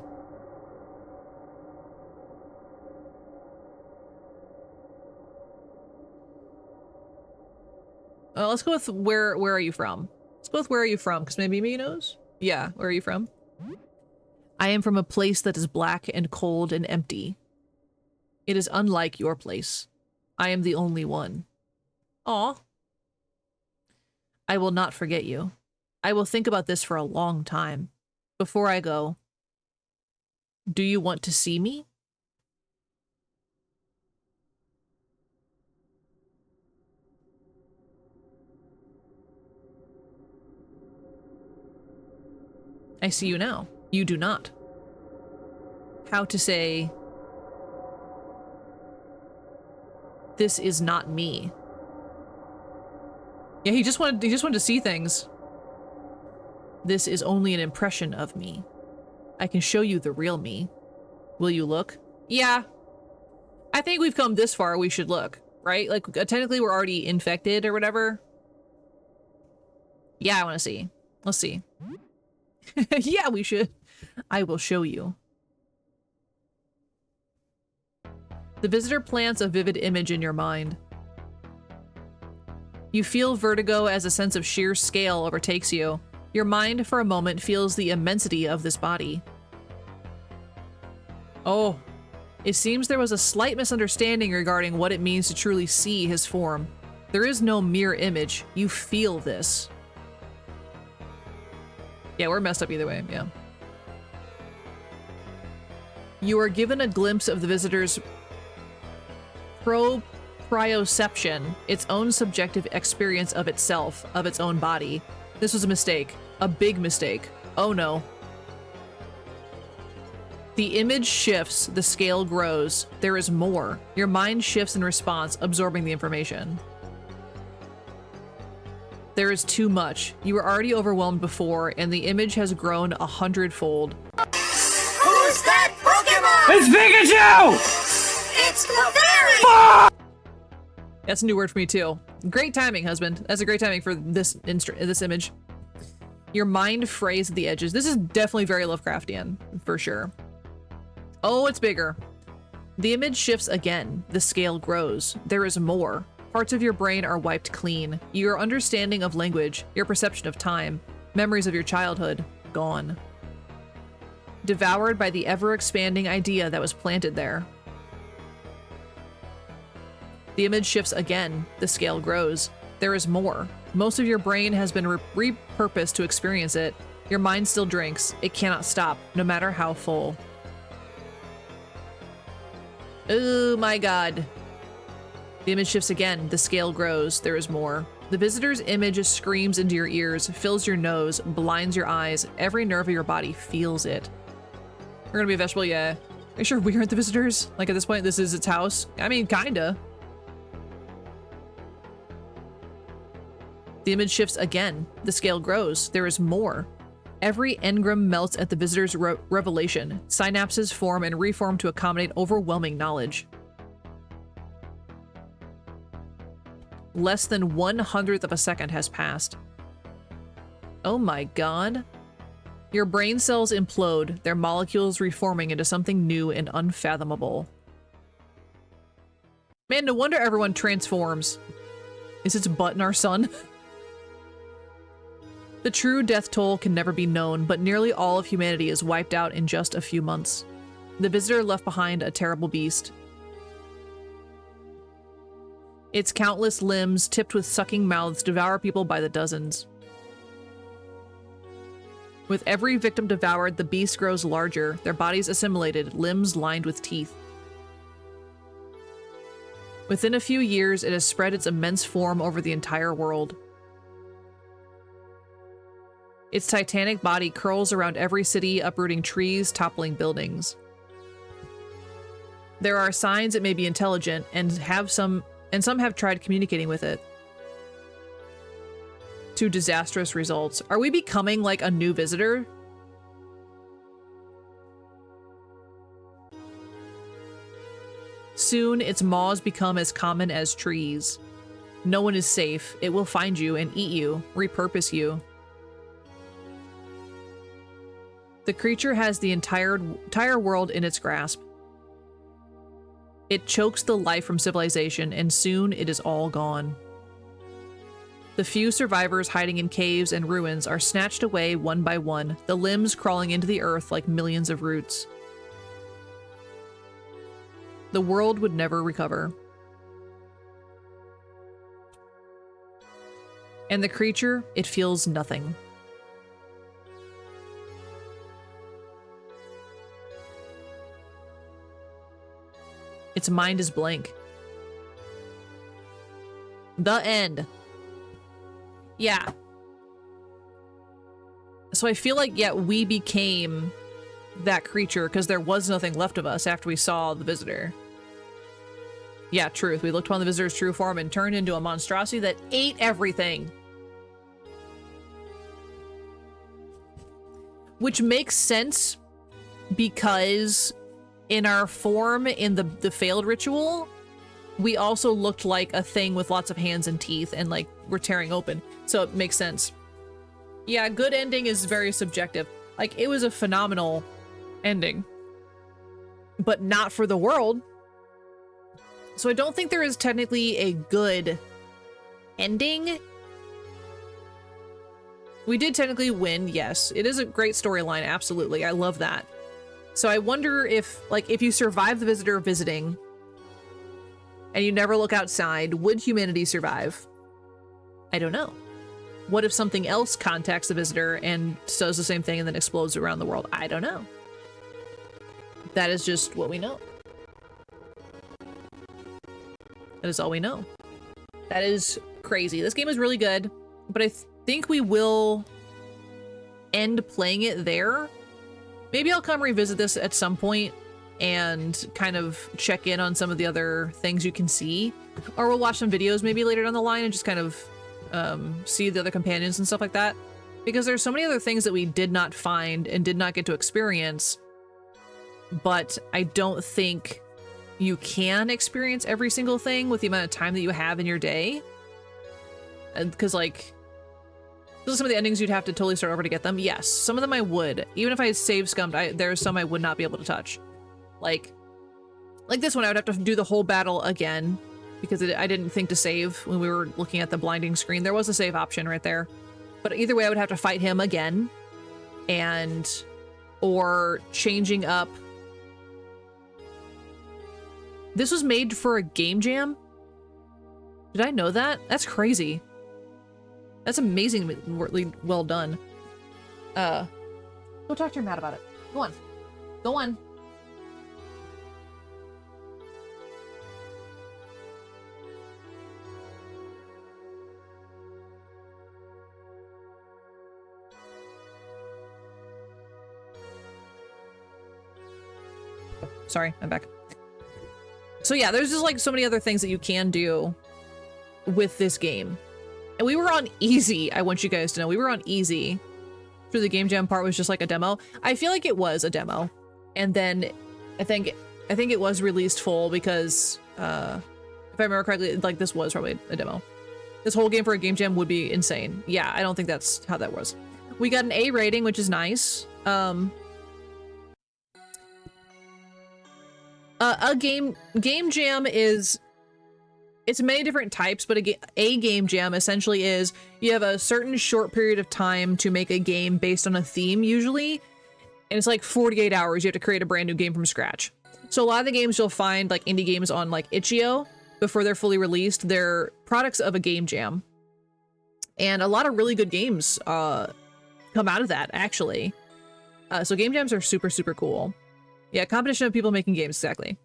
Let's go with where are you from? Let's go with where are you from, because maybe he knows? Yeah, where are you from? I am from a place that is black and cold and empty. It is unlike your place. I am the only one. Aw. I will not forget you. I will think about this for a long time. Before I go, do you want to see me? I see you now. You do not. How to say, this is not me. Yeah, he just wanted to see things. This is only an impression of me. I can show you the real me. Will you look? Yeah. I think we've come this far, we should look, right? Like, technically we're already infected or whatever. Yeah, I want to see. Let's see. Yeah, we should. I will show you. The visitor plants a vivid image in your mind. You feel vertigo as a sense of sheer scale overtakes you. Your mind, for a moment, feels the immensity of this body. Oh, it seems there was a slight misunderstanding regarding what it means to truly see his form. There is no mere image. You feel this. Yeah, we're messed up either way, yeah. You are given a glimpse of the visitor's proprioception, its own subjective experience of itself, of its own body. This was a mistake. A big mistake. Oh no. The image shifts, the scale grows. There is more. Your mind shifts in response, absorbing the information. There is too much. You were already overwhelmed before, and the image has grown 100-fold. Who's that Pokemon? It's Pikachu! It's Clefairy! That's a new word for me too. Great timing, husband. That's a great timing for this image. Your mind frays at the edges. This is definitely very Lovecraftian, for sure. Oh, it's bigger. The image shifts again. The scale grows. There is more. Parts of your brain are wiped clean. Your understanding of language, your perception of time, memories of your childhood, gone. Devoured by the ever-expanding idea that was planted there. The image shifts again. The scale grows. There is more. Most of your brain has been repurposed to experience it. Your mind still drinks. It cannot stop, no matter how full. Oh my god. The image shifts again. The scale grows. There is more. The visitor's image screams into your ears, fills your nose, blinds your eyes. Every nerve of your body feels it. We're gonna be a vegetable, yeah. Are you sure we aren't the visitors? Like at this point, this is its house? I mean, kinda. The image shifts again. The scale grows. There is more. Every engram melts at the visitor's revelation. Synapses form and reform to accommodate overwhelming knowledge. Less than 1/100th of a second has passed. Oh my god. Your brain cells implode, their molecules reforming into something new and unfathomable. Man, no wonder everyone transforms. Is its button our son? The true death toll can never be known, but nearly all of humanity is wiped out in just a few months. The visitor left behind a terrible beast. Its countless limbs, tipped with sucking mouths, devour people by the dozens. With every victim devoured, the beast grows larger, their bodies assimilated, limbs lined with teeth. Within a few years, it has spread its immense form over the entire world. Its titanic body curls around every city, uprooting trees, toppling buildings. There are signs it may be intelligent, and some have tried communicating with it. To disastrous results. Are we becoming like a new visitor? Soon, its maws become as common as trees. No one is safe. It will find you and eat you, repurpose you. The creature has the entire world in its grasp. It chokes the life from civilization, and soon it is all gone. The few survivors hiding in caves and ruins are snatched away one by one, the limbs crawling into the earth like millions of roots. The world would never recover. And the creature, it feels nothing. Its mind is blank. The end. Yeah. So I feel like, yeah, we became that creature because there was nothing left of us after we saw the visitor. Yeah, truth. We looked upon the visitor's true form and turned into a monstrosity that ate everything. Which makes sense because in our form in the failed ritual, we also looked like a thing with lots of hands and teeth and like we're tearing open. So it makes sense. Yeah, good ending is very subjective. Like it was a phenomenal ending, but not for the world. So I don't think there is technically a good ending. We did technically win, yes. It is a great storyline, absolutely. I love that. So I wonder if, like, if you survive the visitor visiting and you never look outside, would humanity survive? I don't know. What if something else contacts the visitor and does the same thing and then explodes around the world? I don't know. That is just what we know. That is all we know. That is crazy. This game is really good, but I think we will end playing it there. Maybe I'll come revisit this at some point and kind of check in on some of the other things you can see. Or we'll watch some videos maybe later down the line and just kind of see the other companions and stuff like that. Because there's so many other things that we did not find and did not get to experience. But I don't think you can experience every single thing with the amount of time that you have in your day. Because, like, those are some of the endings you'd have to totally start over to get them. Yes, some of them I would. Even if I save scummed, there's some I would not be able to touch. Like this one, I would have to do the whole battle again because I didn't think to save when we were looking at the blinding screen. There was a save option right there. But either way, I would have to fight him again or changing up. This was made for a game jam? Did I know that? That's crazy. That's amazingly well done. Go talk to your Matt about it. Go on. Go on. Sorry, I'm back. So yeah, there's just like so many other things that you can do with this game. And we were on easy, I want you guys to know. We were on easy. Through the game jam part was just like a demo. I feel like it was a demo. And then I think it was released full because if I remember correctly, like this was probably a demo. This whole game for a game jam would be insane. Yeah, I don't think that's how that was. We got an A rating, which is nice. A game jam is it's many different types, but a game jam essentially is you have a certain short period of time to make a game based on a theme usually, and it's like 48 hours. You have to create a brand new game from scratch. So a lot of the games you'll find, like indie games on like itch.io, before they're fully released, they're products of a game jam. And a lot of really good games come out of that, actually. So game jams are super, super cool. Yeah, competition of people making games, exactly.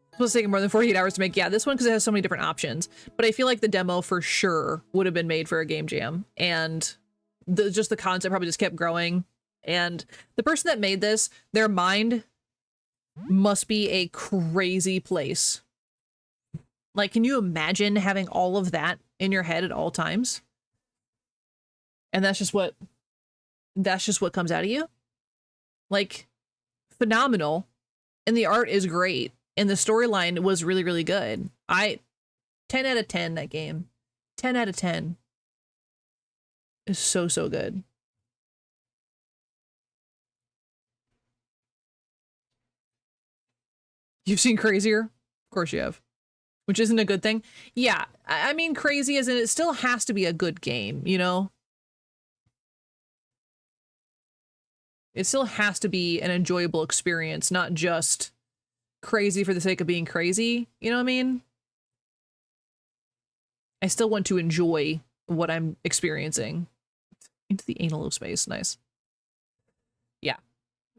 It's supposed to take more than 48 hours to make. Yeah, this one, because it has so many different options. But I feel like the demo for sure would have been made for a game jam. And just the concept probably just kept growing. And the person that made this, their mind must be a crazy place. Like, can you imagine having all of that in your head at all times? And that's just what comes out of you. Like, phenomenal. And the art is great. And the storyline was really, really good. 10 out of 10, that game. 10 out of 10. Is so, so good. You've seen crazier? Of course you have. Which isn't a good thing. Yeah, I mean crazy as in it still has to be a good game, you know? It still has to be an enjoyable experience, not just crazy for the sake of being crazy. You know what I mean? I still want to enjoy what I'm experiencing. Into the anal of space. Nice. Yeah.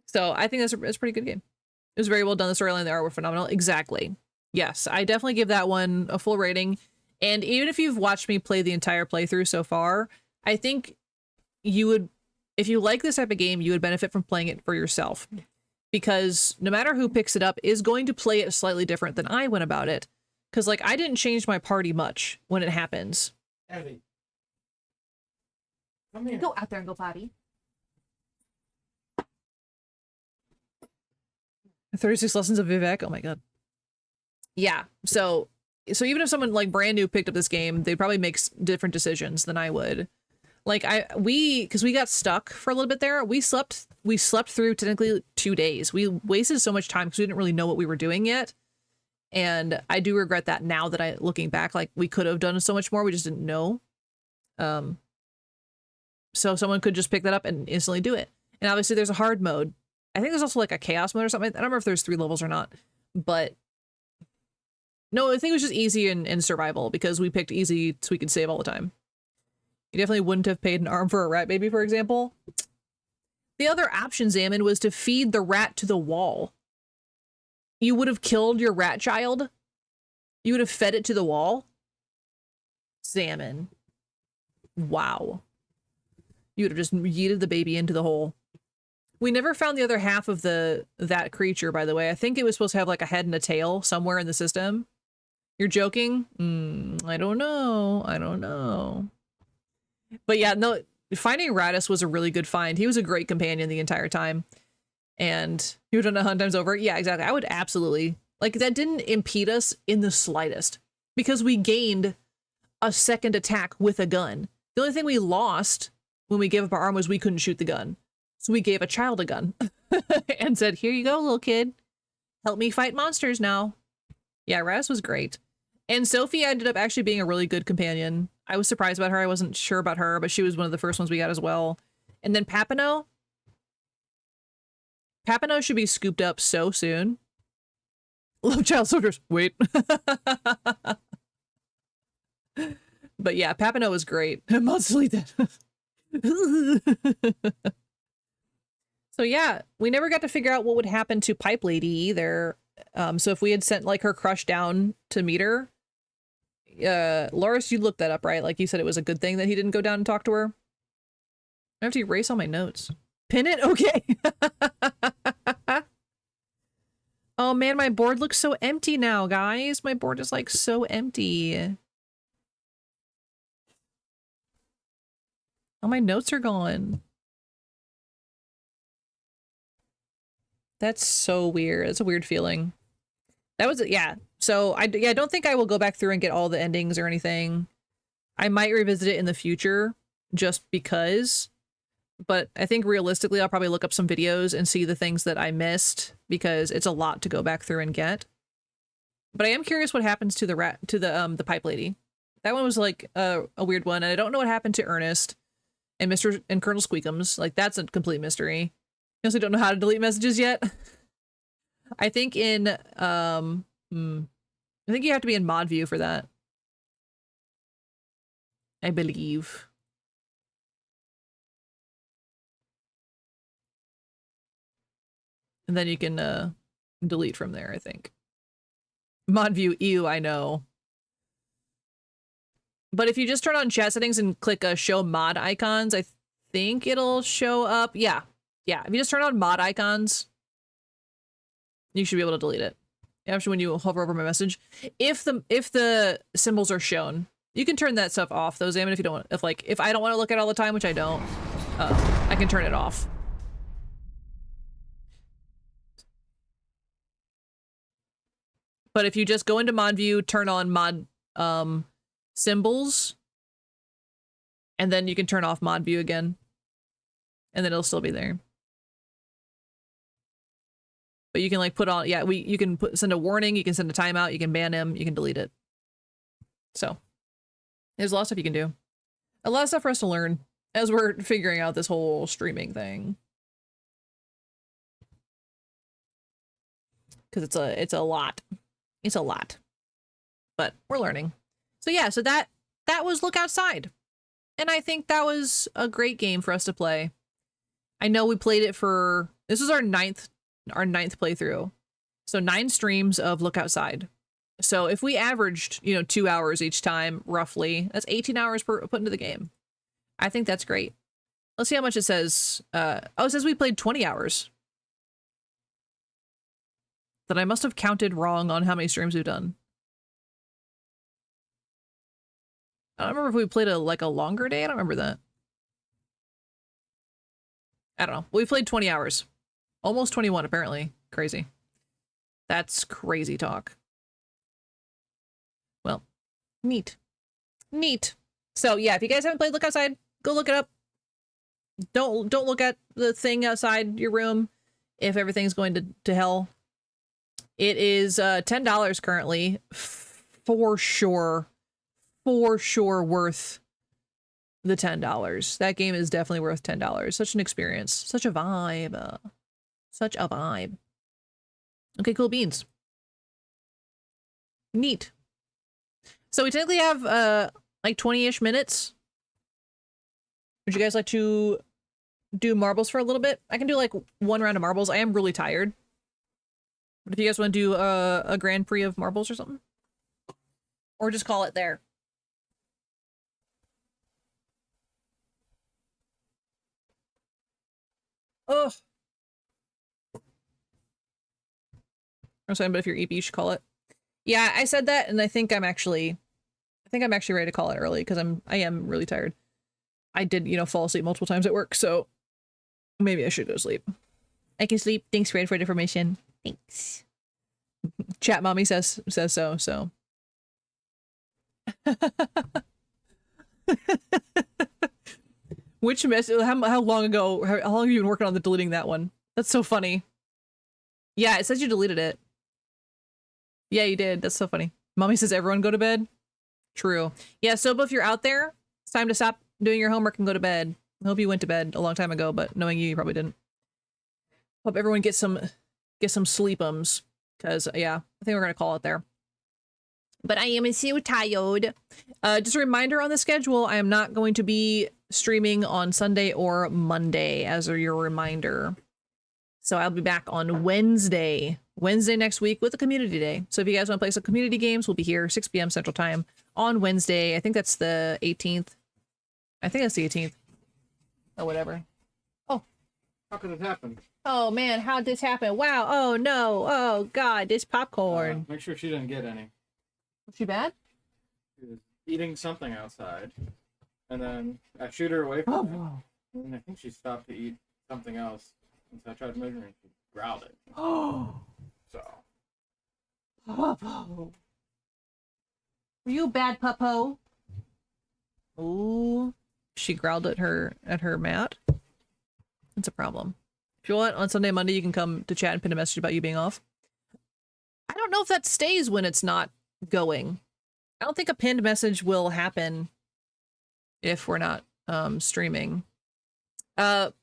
So I think that's a pretty good game. It was very well done. The storyline and the art were phenomenal. Exactly. Yes, I definitely give that one a full rating. And even if you've watched me play the entire playthrough so far, I think you would, if you like this type of game, you would benefit from playing it for yourself. Because no matter who picks it up is going to play it slightly different than I went about it. Because, like, I didn't change my party much when it happens. Abby. Come here. Go out there and go potty. 36 lessons of Vivek. Oh my god. Yeah. So even if someone like brand new picked up this game, they'd probably make different decisions than I would. Like because we got stuck for a little bit there. We slept through technically 2 days. We wasted so much time because we didn't really know what we were doing yet. And I do regret that now that looking back, like we could have done so much more. We just didn't know. So someone could just pick that up and instantly do it. And obviously there's a hard mode. I think there's also like a chaos mode or something. I don't remember if there's 3 levels or not, but no, I think it was just easy and survival because we picked easy so we could save all the time. You definitely wouldn't have paid an arm for a rat baby, for example. The other option, Zaman, was to feed the rat to the wall. You would have killed your rat child. You would have fed it to the wall. Zaman. Wow. You would have just yeeted the baby into the hole. We never found the other half of that creature, by the way. I think it was supposed to have like a head and a tail somewhere in the system. You're joking? I don't know. I don't know. But yeah, no, finding Radis was a really good find. He was a great companion the entire time. And he would have done it 100 times over. Yeah, exactly. I would absolutely. Like, that didn't impede us in the slightest. Because we gained a second attack with a gun. The only thing we lost when we gave up our arm was we couldn't shoot the gun. So we gave a child a gun. And said, here you go, little kid. Help me fight monsters now. Yeah, Radis was great. And Sophie ended up actually being a really good companion. I was surprised about her. I wasn't sure about her, but she was one of the first ones we got as well. And then Papano. Papano should be scooped up so soon. Love child soldiers. Wait. But yeah, Papano was great. Monsterly dead. So yeah, we never got to figure out what would happen to Pipe Lady either. So if we had sent like her crush down to meet her, Loris, you looked that up, right? Like you said it was a good thing that he didn't go down and talk to her. I have to erase all my notes. Pin it? Okay. Oh man, my board looks so empty now, guys. My board is like so empty. All my notes are gone. That's so weird. It's a weird feeling. That was, yeah. So I don't think I will go back through and get all the endings or anything. I might revisit it in the future just because, but I think realistically, I'll probably look up some videos and see the things that I missed because it's a lot to go back through and get. But I am curious what happens to the pipe lady. That one was like a weird one, and I don't know what happened to Ernest and Mr. and Colonel Squeakums. Like that's a complete mystery. I also don't know how to delete messages yet. I think in I think you have to be in mod view for that. I believe. And then you can delete from there, I think. Mod view, ew, I know. But if you just turn on chat settings and click show mod icons, I think it'll show up. Yeah. Yeah. If you just turn on mod icons, you should be able to delete it. Actually, when you hover over my message. If the symbols are shown, you can turn that stuff off, though, Zaman, if you don't want, if I don't want to look at it all the time, which I don't, I can turn it off. But if you just go into mod view, turn on mod symbols, and then you can turn off mod view again, and then it'll still be there. But you can like put on, yeah, you can send a warning, you can send a timeout, you can ban him, you can delete it. So there's a lot of stuff you can do. A lot of stuff for us to learn as we're figuring out this whole streaming thing. Because it's a lot. It's a lot. But we're learning. So yeah, so that was Look Outside. And I think that was a great game for us to play. I know we played it for, this was our ninth playthrough. So 9 streams of Look Outside. So if we averaged, 2 hours each time, roughly, that's 18 hours put into the game. I think that's great. Let's see how much it says. It says we played 20 hours. That I must have counted wrong on how many streams we've done. I don't remember if we played a longer day. I don't remember that. I don't know. We played 20 hours. Almost 21, apparently. Crazy. That's crazy talk. Well, neat. Neat. So yeah, if you guys haven't played Look Outside, go look it up. Don't look at the thing outside your room if everything's going to hell. It is $10 currently. For sure worth the $10. That game is definitely worth $10. Such an experience. Such a vibe. Such a vibe. Okay, cool beans. Neat. So we technically have like 20-ish minutes. Would you guys like to do marbles for a little bit? I can do like one round of marbles. I am really tired. But if you guys want to do a Grand Prix of marbles or something? Or just call it there. Ugh. I'm sorry, but if you're EP, you should call it. Yeah, I said that, and I think I'm actually ready to call it early because I am really tired. I did, fall asleep multiple times at work, so maybe I should go sleep. I can sleep. Thanks, Red, for the information. Thanks. Chat mommy says so. Which mess? How long ago? How long have you been working on deleting that one? That's so funny. Yeah, it says you deleted it. Yeah, you did. That's so funny. Mommy says everyone go to bed. True. Yeah, so if you're out there, it's time to stop doing your homework and go to bed. I hope you went to bed a long time ago, but knowing you probably didn't. Hope everyone gets some sleepums. Because, yeah, I think we're going to call it there. But I am so tired. Just a reminder on the schedule, I am not going to be streaming on Sunday or Monday as your reminder. So I'll be back on Wednesday next week with a community day. So if you guys want to play some community games, we'll be here 6 p.m. Central Time on Wednesday. I think that's the 18th. I think that's the 18th. Oh, whatever. Oh. How could it happen? Oh, man, how did this happen? Wow. Oh, no. Oh, God, this popcorn. Make sure she didn't get any. Was she bad? She was eating something outside. And then I shoot her away from it. And I think she stopped to eat something else. And so I tried measuring and she growled it. Oh. So. Puppo. Were you a bad puppo? Ooh. She growled at her mat. That's a problem. If you want, on Sunday, Monday, you can come to chat and pin a message about you being off. I don't know if that stays when it's not going. I don't think a pinned message will happen if we're not streaming. But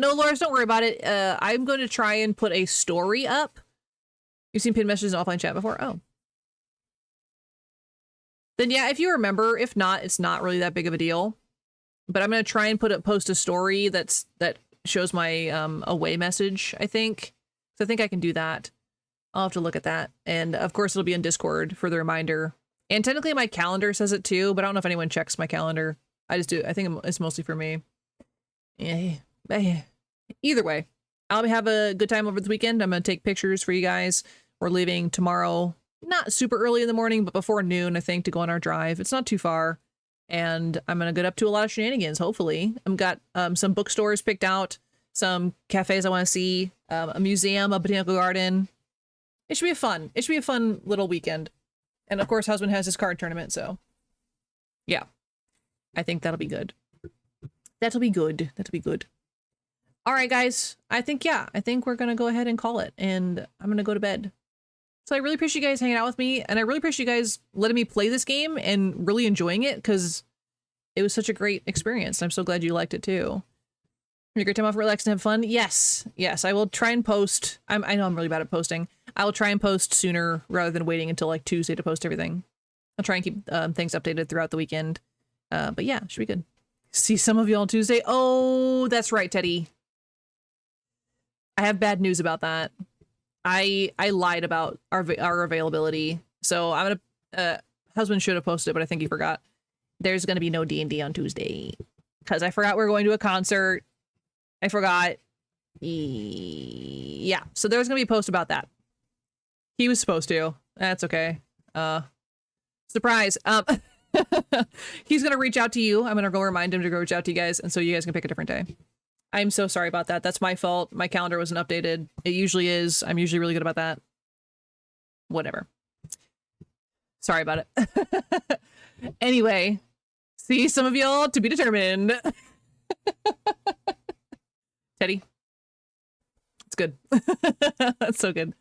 no, Loris, don't worry about it. I'm going to try and put a story up. You've seen pinned messages in offline chat before? Oh. Then yeah, if you remember, if not, it's not really that big of a deal. But I'm going to try and post a story that shows my away message, I think. So I think I can do that. I'll have to look at that. And of course it'll be in Discord for the reminder. And technically my calendar says it too, but I don't know if anyone checks my calendar. I just do. I think it's mostly for me. Yeah. Either way, I'll have a good time over the weekend. I'm going to take pictures for you guys. We're leaving tomorrow, not super early in the morning, but before noon, I think, to go on our drive. It's not too far. And I'm going to get up to a lot of shenanigans, hopefully. I've got some bookstores picked out, some cafes I want to see, a museum, a botanical garden. It should be fun. It should be a fun little weekend. And of course, husband has his card tournament, so yeah, I think that'll be good. That'll be good. That'll be good. All right, guys. I think we're going to go ahead and call it, and I'm going to go to bed. So I really appreciate you guys hanging out with me, and I really appreciate you guys letting me play this game and really enjoying it, because it was such a great experience. I'm so glad you liked it too. Have a great time off, relax, and have fun. Yes, I will try and post. I know I'm really bad at posting. I will try and post sooner rather than waiting until like Tuesday to post everything. I'll try and keep things updated throughout the weekend. But yeah, should be good. See some of you on Tuesday. Oh, that's right, Teddy. I have bad news about that. I lied about our availability. So I'm gonna husband should have posted, but I think he forgot. There's gonna be no D&D on Tuesday because I forgot we were going to a concert. I forgot. Yeah, so there's gonna be a post about that. He was supposed to. That's okay. Surprise. He's gonna reach out to you. I'm gonna go remind him to go reach out to you guys, and so you guys can pick a different day. I'm so sorry about that. That's my fault. My calendar wasn't updated. It usually is. I'm usually really good about that. Whatever. Sorry about it. Anyway, see some of y'all to be determined. Teddy. It's good. That's so good.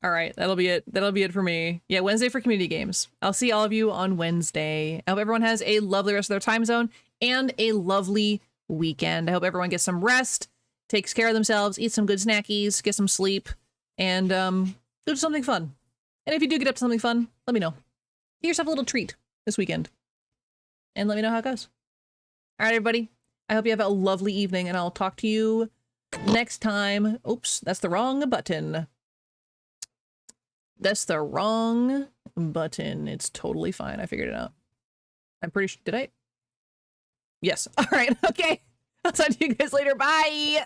All right, that'll be it. That'll be it for me. Yeah, Wednesday for community games. I'll see all of you on Wednesday. I hope everyone has a lovely rest of their time zone and a lovely weekend. I hope everyone gets some rest, takes care of themselves, eats some good snackies, get some sleep, and do something fun. And if you do get up to something fun, let me know. Give yourself a little treat this weekend. And let me know how it goes. All right, everybody. I hope you have a lovely evening, and I'll talk to you next time. Oops, that's the wrong button. That's the wrong button. It's totally fine. I figured it out. I'm pretty sure. Did I? Yes. All right. Okay. I'll talk to you guys later. Bye.